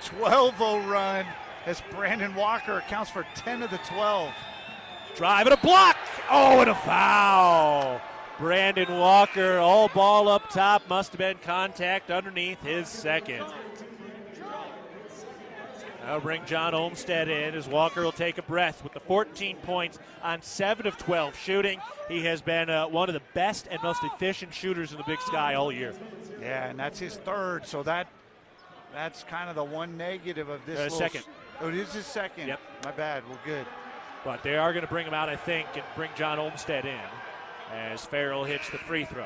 [SPEAKER 5] 12-0 run as Brandon Walker accounts for 10 of the 12.
[SPEAKER 4] Drive and a block. Oh, and a foul. Brandon Walker, all ball up top, must have been contact underneath his second. That'll bring John Olmstead in as Walker will take a breath with the 14 points on 7 of 12 shooting. He has been one of the best and most efficient shooters in the Big Sky all year.
[SPEAKER 5] Yeah, and that's his third, so that's kind of the one negative of this.
[SPEAKER 4] Second.
[SPEAKER 5] Oh, it is his second.
[SPEAKER 4] Yep.
[SPEAKER 5] My bad. Well, good.
[SPEAKER 4] But they are going to bring him out, I think, and bring John Olmstead in as Farrell hits the free throw.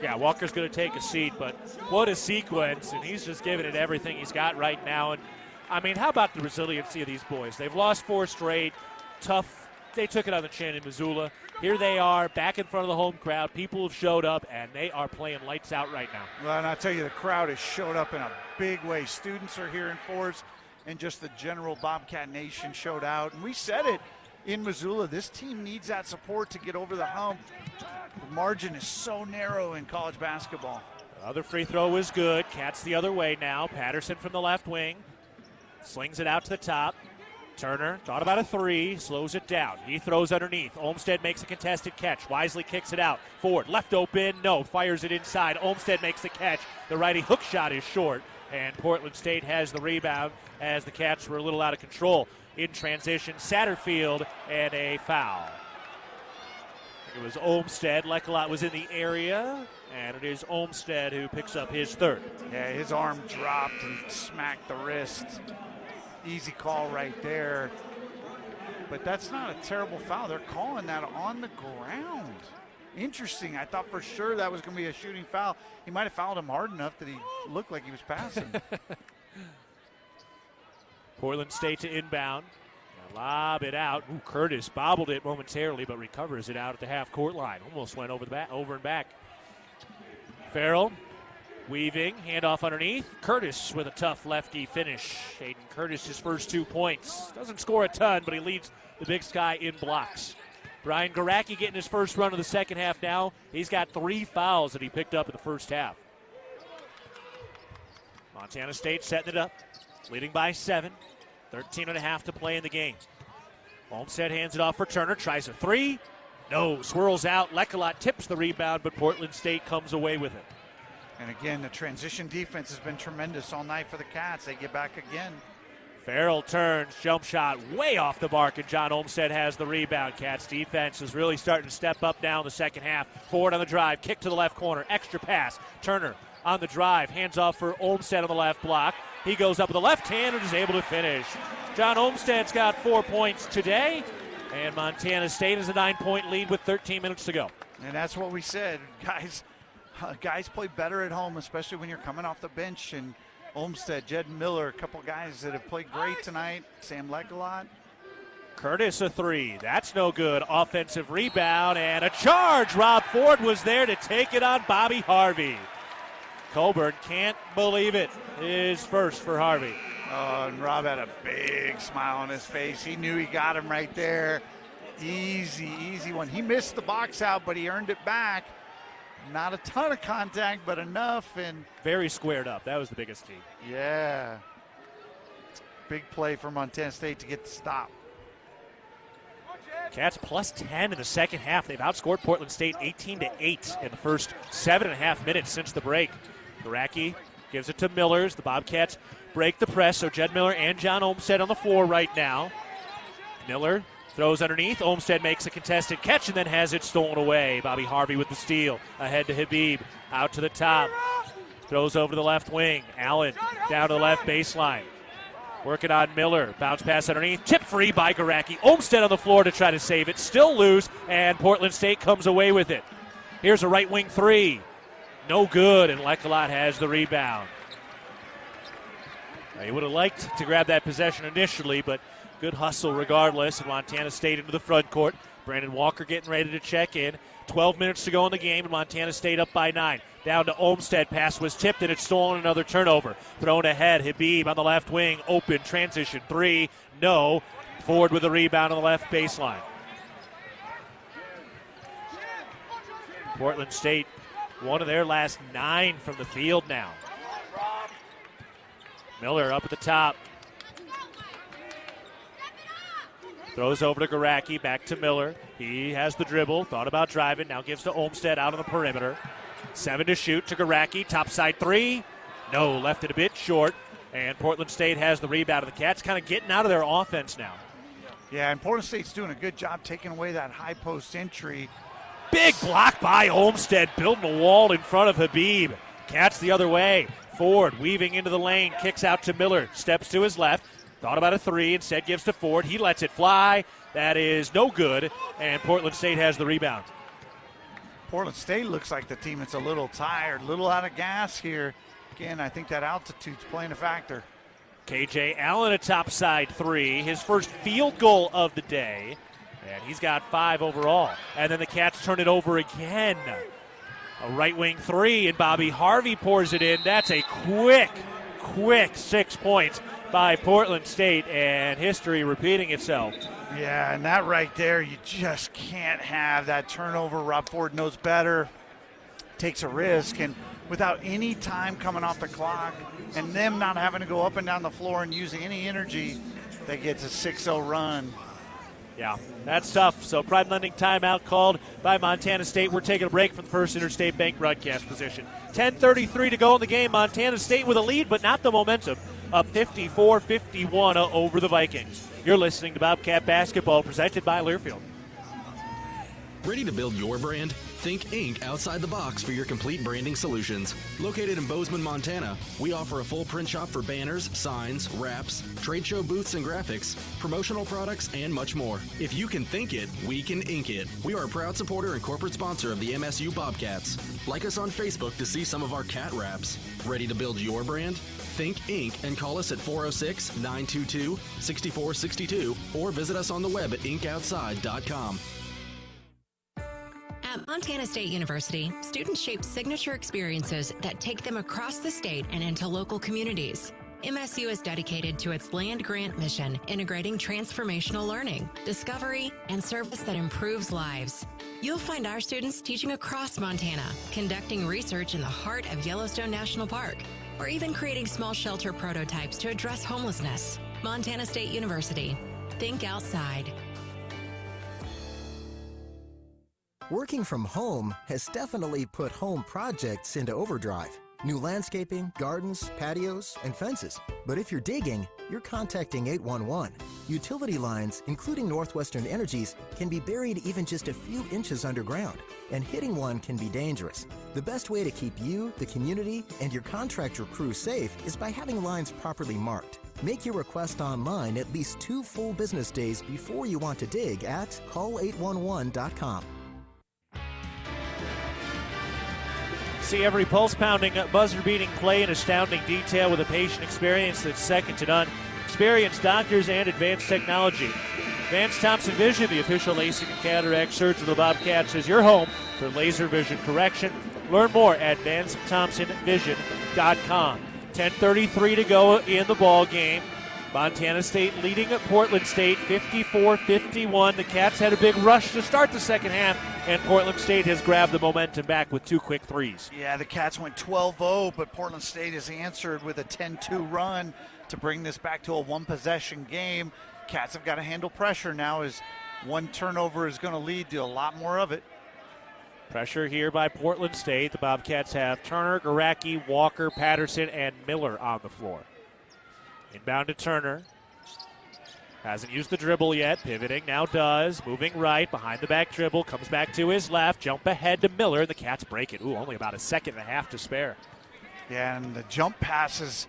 [SPEAKER 4] Yeah, Walker's going to take a seat, but what a sequence, and he's just giving it everything he's got right now. And, I mean, how about the resiliency of these boys? They've lost 4 straight, tough. They took it on the chin in Missoula. Here they are, back in front of the home crowd. People have showed up, and they are playing lights out right now.
[SPEAKER 5] Well, and I'll tell you, the crowd has showed up in a big way. Students are here in force, and just the general Bobcat Nation showed out. And we said it in Missoula, this team needs that support to get over the hump. The margin is so narrow in college basketball.
[SPEAKER 4] The other free throw was good. Cats the other way now. Patterson from the left wing. Slings it out to the top. Turner thought about a 3, slows it down. He throws underneath. Olmstead makes a contested catch. Wisely kicks it out. Ford left open, no, fires it inside. Olmstead makes the catch. The righty hook shot is short, and Portland State has the rebound as the Cats were a little out of control. In transition, Satterfield, and a foul. It was Olmstead. Lecolot was in the area, and it is Olmstead who picks up his third.
[SPEAKER 5] Yeah, his arm dropped and smacked the wrist. Easy call right there. But that's not a terrible foul. They're calling that on the ground. Interesting. I thought for sure that was going to be a shooting foul. He might have fouled him hard enough that he looked like he was passing.
[SPEAKER 4] Portland State to inbound. Lob it out. Ooh, Curtis bobbled it momentarily, but recovers it out at the half-court line. Almost went over and back. Farrell weaving, handoff underneath. Curtis with a tough lefty finish. Hayden Curtis, his first 2 points. Doesn't score a ton, but he leads the Big Sky in blocks. Brian Garacki getting his first run of the second half now. He's got 3 fouls that he picked up in the first half. Montana State setting it up, leading by 7. 13.5 to play in the game. Olmstead hands it off for Turner, tries a 3. No, swirls out. Lecolot tips the rebound, but Portland State comes away with it.
[SPEAKER 5] And again, the transition defense has been tremendous all night for the Cats. They get back again.
[SPEAKER 4] Farrell turns, jump shot way off the mark, and John Olmstead has the rebound. Cats defense is really starting to step up now in the second half. Ford on the drive, kick to the left corner, extra pass. Turner on the drive. Hands off for Olmstead on the left block. He goes up with the left hand and is able to finish. John Olmstead's got 4 points today, and Montana State has a 9-point lead with 13 minutes to go.
[SPEAKER 5] And that's what we said. Guys play better at home, especially when you're coming off the bench. And Olmstead, Jed Miller, a couple guys that have played great tonight. Sam Legalot.
[SPEAKER 4] Curtis a three. That's no good. Offensive rebound and a charge. Rob Ford was there to take it on Bobby Harvey. Coburn can't believe it. His first for Harvey.
[SPEAKER 5] Oh, and Rob had a big smile on his face. He knew he got him right there. Easy one. He missed the box out, but he earned it back. Not a ton of contact, but enough. And
[SPEAKER 4] very squared up. That was the biggest key.
[SPEAKER 5] Yeah. Big play for Montana State to get the stop.
[SPEAKER 4] Cats plus 10 in the second half. They've outscored Portland State 18-8 in the first 7.5 minutes since the break. Garacki gives it to Millers. The Bobcats break the press, so Jed Miller and John Olmstead on the floor right now. Miller throws underneath. Olmstead makes a contested catch and then has it stolen away. Bobby Harvey with the steal. Ahead to Habib. Out to the top. Throws over to the left wing. Allen down to the left baseline. Working on Miller. Bounce pass underneath. Tip free by Garacki. Olmstead on the floor to try to save it. Still loose, and Portland State comes away with it. Here's a right wing three. No good, and Legalot has the rebound. He would have liked to grab that possession initially, but good hustle regardless. And Montana State into the front court. Brandon Walker getting ready to check in. 12 minutes to go in the game, and Montana State up by 9. Down to Olmstead. Pass was tipped, and it's stolen. Another turnover. Thrown ahead. Habib on the left wing. Open. Transition. Three. No. Ford with a rebound on the left baseline. Portland State, one of their last 9 from the field now. Miller up at the top. Throws over to Garacki, back to Miller. He has the dribble, thought about driving, now gives to Olmstead out on the perimeter. 7 to shoot to Garacki, top side 3. No, left it a bit short. And Portland State has the rebound of the Cats, kind of getting out of their offense now.
[SPEAKER 5] Yeah, and Portland State's doing a good job taking away that high post entry.
[SPEAKER 4] Big block by Olmstead, building a wall in front of Habib. Cats the other way. Ford weaving into the lane, kicks out to Miller, steps to his left. Thought about a 3, instead gives to Ford. He lets it fly. That is no good, and Portland State has the rebound.
[SPEAKER 5] Portland State looks like the team that's a little tired, a little out of gas here. Again, I think that altitude's playing a factor.
[SPEAKER 4] KJ Allen, a topside 3, his first field goal of the day, and he's got 5 overall. And then the Cats turn it over again. A right wing 3, and Bobby Harvey pours it in. That's a quick 6 points by Portland State, and history repeating itself.
[SPEAKER 5] Yeah, and that right there, you just can't have that turnover. Rob Ford knows better, takes a risk, and without any time coming off the clock and them not having to go up and down the floor and using any energy, they get a 6-0 run.
[SPEAKER 4] Yeah, that's tough. So Prime Lending timeout called by Montana State. We're taking a break from the First Interstate Bank broadcast position. 10:33 to go in the game. Montana State with a lead, but not the momentum. Up 54-51 over the Vikings. You're listening to Bobcat Basketball, presented by Learfield.
[SPEAKER 6] Ready to build your brand? Think Inc. outside the box for your complete branding solutions. Located in Bozeman, Montana, we offer a full print shop for banners, signs, wraps, trade show booths and graphics, promotional products, and much more. If you can think it, we can ink it. We are a proud supporter and corporate sponsor of the MSU Bobcats. Like us on Facebook to see some of our cat wraps. Ready to build your brand? Think Inc. and call us at 406-922-6462 or visit us on the web at inkoutside.com.
[SPEAKER 20] At Montana State University, students shape signature experiences that take them across the state and into local communities. MSU is dedicated to its land-grant mission, integrating transformational learning, discovery, and service that improves lives. You'll find our students teaching across Montana, conducting research in the heart of Yellowstone National Park, or even creating small shelter prototypes to address homelessness. Montana State University. Think outside.
[SPEAKER 14] Working from home has definitely put home projects into overdrive. New landscaping, gardens, patios, and fences. But if you're digging, you're contacting 811. Utility lines, including Northwestern Energy's, can be buried even just a few inches underground, and hitting one can be dangerous. The best way to keep you, the community, and your contractor crew safe is by having lines properly marked. Make your request online at least 2 full business days before you want to dig at call811.com.
[SPEAKER 4] See every pulse-pounding, buzzer-beating play in astounding detail with a patient experience that's second to none. Experienced doctors and advanced technology. Vance Thompson Vision, the official LASIK and cataract surgeon of the Bobcats, is your home for laser vision correction. Learn more at VanceThompsonVision.com. 10:33 to go in the ball game. Montana State leading at Portland State 54-51. The Cats had a big rush to start the second half, and Portland State has grabbed the momentum back with 2 quick threes.
[SPEAKER 5] Yeah, the Cats went 12-0, but Portland State has answered with a 10-2 run to bring this back to a one-possession game. Cats have got to handle pressure now, as one turnover is going to lead to a lot more of it.
[SPEAKER 4] Pressure here by Portland State. The Bobcats have Turner, Garacki, Walker, Patterson, and Miller on the floor. Inbound to Turner. Hasn't used the dribble yet. Pivoting, now does. Moving right, behind the back dribble. Comes back to his left. Jump ahead to Miller, and the Cats break it. Ooh, only about a second and a half to spare.
[SPEAKER 5] Yeah, and the jump passes,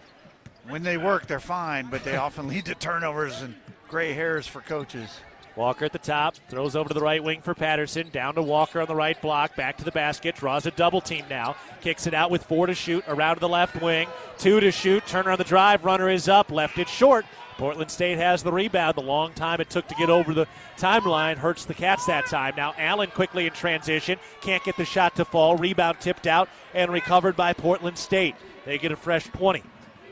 [SPEAKER 5] when they work, they're fine, but they often lead to turnovers and gray hairs for coaches.
[SPEAKER 4] Walker at the top, throws over to the right wing for Patterson, down to Walker on the right block, back to the basket, draws a double team now, kicks it out with 4 to shoot, around to the left wing, 2 to shoot, Turner on the drive, runner is up, left it short. Portland State has the rebound. The long time it took to get over the timeline hurts the Cats that time. Now Allen quickly in transition, can't get the shot to fall, rebound tipped out and recovered by Portland State. They get a fresh 20.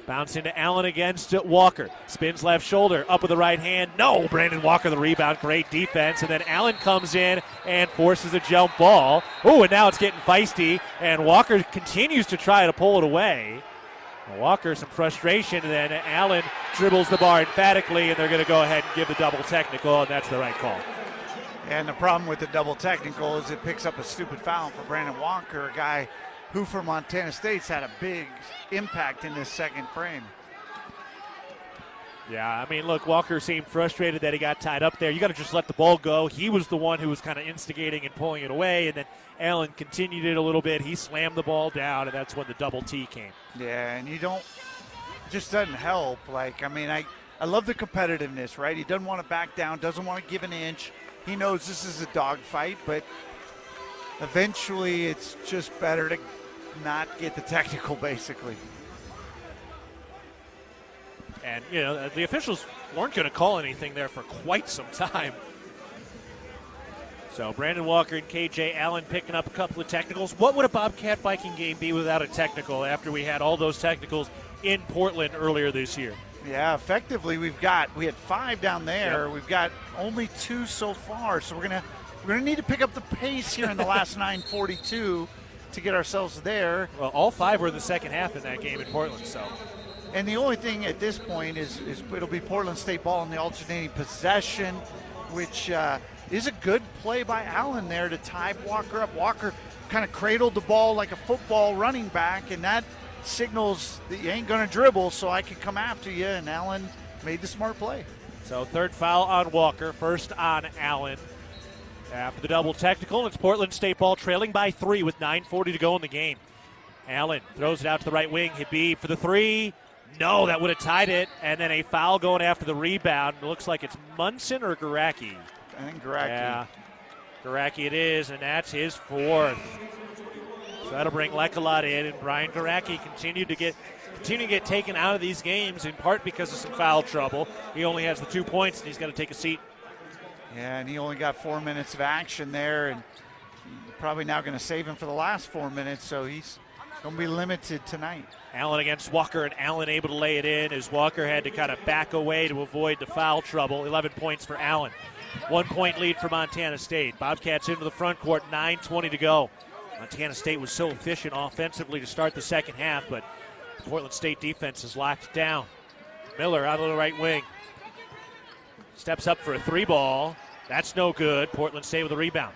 [SPEAKER 4] Bounce into Allen against Walker. Spins left shoulder, up with the right hand. No, Brandon Walker the rebound. Great defense. And then Allen comes in and forces a jump ball. Oh, and now it's getting feisty. And Walker continues to try to pull it away. Walker, some frustration. And then Allen dribbles the bar emphatically, and they're going to go ahead and give the double technical, and that's the right call.
[SPEAKER 5] And the problem with the double technical is it picks up a stupid foul for Brandon Walker, a guy who for Montana State's had a big impact in this second frame.
[SPEAKER 4] Yeah, I mean, look, Walker seemed frustrated that he got tied up there. You got to just let the ball go. He was the one who was kind of instigating and pulling it away, and then Allen continued it a little bit. He slammed the ball down, and that's when the double T came.
[SPEAKER 5] Yeah, and it just doesn't help. Like, I mean, I love the competitiveness, right? He doesn't want to back down, doesn't want to give an inch. He knows this is a dogfight, but eventually it's just better to not get the technical, basically.
[SPEAKER 4] And, you know, the officials weren't going to call anything there for quite some time. So Brandon Walker and KJ Allen picking up a couple of technicals. What would a Bobcat Viking game be without a technical after we had all those technicals in Portland earlier this year?
[SPEAKER 5] Yeah, effectively we had 5 down there. Yep. We've got only 2 so far, so we're gonna need to pick up the pace here in the last 9:42 to get ourselves there.
[SPEAKER 4] Well, all 5 were in the second half in that game in Portland, so.
[SPEAKER 5] And the only thing at this point is it'll be Portland State ball in the alternating possession, which is a good play by Allen there to tie Walker up. Walker kind of cradled the ball like a football running back, and that signals that you ain't going to dribble, so I can come after you, and Allen made the smart play.
[SPEAKER 4] So third foul on Walker, first on Allen. After the double technical, it's Portland State ball trailing by 3 with 9:40 to go in the game. Allen throws it out to the right wing. Habib for the 3. No, that would have tied it. And then a foul going after the rebound. It looks like it's Munson or Garacki.
[SPEAKER 5] I think Garacki.
[SPEAKER 4] Yeah, Garacki it is, and that's his 4th. So that'll bring Lekalot in, and Brian Garacki continue to get taken out of these games, in part because of some foul trouble. He only has the 2 points, and he's got to take a seat.
[SPEAKER 5] Yeah, and he only got 4 minutes of action there, and probably now going to save him for the last 4 minutes, so he's going to be limited tonight.
[SPEAKER 4] Allen against Walker, and Allen able to lay it in as Walker had to kind of back away to avoid the foul trouble. 11 points for Allen. 1 point lead for Montana State. Bobcats into the front court, 9:20 to go. Montana State was so efficient offensively to start the second half, but the Portland State defense is locked down. Miller out of the right wing. Steps up for a 3 ball. That's no good. Portland State with a rebound.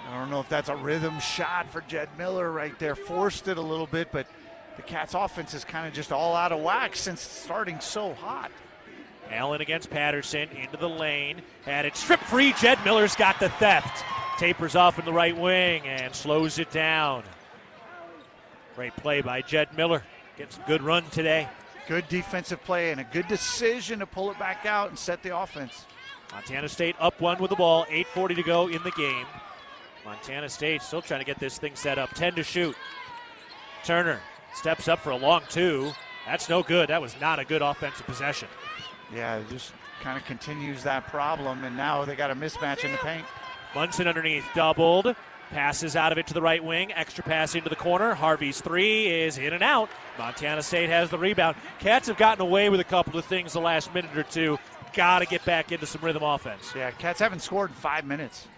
[SPEAKER 5] I don't know if that's a rhythm shot for Jed Miller right there. Forced it a little bit, but the Cats' offense is kind of just all out of whack since starting so hot.
[SPEAKER 4] Allen against Patterson, into the lane. Had it stripped free. Jed Miller's got the theft. Tapers off in the right wing and slows it down. Great play by Jed Miller. Gets a good run today.
[SPEAKER 5] Good defensive play and a good decision to pull it back out and set the offense.
[SPEAKER 4] Montana State up one with the ball. 8:40 to go in the game. Montana State still trying to get this thing set up. 10 to shoot. Turner steps up for a long two. That's no good. That was not a good offensive possession.
[SPEAKER 5] Yeah, it just kind of continues that problem, and now they got a mismatch in the paint.
[SPEAKER 4] Munson underneath, doubled. Passes out of it to the right wing. Extra pass into the corner. Harvey's three is in and out. Montana State has the rebound. Cats have gotten away with a couple of things the last minute or two. Got to get back into some rhythm offense.
[SPEAKER 5] Yeah, Cats haven't scored in 5 minutes.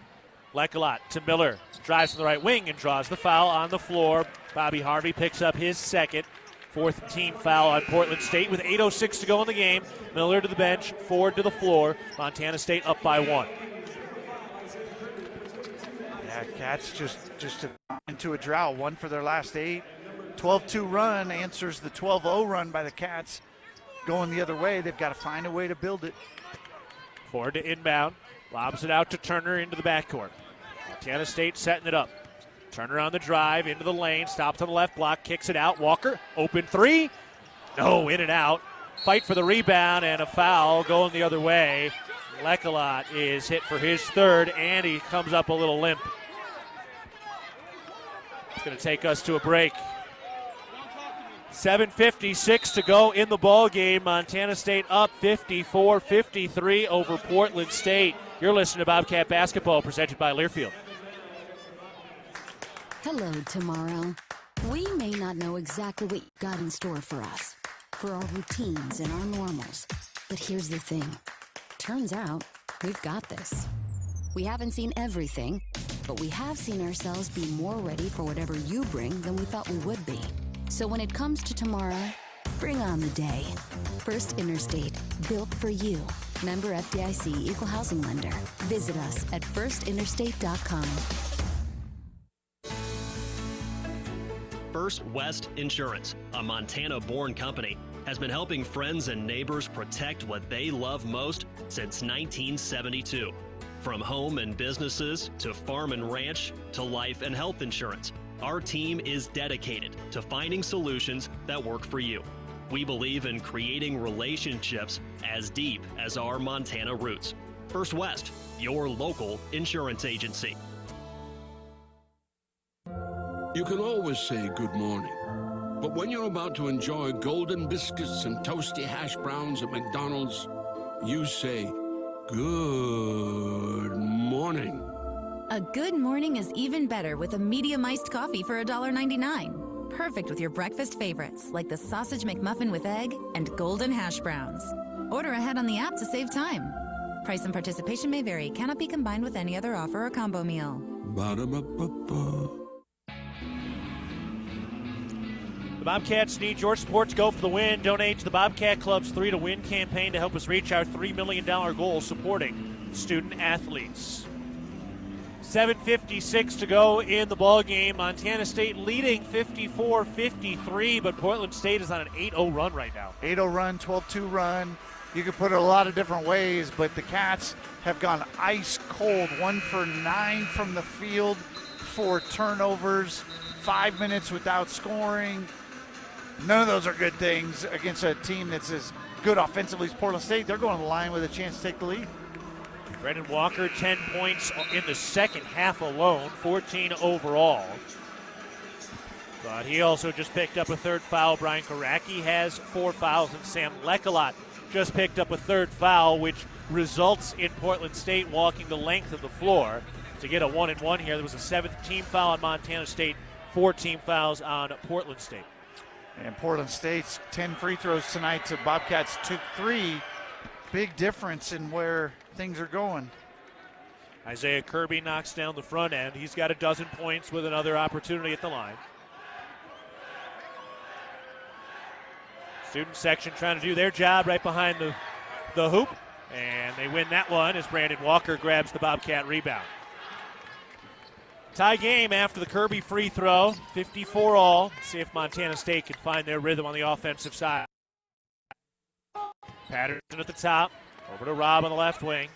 [SPEAKER 4] Lecolot to Miller. Drives from the right wing and draws the foul on the floor. Bobby Harvey picks up his second. Fourth team foul on Portland State with 8:06 to go in the game. Miller to the bench, Ford to the floor. Montana State up by one.
[SPEAKER 5] Yeah, Cats just into a drought. One for their last 8. 12-2 run answers the 12-0 run by the Cats. Going the other way, they've got to find a way to build it.
[SPEAKER 4] Ford to inbound. Lobs it out to Turner into the backcourt. Montana State setting it up. Turner on the drive into the lane. Stops on the left block. Kicks it out. Walker. Open three. No, in and out. Fight for the rebound and a foul going the other way. Lecolot is hit for his third, and he comes up a little limp. It's going to take us to a break. 7:56 to go in the ball game. Montana State up 54-53 over Portland State. You're listening to Bobcat Basketball, presented by Learfield.
[SPEAKER 13] Hello, tomorrow. We may not know exactly what you've got in store for us, for our routines and our normals. But here's the thing. Turns out, we've got this. We haven't seen everything, but we have seen ourselves be more ready for whatever you bring than we thought we would be. So when it comes to tomorrow, bring on the day. First Interstate, built for you. Member FDIC, Equal Housing Lender. Visit us at firstinterstate.com.
[SPEAKER 15] First West Insurance, a Montana-born company, has been helping friends and neighbors protect what they love most since 1972. From home and businesses to farm and ranch to life and health insurance, our team is dedicated to finding solutions that work for you. We believe in creating relationships as deep as our Montana roots. First West, your local insurance agency.
[SPEAKER 16] You can always say good morning, but when you're about to enjoy golden biscuits and toasty hash browns at McDonald's, you say good morning.
[SPEAKER 24] A good morning is even better with a medium iced coffee for $1.99. Perfect with your breakfast favorites like the sausage McMuffin with egg and golden hash browns. Order ahead on the app to save time. Price and participation may vary. Cannot be combined with any other offer or combo meal.
[SPEAKER 16] Ba-da-ba-ba-ba.
[SPEAKER 4] The Bobcats need your support to go for the win. Donate to the Bobcat Club's 3 to Win campaign to help us reach our $3 million goal supporting student athletes. 7:56 to go in the ball game. Montana State leading 54-53, but Portland State is on an 8-0 run right now.
[SPEAKER 5] 8-0 run, 12-2 run. You could put it a lot of different ways, but the Cats have gone ice cold. 1 for 9 from the field, 4 turnovers, 5 minutes without scoring. None of those are good things against a team that's as good offensively as Portland State. They're going to the line with a chance to take the lead.
[SPEAKER 4] Brendan Walker, 10 points in the second half alone, 14 overall. But he also just picked up a third foul. Brian Karaki has 4 fouls, and Sam Lecolot just picked up a third foul, which results in Portland State walking the length of the floor to get a 1-and-1 here. There was a 7th team foul on Montana State, 4 team fouls on Portland State.
[SPEAKER 5] And Portland State's 10 free throws tonight to Bobcats took 3. Big difference in where things are going.
[SPEAKER 4] Isaiah Kirby knocks down the front end. He's got a dozen points with another opportunity at the line. Student section trying to do their job right behind the hoop. And they win that one as Brandon Walker grabs the Bobcat rebound. Tie game after the Kirby free throw, 54 all. See if Montana State can find their rhythm on the offensive side. Patterson at the top. Over to Robb on the left wing.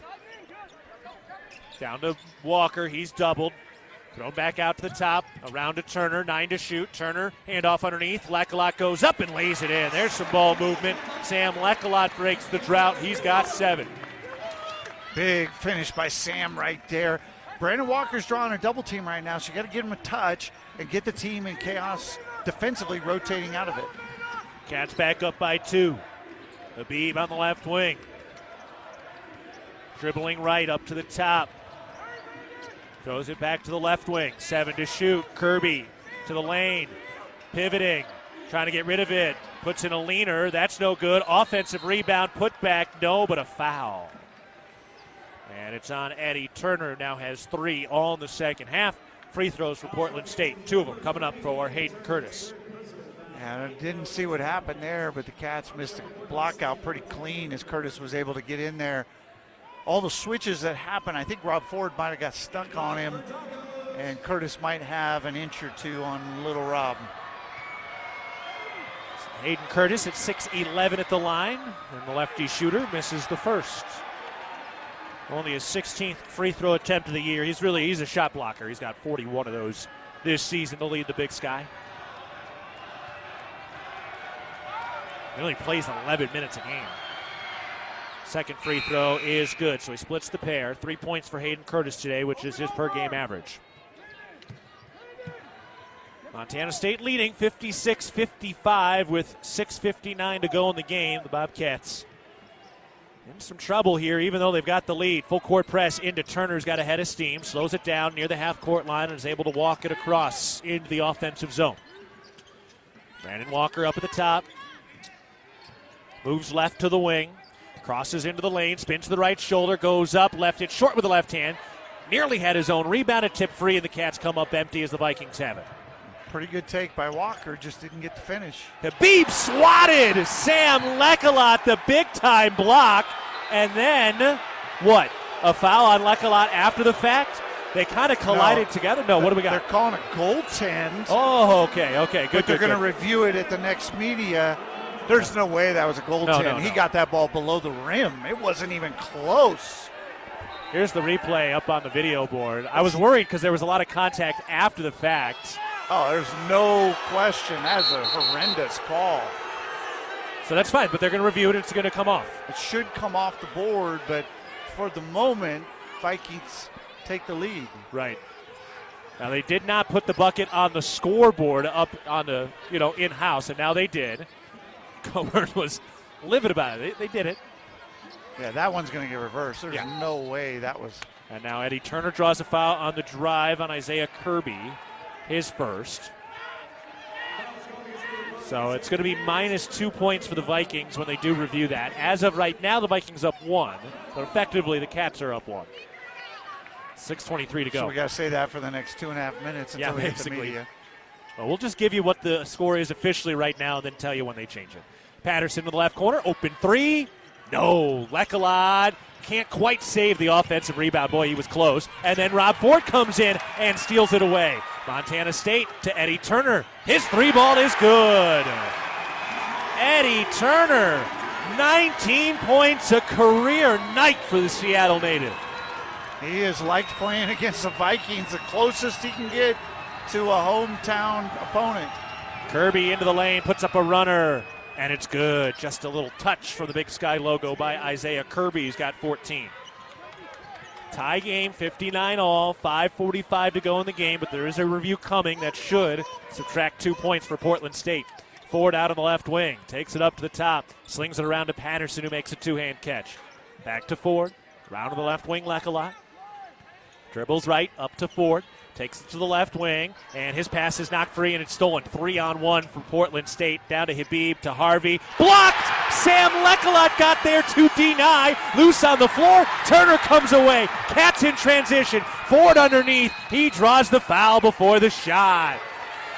[SPEAKER 4] Down to Walker. He's doubled. Thrown back out to the top. Around to Turner. 9 to shoot. Turner, handoff underneath. Lecolot goes up and lays it in. There's some ball movement. Sam Lecolot breaks the drought. He's got 7.
[SPEAKER 5] Big finish by Sam right there. Brandon Walker's drawing a double team right now, so you got to give him a touch and get the team in chaos defensively rotating out of it.
[SPEAKER 4] Cats back up by 2. Habib on the left wing. Dribbling right up to the top. Throws it back to the left wing. 7 to shoot. Kirby to the lane. Pivoting. Trying to get rid of it. Puts in a leaner. That's no good. Offensive rebound. Put back. No, but a foul. And it's on Eddie Turner. Now has 3 all in the second half. Free throws for Portland State. 2 of them coming up for Hayden Curtis.
[SPEAKER 5] And I didn't see what happened there, but the Cats missed the block out pretty clean as Curtis was able to get in there. All the switches that happened, I think Rob Ford might have got stuck on him, and Curtis might have an inch or 2 on little Rob.
[SPEAKER 4] Hayden Curtis at 6'11" at the line, and the lefty shooter misses the first. Only his 16th free throw attempt of the year. He's a shot blocker. He's got 41 of those this season to lead the Big Sky. He only plays 11 minutes a game. Second free throw is good, so he splits the pair. 3 points for Hayden Curtis today, which is his per-game average. Montana State leading 56-55 with 6:59 to go in the game. The Bobcats in some trouble here, even though they've got the lead. Full court press into Turner's got a head of steam, slows it down near the half-court line and is able to walk it across into the offensive zone. Brandon Walker up at the top. Moves left to the wing. Crosses into the lane, spins to the right shoulder, goes up, left it short with the left hand. Nearly had his own rebound, a tip free, and the Cats come up empty as the Vikings have it.
[SPEAKER 5] Pretty good take by Walker, just didn't get the finish.
[SPEAKER 4] Habib swatted Sam Lecolot, the big-time block. And then, what? A foul on Lecolot after the fact? They kind of collided together? No, what do we got?
[SPEAKER 5] They're calling a goaltend.
[SPEAKER 4] Oh, okay, good.
[SPEAKER 5] But they're going to review it at the next media. There's no way that was a goaltend.
[SPEAKER 4] No.
[SPEAKER 5] He got that ball below the rim. It wasn't even close.
[SPEAKER 4] Here's the replay up on the video board. I was worried because there was a lot of contact after the fact.
[SPEAKER 5] Oh, there's no question. That's a horrendous call.
[SPEAKER 4] So that's fine, but they're going to review it and it's going to come off.
[SPEAKER 5] It should come off the board, but for the moment, Vikings take the lead.
[SPEAKER 4] Right. Now, they did not put the bucket on the scoreboard up on the, in-house, and now they did. Coburn was livid about it. They did it.
[SPEAKER 5] Yeah, that one's going to get reversed. There's no way that was.
[SPEAKER 4] And now Eddie Turner draws a foul on the drive on Isaiah Kirby, his first. So it's going to be minus 2 points for the Vikings when they do review that. As of right now, the Vikings up 1, but effectively the Cats are up 1. 6:23 to go.
[SPEAKER 5] So we got to say that for the next 2.5 minutes until we hit the media.
[SPEAKER 4] Well, we'll just give you what the score is officially right now and then tell you when they change it. Patterson to the left corner, open 3. No, Lecolot can't quite save the offensive rebound. Boy, he was close. And then Rob Ford comes in and steals it away. Montana State to Eddie Turner. His 3-ball is good. Eddie Turner, 19 points, a career night for the Seattle native.
[SPEAKER 5] He has liked playing against the Vikings, the closest he can get to a hometown opponent.
[SPEAKER 4] Kirby into the lane, puts up a runner, and it's good. Just a little touch from the Big Sky logo by Isaiah Kirby. He's got 14. Tie game, 59 all, 5:45 to go in the game, but there is a review coming that should subtract 2 points for Portland State. Ford out on the left wing, takes it up to the top, slings it around to Patterson, who makes a two-hand catch. Back to Ford, round to the left wing, Lecolot. Dribbles right, up to Ford. Takes it to the left wing, and his pass is knocked free, and it's stolen. 3-on-1 for Portland State. Down to Habib, to Harvey. Blocked! Sam Lecolot got there to deny. Loose on the floor. Turner comes away. Cats in transition. Ford underneath. He draws the foul before the shot.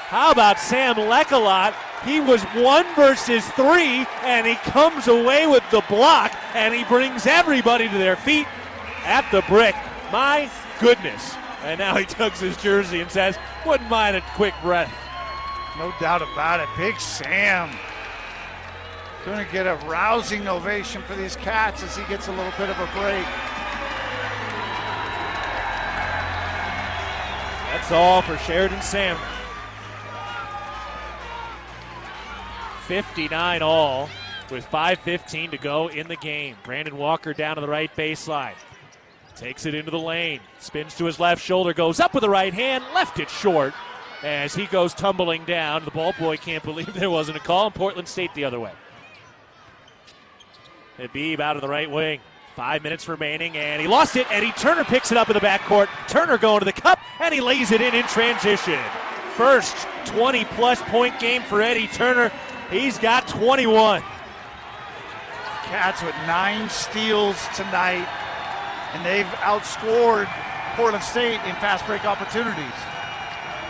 [SPEAKER 4] How about Sam Lecolot? He was 1 versus 3, and he comes away with the block, and he brings everybody to their feet at the brick. My goodness. And now he tugs his jersey and says, wouldn't mind a quick breath.
[SPEAKER 5] No doubt about it. Big Sam. Going to get a rousing ovation for these Cats as he gets a little bit of a break.
[SPEAKER 4] That's all for Sheridan Sam. 59 all with 5:15 to go in the game. Brandon Walker down to the right baseline. Takes it into the lane. Spins to his left shoulder. Goes up with the right hand. Left it short as he goes tumbling down. The ball boy can't believe there wasn't a call. And Portland State the other way. Habib out of the right wing. 5 minutes remaining, and he lost it. Eddie Turner picks it up in the backcourt. Turner going to the cup, and he lays it in transition. First 20-plus point game for Eddie Turner. He's got 21.
[SPEAKER 5] Cats with 9 steals tonight, and they've outscored Portland State in fast break opportunities.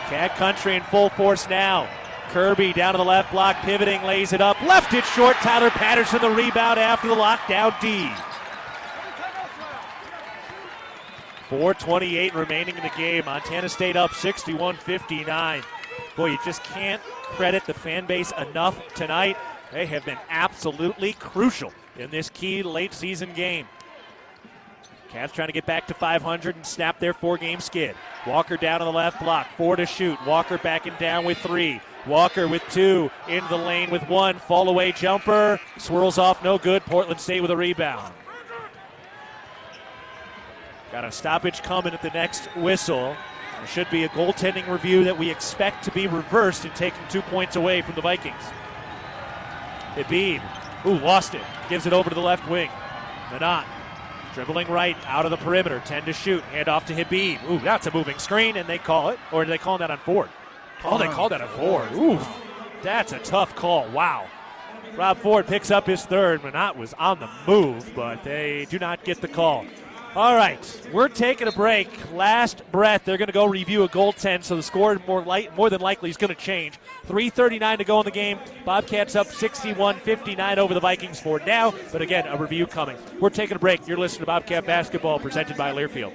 [SPEAKER 4] Cat country in full force now. Kirby down to the left block, pivoting, lays it up. Left it short. Tyler Patterson the rebound after the lockdown D. 4:28 remaining in the game. Montana State up 61-59. Boy, you just can't credit the fan base enough tonight. They have been absolutely crucial in this key late season game. Cats trying to get back to 500 and snap their 4-game skid. Walker down on the left block, 4 to shoot. Walker backing down with 3. Walker with 2, into the lane with 1. Fall away jumper, swirls off, no good. Portland State with a rebound. Got a stoppage coming at the next whistle. There should be a goaltending review that we expect to be reversed and taking 2 points away from the Vikings. Habib, lost it, gives it over to the left wing. Manat, dribbling right, out of the perimeter, 10 to shoot, hand off to Habib. That's a moving screen, and they call it, or are they calling that on Ford? They called that on Ford. That's a tough call, wow. Rob Ford picks up his third. Manat was on the move, but they do not get the call. All right, we're taking a break. Last breath. They're going to go review a goaltend, so the score more than likely is going to change. 3:39 to go in the game. Bobcats up 61-59 over the Vikings for now, but again, a review coming. We're taking a break. You're listening to Bobcat Basketball presented by Learfield.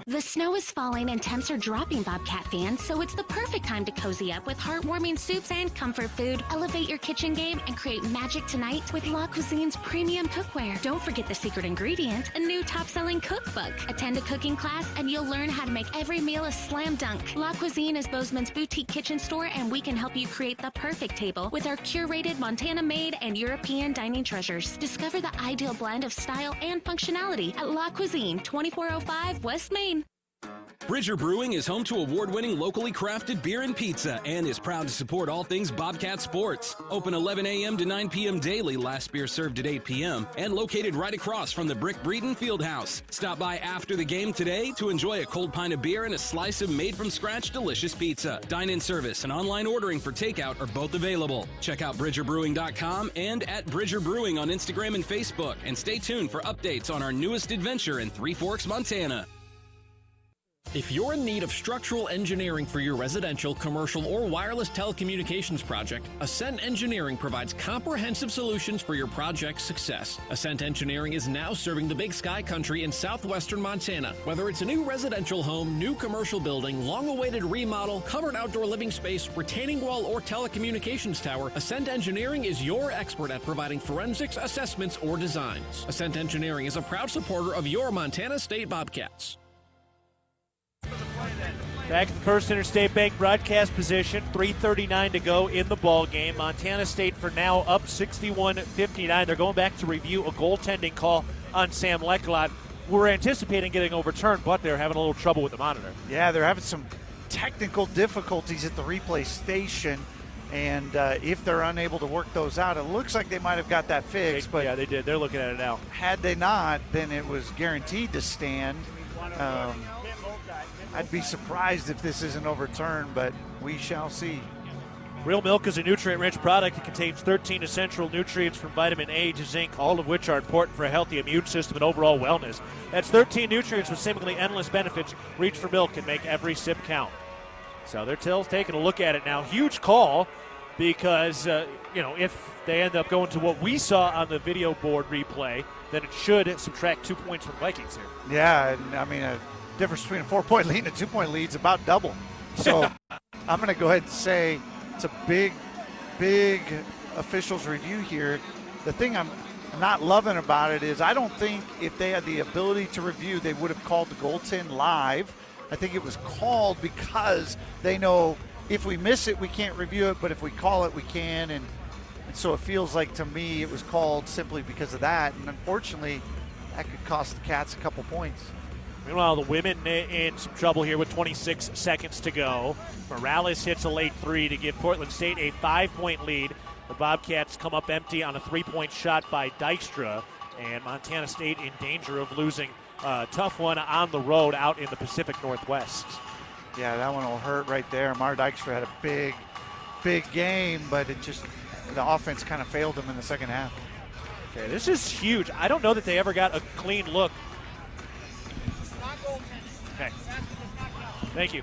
[SPEAKER 3] The snow is falling and temps are dropping, Bobcat fans, so it's the perfect time to cozy up with heartwarming soups and comfort food. Elevate your kitchen game and create magic tonight with La Cuisine's premium cookware. Don't forget the secret ingredient, a new top-selling cookbook. Attend a cooking class and you'll learn how to make every meal a slam dunk. La Cuisine is Bozeman's boutique kitchen store, and we can help you create the perfect table with our curated Montana-made and European dining treasures. Discover the ideal blend of style and functionality at La Cuisine, 2405 West Main.
[SPEAKER 22] Bridger Brewing is home to award-winning locally crafted beer and pizza and is proud to support all things Bobcat sports. Open 11 a.m. to 9 p.m. daily, last beer served at 8 p.m. and located right across from the Brick Breeden Fieldhouse. Stop by after the game today to enjoy a cold pint of beer and a slice of made-from-scratch delicious pizza. Dine-in service and online ordering for takeout are both available. Check out BridgerBrewing.com and at Bridger Brewing on Instagram and Facebook, and stay tuned for updates on our newest adventure in Three Forks, Montana.
[SPEAKER 9] If you're in need of structural engineering for your residential, commercial, or wireless telecommunications project, Ascent Engineering provides comprehensive solutions for your project's success. Ascent Engineering is now serving the Big Sky Country in southwestern Montana. Whether it's a new residential home, new commercial building, long-awaited remodel, covered outdoor living space, retaining wall, or telecommunications tower, Ascent Engineering is your expert at providing forensics, assessments, or designs. Ascent Engineering is a proud supporter of your Montana State Bobcats.
[SPEAKER 4] Back at the First Interstate Bank broadcast position, 3:39 to go in the ball game. Montana State for now up 61-59. They're going back to review a goaltending call on Sam Lecklot. We're anticipating getting overturned, but they're having a little trouble with the monitor.
[SPEAKER 5] Yeah, they're having some technical difficulties at the replay station, and if they're unable to work those out, it looks like they might have got that fixed. But
[SPEAKER 4] yeah, they did. They're looking at it now.
[SPEAKER 5] Had they not, then it was guaranteed to stand. I'd be surprised if this isn't overturned, but we shall see.
[SPEAKER 4] Real milk is a nutrient-rich product. It contains 13 essential nutrients from vitamin A to zinc, all of which are important for a healthy immune system and overall wellness. That's 13 nutrients with seemingly endless benefits. Reach for milk and make every sip count. So they're taking a look at it now. Huge call because, if they end up going to what we saw on the video board replay, then it should subtract 2 points from Vikings here.
[SPEAKER 5] Yeah, and I mean, difference between a 4-point lead and a 2-point lead is about double. So I'm going to go ahead and say it's a big officials' review here. The thing I'm not loving about it is I don't think if they had the ability to review, they would have called the goaltend live. I think it was called because they know if we miss it, we can't review it, but if we call it, we can. And so it feels like, to me, it was called simply because of that. And unfortunately, that could cost the Cats a couple points.
[SPEAKER 4] Meanwhile, the women in some trouble here with 26 seconds to go. Morales hits a late three to give Portland State a 5-point lead. The Bobcats come up empty on a 3-point shot by Dykstra, and Montana State in danger of losing a tough one on the road out in the Pacific Northwest.
[SPEAKER 5] Yeah, that one will hurt right there. Mar Dykstra had a big game, but the offense kind of failed them in the second half.
[SPEAKER 4] Okay, this is huge. I don't know that they ever got a clean look. Okay. Thank you.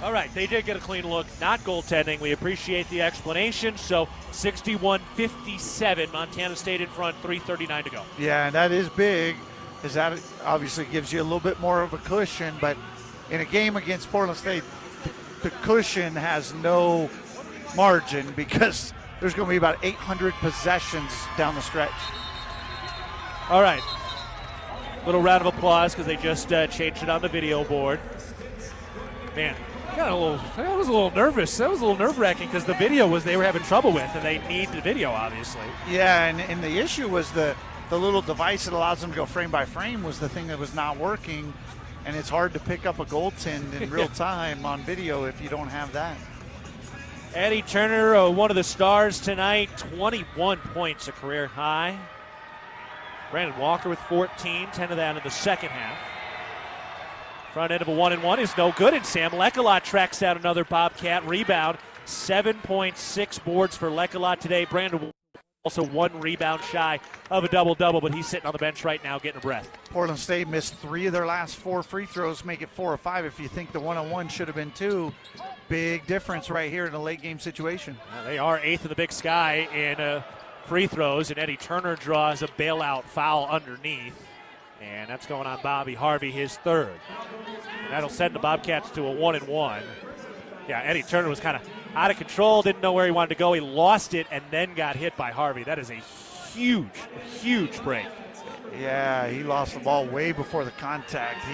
[SPEAKER 4] All right, they did get a clean look, not goaltending. We appreciate the explanation. So 61-57, Montana State in front, 3:39 to go.
[SPEAKER 5] Yeah, and that is big, because that obviously gives you a little bit more of a cushion. But in a game against Portland State, the cushion has no margin because there's going to be about 800 possessions down the stretch.
[SPEAKER 4] All right. Little round of applause because they just changed it on the video board. Man, I was a little nervous. That was a little nerve-wracking because the video they were having trouble with, and they need the video, obviously.
[SPEAKER 5] Yeah, and the issue was the little device that allows them to go frame by frame was the thing that was not working, and it's hard to pick up a goaltend in real time on video if you don't have that.
[SPEAKER 4] Eddie Turner, one of the stars tonight, 21 points, a career high. Brandon Walker with 14, 10 of that in the second half. Front end of a 1-and-1 is no good, and Sam Lekalot tracks down another Bobcat rebound. 7.6 boards for Lekalot today. Brandon also 1 rebound shy of a double-double, but he's sitting on the bench right now getting a breath.
[SPEAKER 5] Portland State missed 3 of their last 4 free throws, make it 4 or 5 if you think the 1-on-1 should have been 2. Big difference right here in a late-game situation.
[SPEAKER 4] They are 8th in the Big Sky in free throws, and Eddie Turner draws a bailout foul underneath. And that's going on Bobby Harvey, his 3rd. And that'll send the Bobcats to a 1-and-1. Yeah, Eddie Turner was kind of out of control, didn't know where he wanted to go. He lost it and then got hit by Harvey. That is a huge break.
[SPEAKER 5] Yeah, he lost the ball way before the contact.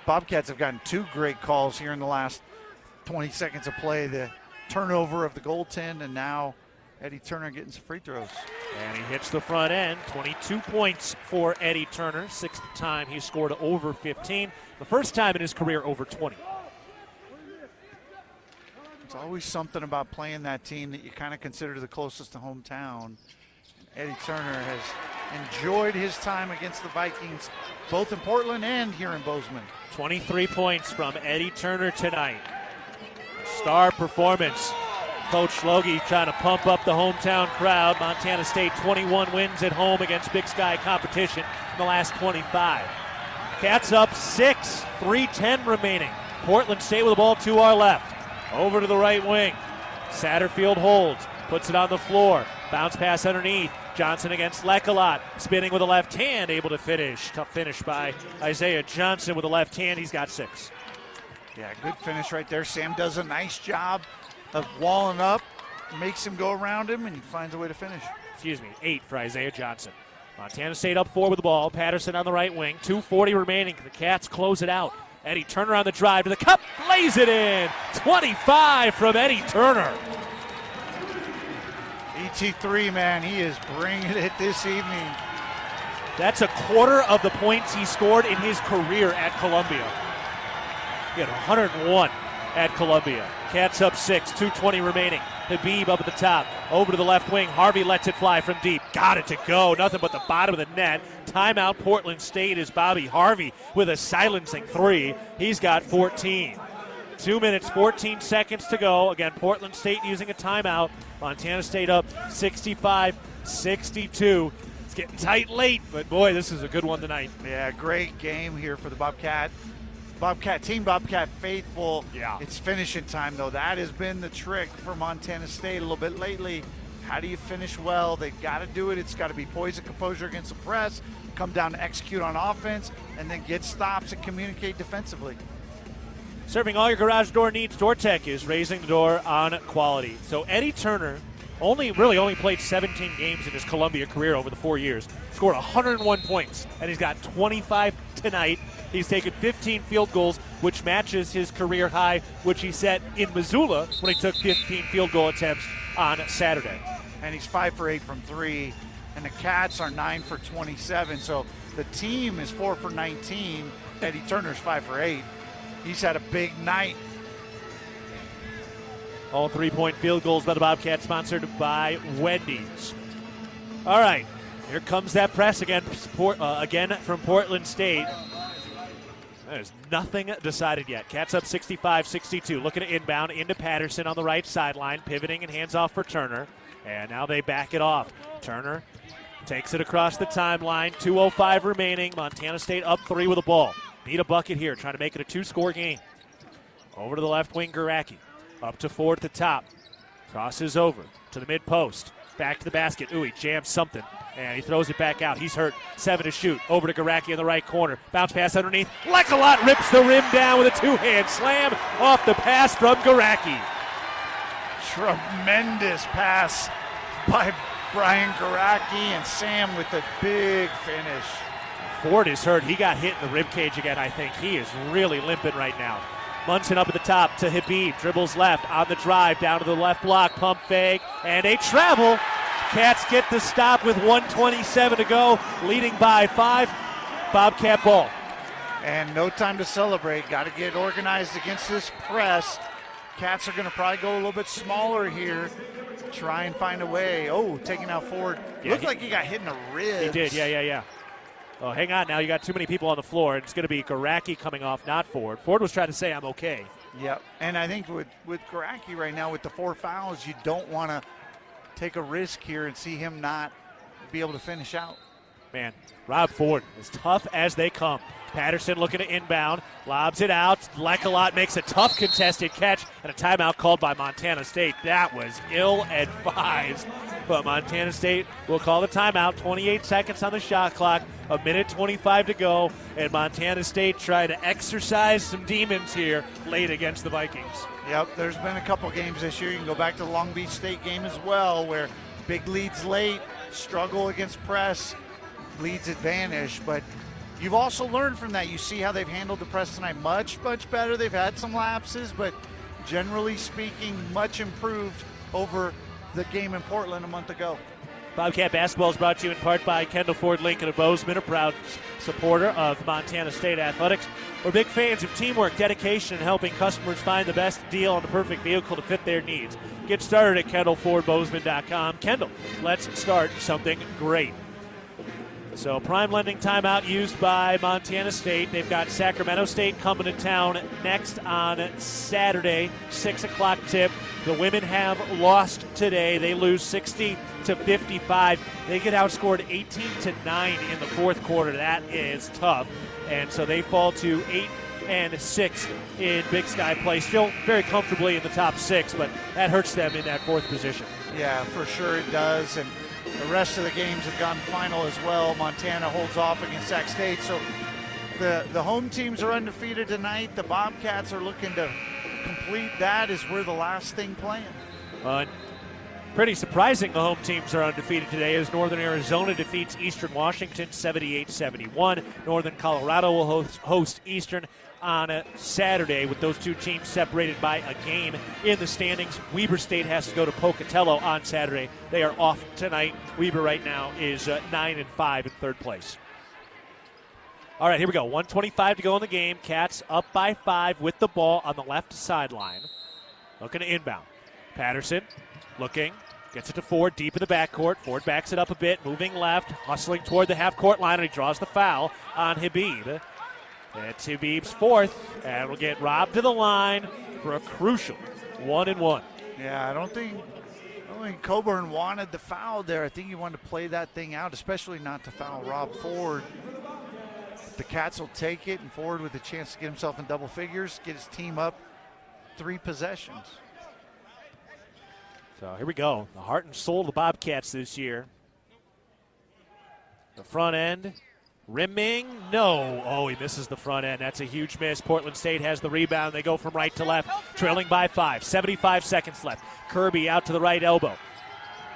[SPEAKER 5] Bobcats have gotten 2 great calls here in the last 20 seconds of play. The turnover of the goaltend, and now Eddie Turner getting some free throws.
[SPEAKER 4] And he hits the front end. 22 points for Eddie Turner. 6th time he scored over 15. The first time in his career over 20.
[SPEAKER 5] It's always something about playing that team that you kind of consider the closest to hometown. Eddie Turner has enjoyed his time against the Vikings, both in Portland and here in Bozeman.
[SPEAKER 4] 23 points from Eddie Turner tonight. Star performance. Coach Logie trying to pump up the hometown crowd. Montana State 21 wins at home against Big Sky competition in the last 25. Cats up 6, 3:10 remaining. Portland State with the ball to our left. Over to the right wing. Satterfield holds, puts it on the floor. Bounce pass underneath. Johnson against Lekalot. Spinning with a left hand, able to finish. Tough finish by Isaiah Johnson with a left hand. He's got 6.
[SPEAKER 5] Yeah, good finish right there. Sam does a nice job of walling up, makes him go around him, and he finds a way to finish.
[SPEAKER 4] 8 for Isaiah Johnson. Montana State up 4 with the ball. Patterson on the right wing. 2:40 remaining. The Cats close it out. Eddie Turner on the drive to the cup. Lays it in. 25 from Eddie Turner.
[SPEAKER 5] ET3, man, he is bringing it this evening.
[SPEAKER 4] That's a quarter of the points he scored in his career at Columbia. He had 101 at Columbia. Cats up 6, 2:20 remaining. Habib up at the top, over to the left wing. Harvey lets it fly from deep. Got it to go. Nothing but the bottom of the net. Timeout Portland State is Bobby Harvey with a silencing 3. He's got 14. 2 minutes, 14 seconds to go. Again, Portland State using a timeout. Montana State up 65-62. It's getting tight late, but boy, this is a good one tonight.
[SPEAKER 5] Yeah, great game here for the Bobcat team, Bobcat faithful.
[SPEAKER 4] Yeah.
[SPEAKER 5] It's finishing time, though. That has been the trick for Montana State a little bit lately. How do you finish well? They've got to do it. It's got to be poise and composure against the press, come down to execute on offense, and then get stops and communicate defensively.
[SPEAKER 4] Serving all your garage door needs, DoorTech is raising the door on quality. So Eddie Turner only played 17 games in his Columbia career over the 4 years. Scored 101 points, and he's got 25 tonight. He's taken 15 field goals, which matches his career high, which he set in Missoula when he took 15 field goal attempts on Saturday.
[SPEAKER 5] And he's 5 for 8 from 3, and the Cats are 9 for 27. So the team is 4 for 19. Eddie Turner's 5 for 8. He's had a big night.
[SPEAKER 4] All 3-point field goals by the Bobcats, sponsored by Wendy's. All right, here comes that press again from Portland State. There's nothing decided yet. Cats up 65-62. Looking at inbound into Patterson on the right sideline, pivoting and hands off for Turner. And now they back it off. Turner takes it across the timeline. 2:05 remaining. Montana State up 3 with the ball. Need a bucket here, trying to make it a 2-score game. Over to the left wing, Garacki. Up to Ford at the top. Crosses over to the mid-post. Back to the basket. Ooh, he jams something. And he throws it back out. He's hurt. 7 to shoot. Over to Garacki in the right corner. Bounce pass underneath. Lekalot rips the rim down with a 2-hand slam off the pass from Garacki.
[SPEAKER 5] Tremendous pass by Brian Garacki, and Sam with the big finish.
[SPEAKER 4] Ford is hurt. He got hit in the rib cage again, I think. He is really limping right now. Munson up at the top to Habib. Dribbles left on the drive. Down to the left block. Pump fake. And a travel. Cats get the stop with 1:27 to go. Leading by 5. Bobcat ball.
[SPEAKER 5] And no time to celebrate. Got to get organized against this press. Cats are going to probably go a little bit smaller here. Try and find a way. Oh, taking out Ford. Looked like he got hit in the ribs.
[SPEAKER 4] He did, yeah. Oh, hang on now. You got too many people on the floor. It's going to be Garacki coming off, not Ford. Ford was trying to say, I'm okay.
[SPEAKER 5] Yep. And I think with Garacki right now, with the 4 fouls, you don't want to take a risk here and see him not be able to finish out.
[SPEAKER 4] Man, Rob Ford, as tough as they come. Patterson looking to inbound, lobs it out. Lekalot makes a tough contested catch, and a timeout called by Montana State. That was ill-advised. But Montana State will call the timeout. 28 seconds on the shot clock, 1:25 to go, and Montana State try to exercise some demons here late against the Vikings.
[SPEAKER 5] Yep, there's been a couple games this year. You can go back to the Long Beach State game as well, where big leads late, struggle against press, leads advantage. But you've also learned from that. You see how they've handled the press tonight much, much better. They've had some lapses, but generally speaking, much improved over the game in Portland a month ago.
[SPEAKER 4] Bobcat basketball is brought to you in part by Kendall Ford Lincoln of Bozeman, a proud supporter of Montana State athletics. We're big fans of teamwork, dedication, and helping customers find the best deal on the perfect vehicle to fit their needs. Get started at KendallFordBozeman.com. Kendall, let's start something great. So prime lending timeout used by Montana State. They've got Sacramento State coming to town next on Saturday, 6 o'clock tip. The women have lost today. They lose 60-55. They get outscored 18-9 in the fourth quarter. That is tough. And so they fall to 8-6 in Big Sky play. Still very comfortably in the top 6, but that hurts them in that fourth position.
[SPEAKER 5] Yeah, for sure it does. And the rest of the games have gone final as well. Montana holds off against Sac State. So the home teams are undefeated tonight. The Bobcats are looking to complete that as we're the last thing playing.
[SPEAKER 4] Pretty surprising the home teams are undefeated today as Northern Arizona defeats Eastern Washington 78-71. Northern Colorado will host Eastern on a Saturday, with those two teams separated by a game in the standings. Weber State has to go to Pocatello on Saturday. They are off tonight. Weber right now is 9-5 in third place. All right, here we go. 1:25 to go in the game. Cats up by 5 with the ball on the left sideline. Looking to inbound. Patterson looking. Gets it to Ford deep in the backcourt. Ford backs it up a bit, moving left, hustling toward the half-court line, and he draws the foul on Habib. It's Habib's fourth, and will get robbed to the line for a crucial 1-1.
[SPEAKER 5] Yeah, I don't think Coburn wanted the foul there. I think he wanted to play that thing out, especially not to foul Rob Ford. The Cats will take it, and Ford with a chance to get himself in double figures, get his team up 3 possessions.
[SPEAKER 4] So here we go. The heart and soul of the Bobcats this year. The front end. Rimming, no. Oh, he misses the front end. That's a huge miss. Portland State has the rebound. They go from right to left, trailing by 5. 75 seconds left. Kirby out to the right elbow.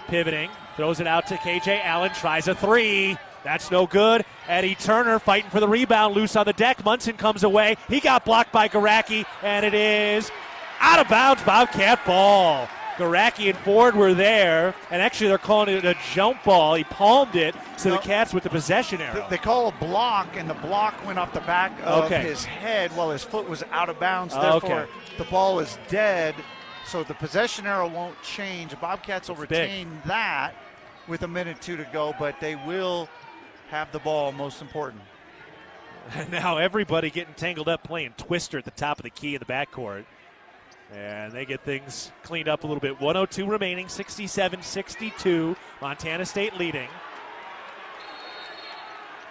[SPEAKER 4] Pivoting, throws it out to KJ Allen, tries a three. That's no good. Eddie Turner fighting for the rebound, loose on the deck. Munson comes away. He got blocked by Garacki, and it is out of bounds, Bobcat ball. Garacki and Ford were there, and actually they're calling it a jump ball. He palmed it, so the Cats with the possession arrow.
[SPEAKER 5] They call a block, and the block went off the back of his head while his foot was out of bounds. Therefore, the ball is dead, so the possession arrow won't change. Bobcats will retain that with 1:02 to go, but they will have the ball, most important.
[SPEAKER 4] And now everybody getting tangled up playing Twister at the top of the key in the backcourt. And they get things cleaned up a little bit. 1:02 remaining, 67-62. Montana State leading.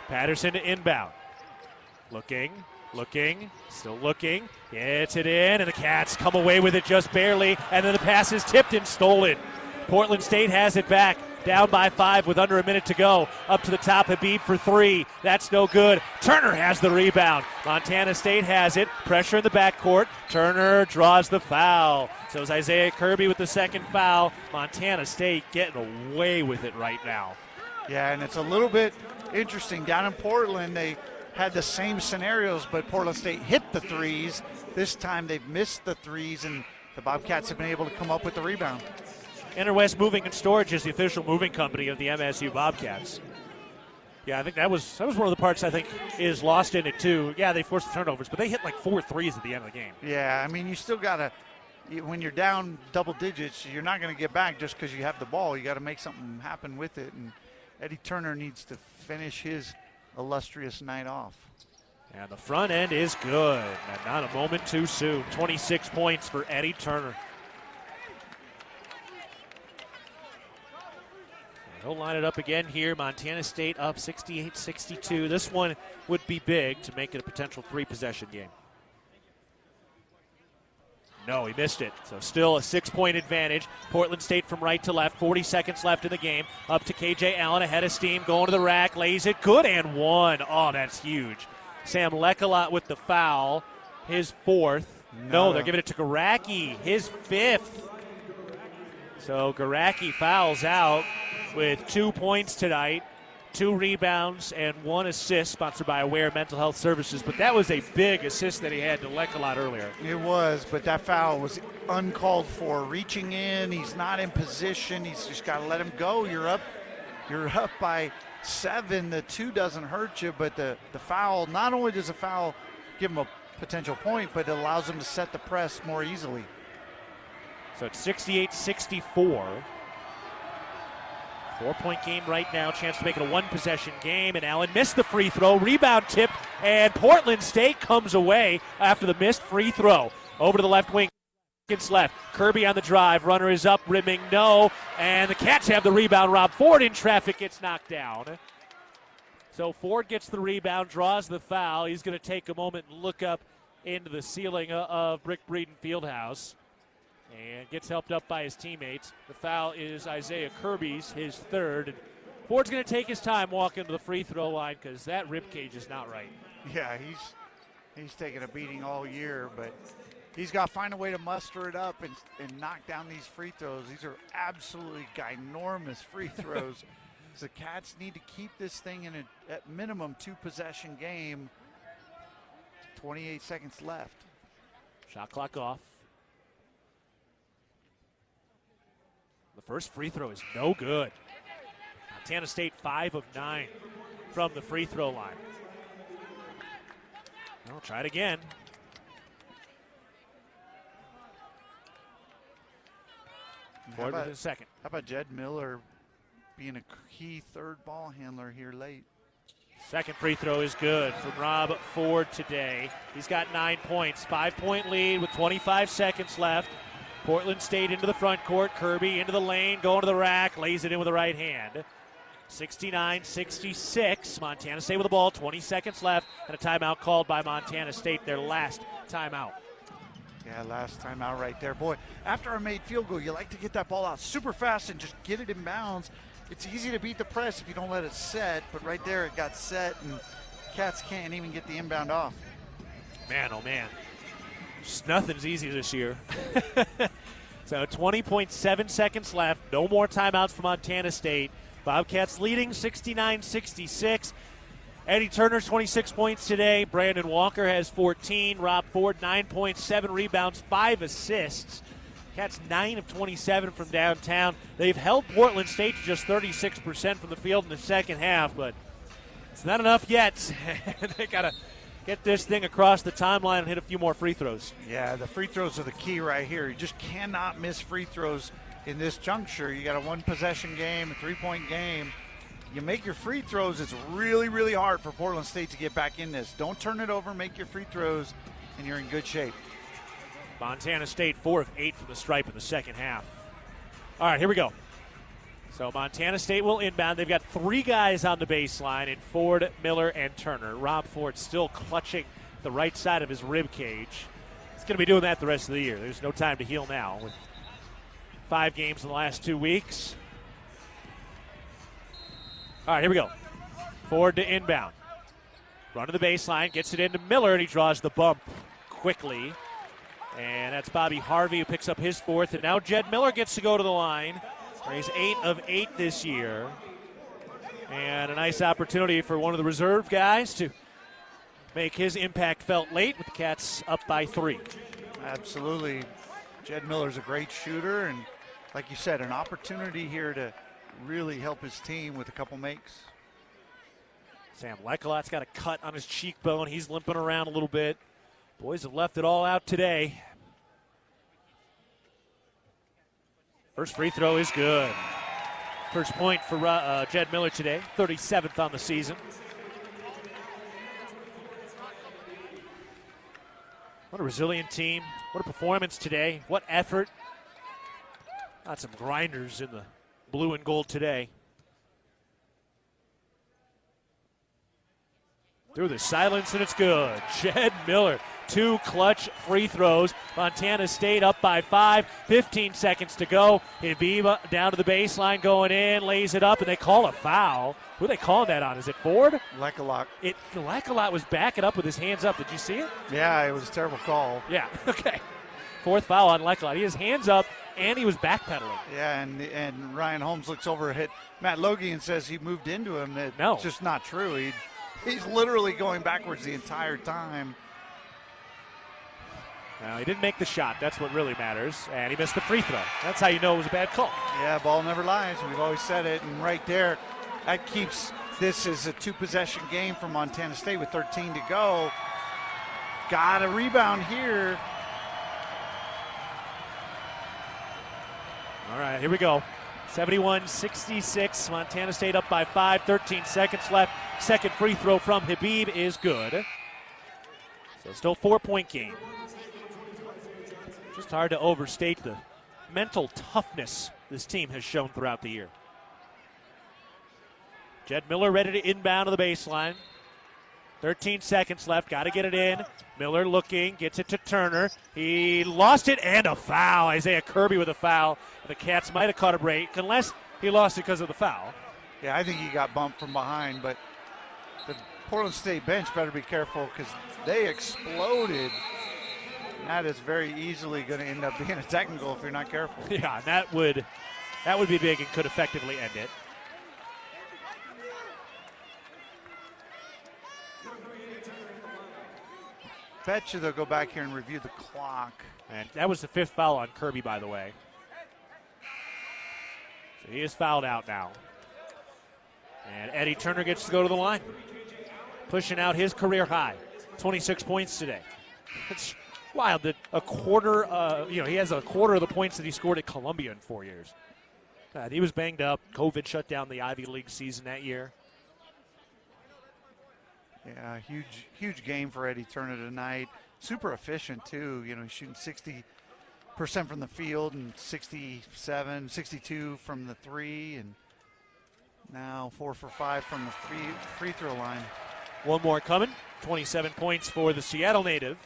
[SPEAKER 4] Patterson to inbound. Looking, still looking. Gets it in, and the Cats come away with it just barely. And then the pass is tipped and stolen. Portland State has it back. Down by 5 with under a minute to go. Up to the top, Habib for 3. That's no good. Turner has the rebound. Montana State has it. Pressure in the backcourt. Turner draws the foul. So it's Isaiah Kirby with the second foul. Montana State getting away with it right now.
[SPEAKER 5] Yeah, and it's a little bit interesting. Down in Portland, they had the same scenarios, but Portland State hit the threes. This time they've missed the threes, and the Bobcats have been able to come up with the rebound.
[SPEAKER 4] Interwest Moving and Storage is the official moving company of the MSU Bobcats. Yeah, I think that was one of the parts I think is lost in it too. Yeah, they forced the turnovers, but they hit like 4 threes at the end of the game.
[SPEAKER 5] Yeah, I mean, you still got to, when you're down double digits, you're not going to get back just because you have the ball. You got to make something happen with it, and Eddie Turner needs to finish his illustrious night off.
[SPEAKER 4] And the front end is good, and not a moment too soon. 26 points for Eddie Turner. He'll line it up again here. Montana State up 68-62. This one would be big to make it a potential 3-possession game. No, he missed it. So still a 6-point advantage. Portland State from right to left. 40 seconds left in the game. Up to KJ Allen ahead of steam. Going to the rack. Lays it. Good and one. Oh, that's huge. Sam Lekalot with the foul. His 4th. No, they're giving it to Garacki. His 5th. So Garacki fouls out with 2 points tonight, 2 rebounds, and 1 assist, sponsored by Aware Mental Health Services. But that was a big assist that he had to Lekalot earlier.
[SPEAKER 5] It was, but that foul was uncalled for. Reaching in, he's not in position. He's just got to let him go. You're up by 7. The 2 doesn't hurt you, but the foul, not only does a foul give him a potential point, but it allows him to set the press more easily.
[SPEAKER 4] So it's 68-64. 4-point game right now. Chance to make it a 1-possession game. And Allen missed the free throw. Rebound tip. And Portland State comes away after the missed free throw. Over to the left wing. Seconds left. Kirby on the drive. Runner is up. Rimming no. And the Cats have the rebound. Rob Ford in traffic gets knocked down. So Ford gets the rebound. Draws the foul. He's going to take a moment and look up into the ceiling of Brick Breeden Fieldhouse. And gets helped up by his teammates. The foul is Isaiah Kirby's, his 3rd. And Ford's going to take his time walking to the free throw line because that ribcage is not right.
[SPEAKER 5] Yeah, he's taking a beating all year, but he's got to find a way to muster it up and knock down these free throws. These are absolutely ginormous free throws. The Cats need to keep this thing in at minimum 2-possession game. 28 seconds left.
[SPEAKER 4] Shot clock off. The first free throw is no good. Montana State 5 of 9 from the free throw line. I'll try it again. Ford with his second.
[SPEAKER 5] How about Jed Miller being a key 3rd ball handler here late?
[SPEAKER 4] Second free throw is good from Rob Ford today. He's got 9 points. 5-point lead with 25 seconds left. Portland State into the front court. Kirby into the lane, going to the rack, lays it in with the right hand. 69-66. Montana State with the ball, 20 seconds left, and a timeout called by Montana State, their last timeout.
[SPEAKER 5] Yeah, last timeout right there. Boy, after a made field goal, you like to get that ball out super fast and just get it in bounds. It's easy to beat the press if you don't let it set, but right there it got set, and Cats can't even get the inbound off.
[SPEAKER 4] Man, oh man. Just nothing's easy this year. So 20.7 seconds left. No more timeouts for Montana State. Bobcats leading 69-66. Eddie Turner's 26 points today. Brandon Walker has 14. Rob Ford, 9 points, 7 rebounds, 5 assists. Cats 9 of 27 from downtown. They've held Portland State to just 36% from the field in the second half, but it's not enough yet. They got to get this thing across the timeline and hit a few more free throws.
[SPEAKER 5] Yeah, the free throws are the key right here. You just cannot miss free throws in this juncture. You got a one-possession game, a three-point game. You make your free throws, it's really, really hard for Portland State to get back in this. Don't turn it over, make your free throws, and you're in good shape.
[SPEAKER 4] Montana State 4 of 8 from the stripe in the second half. All right, here we go. So Montana State will inbound. They've got 3 guys on the baseline in Ford, Miller, and Turner. Rob Ford still clutching the right side of his rib cage. He's going to be doing that the rest of the year. There's no time to heal now with 5 games in the last 2 weeks. All right, here we go. Ford to inbound. Run to the baseline, gets it into Miller, and he draws the bump quickly. And that's Bobby Harvey who picks up his 4th. And now Jed Miller gets to go to the line. He's 8 of 8 this year. And a nice opportunity for one of the reserve guys to make his impact felt late with the Cats up by 3.
[SPEAKER 5] Absolutely. Jed Miller's a great shooter. And like you said, an opportunity here to really help his team with a couple makes.
[SPEAKER 4] Sam Lecolot's got a cut on his cheekbone. He's limping around a little bit. Boys have left it all out today. First free throw is good. First point for Jed Miller today, 37th on the season. What a resilient team. What a performance today. What effort. Got some grinders in the blue and gold today. Through the silence, and it's good. Jed Miller, 2 clutch free throws. Montana State up by 5, 15 seconds to go. Habiba down to the baseline, going in, lays it up, and they call a foul. Who are they calling that on? Is it Ford?
[SPEAKER 5] Lecolot.
[SPEAKER 4] Lecolot was backing up with his hands up. Did you see it?
[SPEAKER 5] Yeah, it was a terrible call.
[SPEAKER 4] Yeah, okay. 4th foul on Lecolot. He has hands up, and he was backpedaling.
[SPEAKER 5] Yeah, and Ryan Holmes looks over and hit Matt Logie and says he moved into him.
[SPEAKER 4] No.
[SPEAKER 5] It's just not true. He's literally going backwards the entire time.
[SPEAKER 4] Now, he didn't make the shot. That's what really matters. And he missed the free throw. That's how you know it was a bad call.
[SPEAKER 5] Yeah, ball never lies. We've always said it. And right there, that keeps this as a 2-possession game for Montana State with 13 to go. Got a rebound here.
[SPEAKER 4] All right, here we go. 71-66. Montana State up by 5, 13 seconds left. Second free throw from Habib is good. So still 4-point game. Just hard to overstate the mental toughness this team has shown throughout the year. Jed Miller ready to inbound to the baseline. 13 seconds left. Got to get it in. Miller looking. Gets it to Turner. He lost it and a foul. Isaiah Kirby with a foul. The Cats might have caught a break unless he lost it because of the foul.
[SPEAKER 5] Yeah, I think he got bumped from behind, but the Portland State bench better be careful because they exploded. That is very easily going to end up being a technical if you're not careful.
[SPEAKER 4] Yeah, that would be big and could effectively end it.
[SPEAKER 5] Bet you they'll go back here and review the clock.
[SPEAKER 4] And that was the 5th foul on Kirby, by the way. So he is fouled out now. And Eddie Turner gets to go to the line. Pushing out his career high. 26 points today. It's wild that a quarter, he has a quarter of the points that he scored at Columbia in 4 years. He was banged up. COVID shut down the Ivy League season that year.
[SPEAKER 5] Yeah, huge game for Eddie Turner tonight. Super efficient, too. He's shooting 60% from the field and 62 from the 3, and now 4 for 5 from the free throw line.
[SPEAKER 4] One more coming. 27 points for the Seattle native,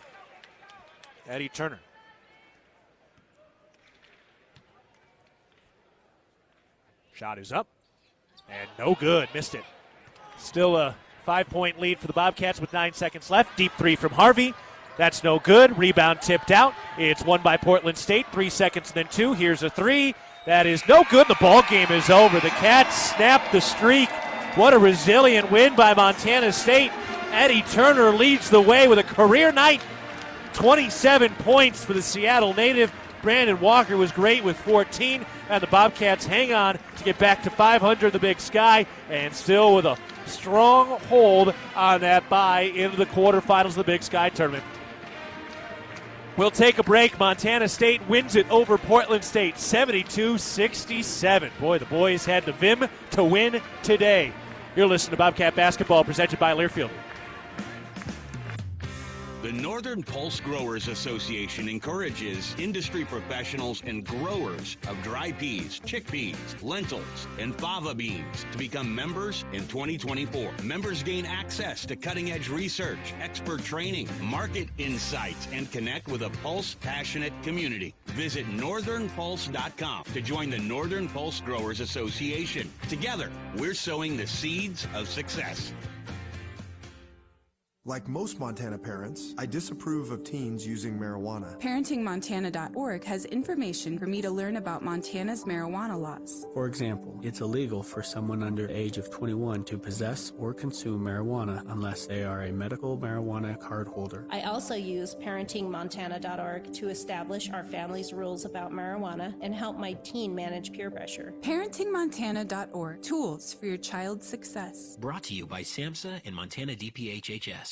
[SPEAKER 4] Eddie Turner. Shot is up, and no good. Missed it. Still a 5-point lead for the Bobcats with 9 seconds left. Deep 3 from Harvey. That's no good. Rebound tipped out. It's won by Portland State. 3 seconds and then 2. Here's a 3. That is no good. The ball game is over. The Cats snapped the streak. What a resilient win by Montana State. Eddie Turner leads the way with a career night. 27 points for the Seattle native. Brandon Walker was great with 14. And the Bobcats hang on to get back to 500 in the Big Sky, and still with a strong hold on that bye into the quarterfinals of the Big Sky tournament. We'll take a break. Montana State wins it over Portland State, 72-67. Boy, the boys had the vim to win today. You're listening to Bobcat Basketball, presented by Learfield.
[SPEAKER 17] The Northern Pulse Growers Association encourages industry professionals and growers of dry peas, chickpeas, lentils, and fava beans to become members in 2024. Members gain access to cutting-edge research, expert training, market insights, and connect with a Pulse-passionate community. Visit northernpulse.com to join the Northern Pulse Growers Association. Together, we're sowing the seeds of success.
[SPEAKER 18] Like most Montana parents, I disapprove of teens using marijuana.
[SPEAKER 19] ParentingMontana.org has information for me to learn about Montana's marijuana laws.
[SPEAKER 21] For example, it's illegal for someone under the age of 21 to possess or consume marijuana unless they are a medical marijuana card holder.
[SPEAKER 23] I also use ParentingMontana.org to establish our family's rules about marijuana and help my teen manage peer pressure.
[SPEAKER 19] ParentingMontana.org, tools for your child's success.
[SPEAKER 26] Brought to you by SAMHSA and Montana DPHHS.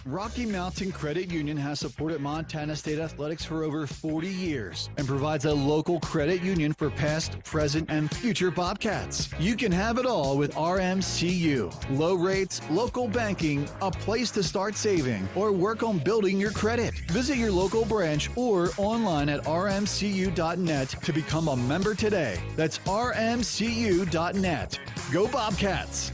[SPEAKER 27] Rocky Mountain Credit Union has supported Montana State Athletics for over 40 years and provides a local credit union for past, present, and future Bobcats. You can have it all with RMCU. Low rates, local banking, a place to start saving, or work on building your credit. Visit your local branch or online at rmcu.net to become a member today. That's rmcu.net. Go Bobcats!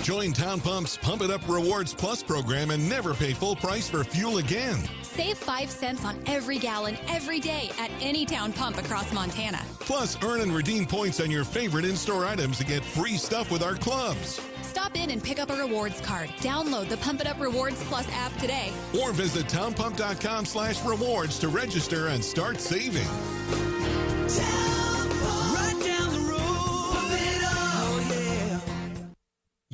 [SPEAKER 12] Join Town Pump's Pump It Up Rewards Plus program and never pay full price for fuel again.
[SPEAKER 28] Save 5 cents on every gallon every day at any Town Pump across Montana.
[SPEAKER 12] Plus, earn and redeem points on your favorite in-store items to get free stuff with our clubs.
[SPEAKER 28] Stop in and pick up a rewards card. Download the Pump It Up Rewards Plus app today.
[SPEAKER 12] Or visit townpump.com/rewards to register and start saving.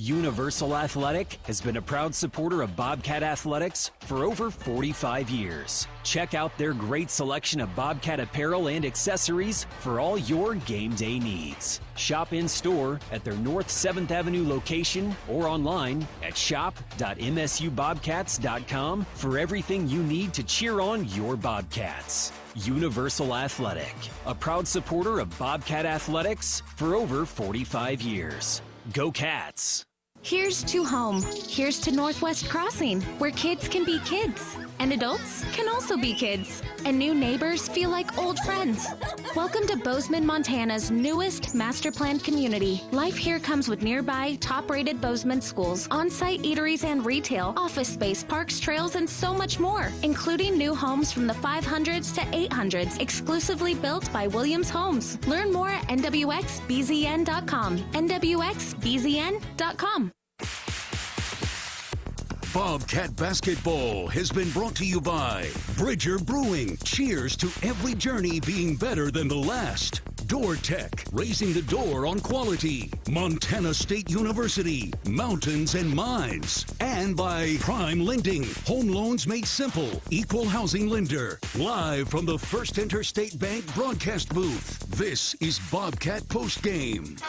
[SPEAKER 1] Universal Athletic has been a proud supporter of Bobcat Athletics for over 45 years. Check out their great selection of Bobcat apparel and accessories for all your game day needs. Shop in store at their North 7th Avenue location or online at shop.msubobcats.com for everything you need to cheer on your Bobcats. Universal Athletic, a proud supporter of Bobcat Athletics for over 45 years. Go Cats!
[SPEAKER 3] Here's to home. Here's to Northwest Crossing, where kids can be kids, and adults can also be kids, and new neighbors feel like old friends. Welcome to Bozeman, Montana's newest master planned community. Life here comes with nearby top-rated Bozeman schools, on-site eateries and retail, office space, parks, trails, and so much more, including new homes from the 500s to 800s, exclusively built by Williams Homes. Learn more at nwxbzn.com. nwxbzn.com.
[SPEAKER 29] Bobcat Basketball has been brought to you by Bridger Brewing. Cheers to every journey being better than the last. Door Tech, raising the door on quality. Montana State University, mountains and mines. And by Prime Lending, home loans made simple. Equal housing lender. Live from the First Interstate Bank broadcast booth. This is Bobcat Postgame.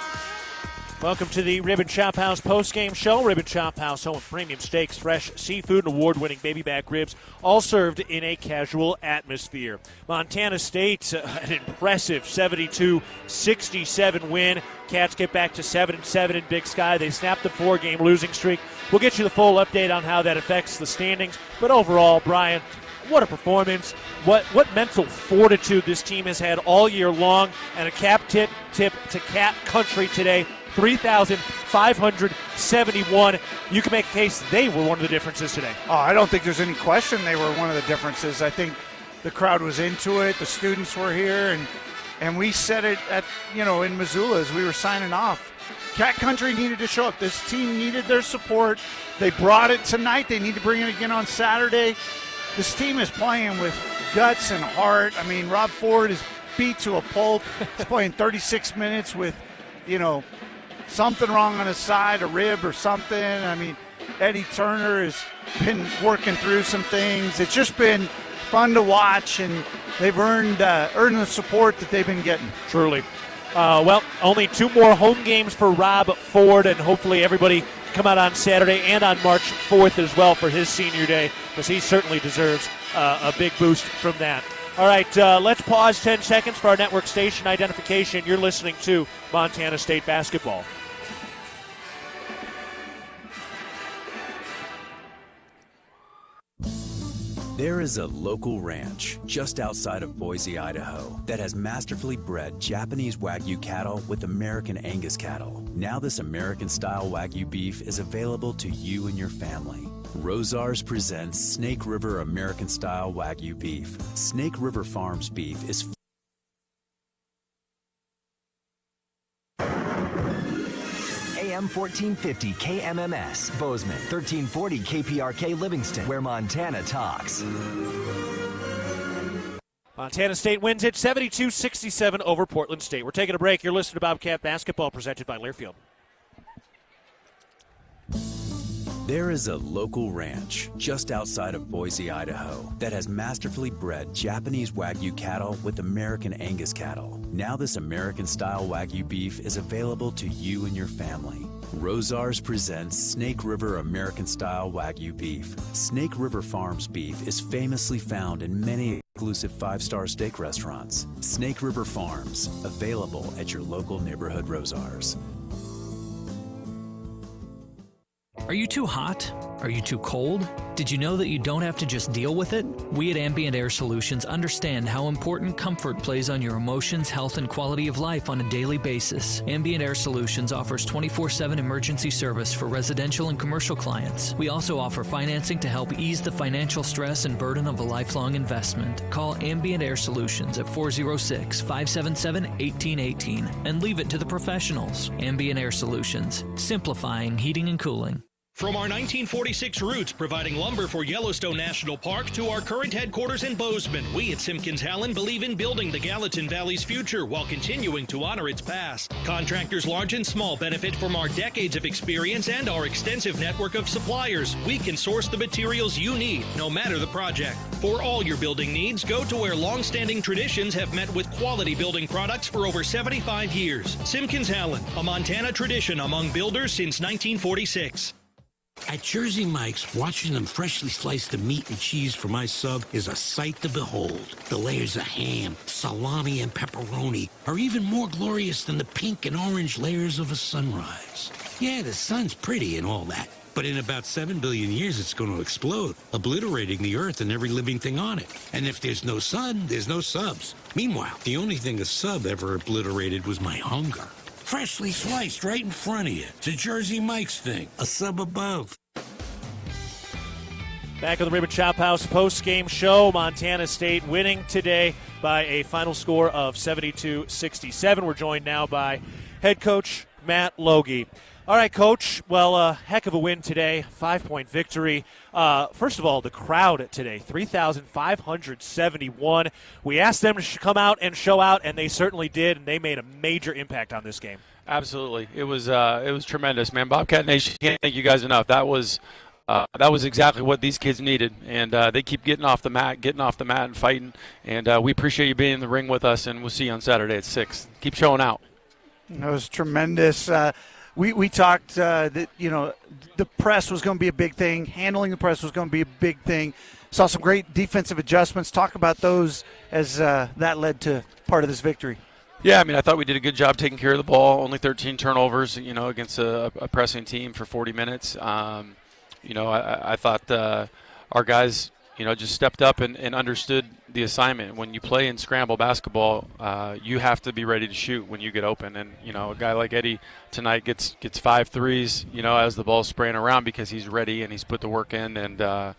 [SPEAKER 4] Welcome to the Ribbon Chop House postgame show. Ribbon Chop House, home of premium steaks, fresh seafood, and award-winning baby back ribs, all served in a casual atmosphere. Montana State, an impressive 72-67 win. Cats get back to 7-7 in Big Sky. They snapped the 4-game losing streak. We'll get you the full update on how that affects the standings. But overall, Brian, what a performance. What mental fortitude this team has had all year long. And a cap tip to Cat Country today. 3,571. You can make a case they were one of the differences today.
[SPEAKER 5] Oh, I don't think there's any question they were one of the differences. I think the crowd was into it. The students were here, and And we said it in Missoula as we were signing off. Cat Country needed to show up. This team needed their support. They brought it tonight. They need to bring it again on Saturday. This team is playing with guts and heart. I mean, Rob Ford is beat to a pulp. He's playing 36 minutes with, something wrong on his side, a rib or something. I mean, Eddie Turner has been working through some things. It's just been fun to watch, and they've earned the support that they've been getting.
[SPEAKER 4] Truly. Only 2 more home games for Rob Ford, and hopefully everybody come out on Saturday and on March 4th as well for his senior day, because he certainly deserves a big boost from that. All right, let's pause 10 seconds for our network station identification. You're listening to Montana State basketball.
[SPEAKER 1] There is a local ranch just outside of Boise, Idaho, that has masterfully bred Japanese Wagyu cattle with American Angus cattle. Now this American-style Wagyu beef is available to you and your family. Rosars presents Snake River American-style Wagyu beef. Snake River Farms beef is
[SPEAKER 2] AM 1450 KMMS, Bozeman, 1340 KPRK Livingston, where Montana talks.
[SPEAKER 4] Montana State wins it 72-67 over Portland State. We're taking a break. You're listening to Bobcat Basketball presented by Learfield.
[SPEAKER 1] There is a local ranch just outside of Boise, Idaho, that has masterfully bred Japanese Wagyu cattle with American Angus cattle. Now this American-style Wagyu beef is available to you and your family. Rosars presents Snake River American-style Wagyu beef. Snake River Farms beef is famously found in many exclusive 5-star steak restaurants. Snake River Farms, available at your local neighborhood Rosars.
[SPEAKER 6] Are you too hot? Are you too cold? Did you know that you don't have to just deal with it? We at Ambient Air Solutions understand how important comfort plays on your emotions, health, and quality of life on a daily basis. Ambient Air Solutions offers 24/7 emergency service for residential and commercial clients. We also offer financing to help ease the financial stress and burden of a lifelong investment. Call Ambient Air Solutions at 406-577-1818 and leave it to the professionals. Ambient Air Solutions, simplifying heating and cooling.
[SPEAKER 9] From our 1946 roots providing lumber for Yellowstone National Park to our current headquarters in Bozeman, we at Simpkins Hallen believe in building the Gallatin Valley's future while continuing to honor its past. Contractors large and small benefit from our decades of experience and our extensive network of suppliers. We can source the materials you need, no matter the project. For all your building needs, go to where long-standing traditions have met with quality building products for over 75 years. Simpkins Hallen, a Montana tradition among builders since 1946.
[SPEAKER 7] At Jersey Mike's, watching them freshly slice the meat and cheese for my sub is a sight to behold. The layers of ham, salami, and pepperoni are even more glorious than the pink and orange layers of a sunrise. Yeah, the sun's pretty and all that, but in about 7 billion years it's going to explode, obliterating the earth and every living thing on it. And if there's no sun, there's no subs. Meanwhile, the only thing a sub ever obliterated was my hunger. Freshly sliced right in front of you. It's a Jersey Mike's thing. A sub above.
[SPEAKER 4] Back on the Ribbon Chop House post-game show. Montana State winning today by a final score of 72-67. We're joined now by head coach Matt Logie. All right, Coach. Well, a heck of a win today. 5-point victory. First of all, the crowd today, 3,571. We asked them to come out and show out, and they certainly did, and they made a major impact on this game.
[SPEAKER 8] Absolutely. It was tremendous, man. Bobcat Nation, can't thank you guys enough. That was exactly what these kids needed, and they keep getting off the mat and fighting, and we appreciate you being in the ring with us, and we'll see you on Saturday at 6. Keep showing out.
[SPEAKER 5] That was tremendous. We talked that, the press was going to be a big thing. Handling the press was going to be a big thing. Saw some great defensive adjustments. Talk about those as that led to part of this victory.
[SPEAKER 8] Yeah, I mean, I thought we did a good job taking care of the ball. Only 13 turnovers, against a pressing team for 40 minutes. I thought our guys, just stepped up and understood the assignment. When you play in scramble basketball, you have to be ready to shoot when you get open. And, a guy like Eddie tonight gets 5 threes, as the ball's spraying around because he's ready and he's put the work in, and,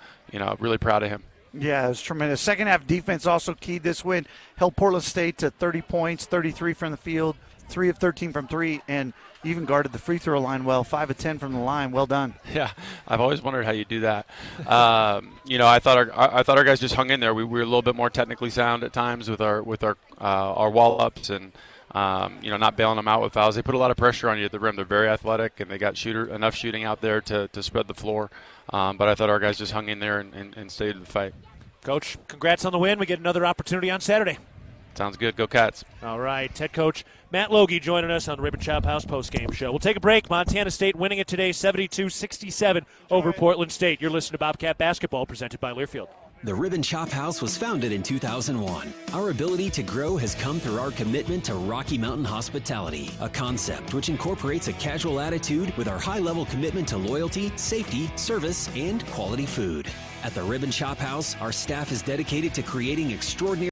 [SPEAKER 8] really proud of him.
[SPEAKER 5] Yeah, it was tremendous. Second half defense also keyed this win. Held Portland State to 30 points, 33 from the field, 3 of 13 from 3, and even guarded the free throw line well, 5 of 10 from the line. Well done.
[SPEAKER 8] Yeah, I've always wondered how you do that. I thought our guys just hung in there. We were a little bit more technically sound at times with our wall ups and not bailing them out with fouls. They put a lot of pressure on you at the rim. They're very athletic, and they got enough shooting out there to spread the floor. But I thought our guys just hung in there and stayed in the fight.
[SPEAKER 4] Coach, congrats on the win. We get another opportunity on Saturday.
[SPEAKER 8] Sounds good. Go Cats.
[SPEAKER 4] All right. Head coach Matt Logie joining us on the Ribbon Chop House postgame show. We'll take a break. Montana State winning it today 72-67 over Portland State. You're listening to Bobcat Basketball presented by Learfield.
[SPEAKER 26] The Ribbon Chop House was founded in 2001. Our ability to grow has come through our commitment to Rocky Mountain hospitality, a concept which incorporates a casual attitude with our high-level commitment to loyalty, safety, service, and quality food. At the Ribbon Chop House, our staff is dedicated to creating extraordinary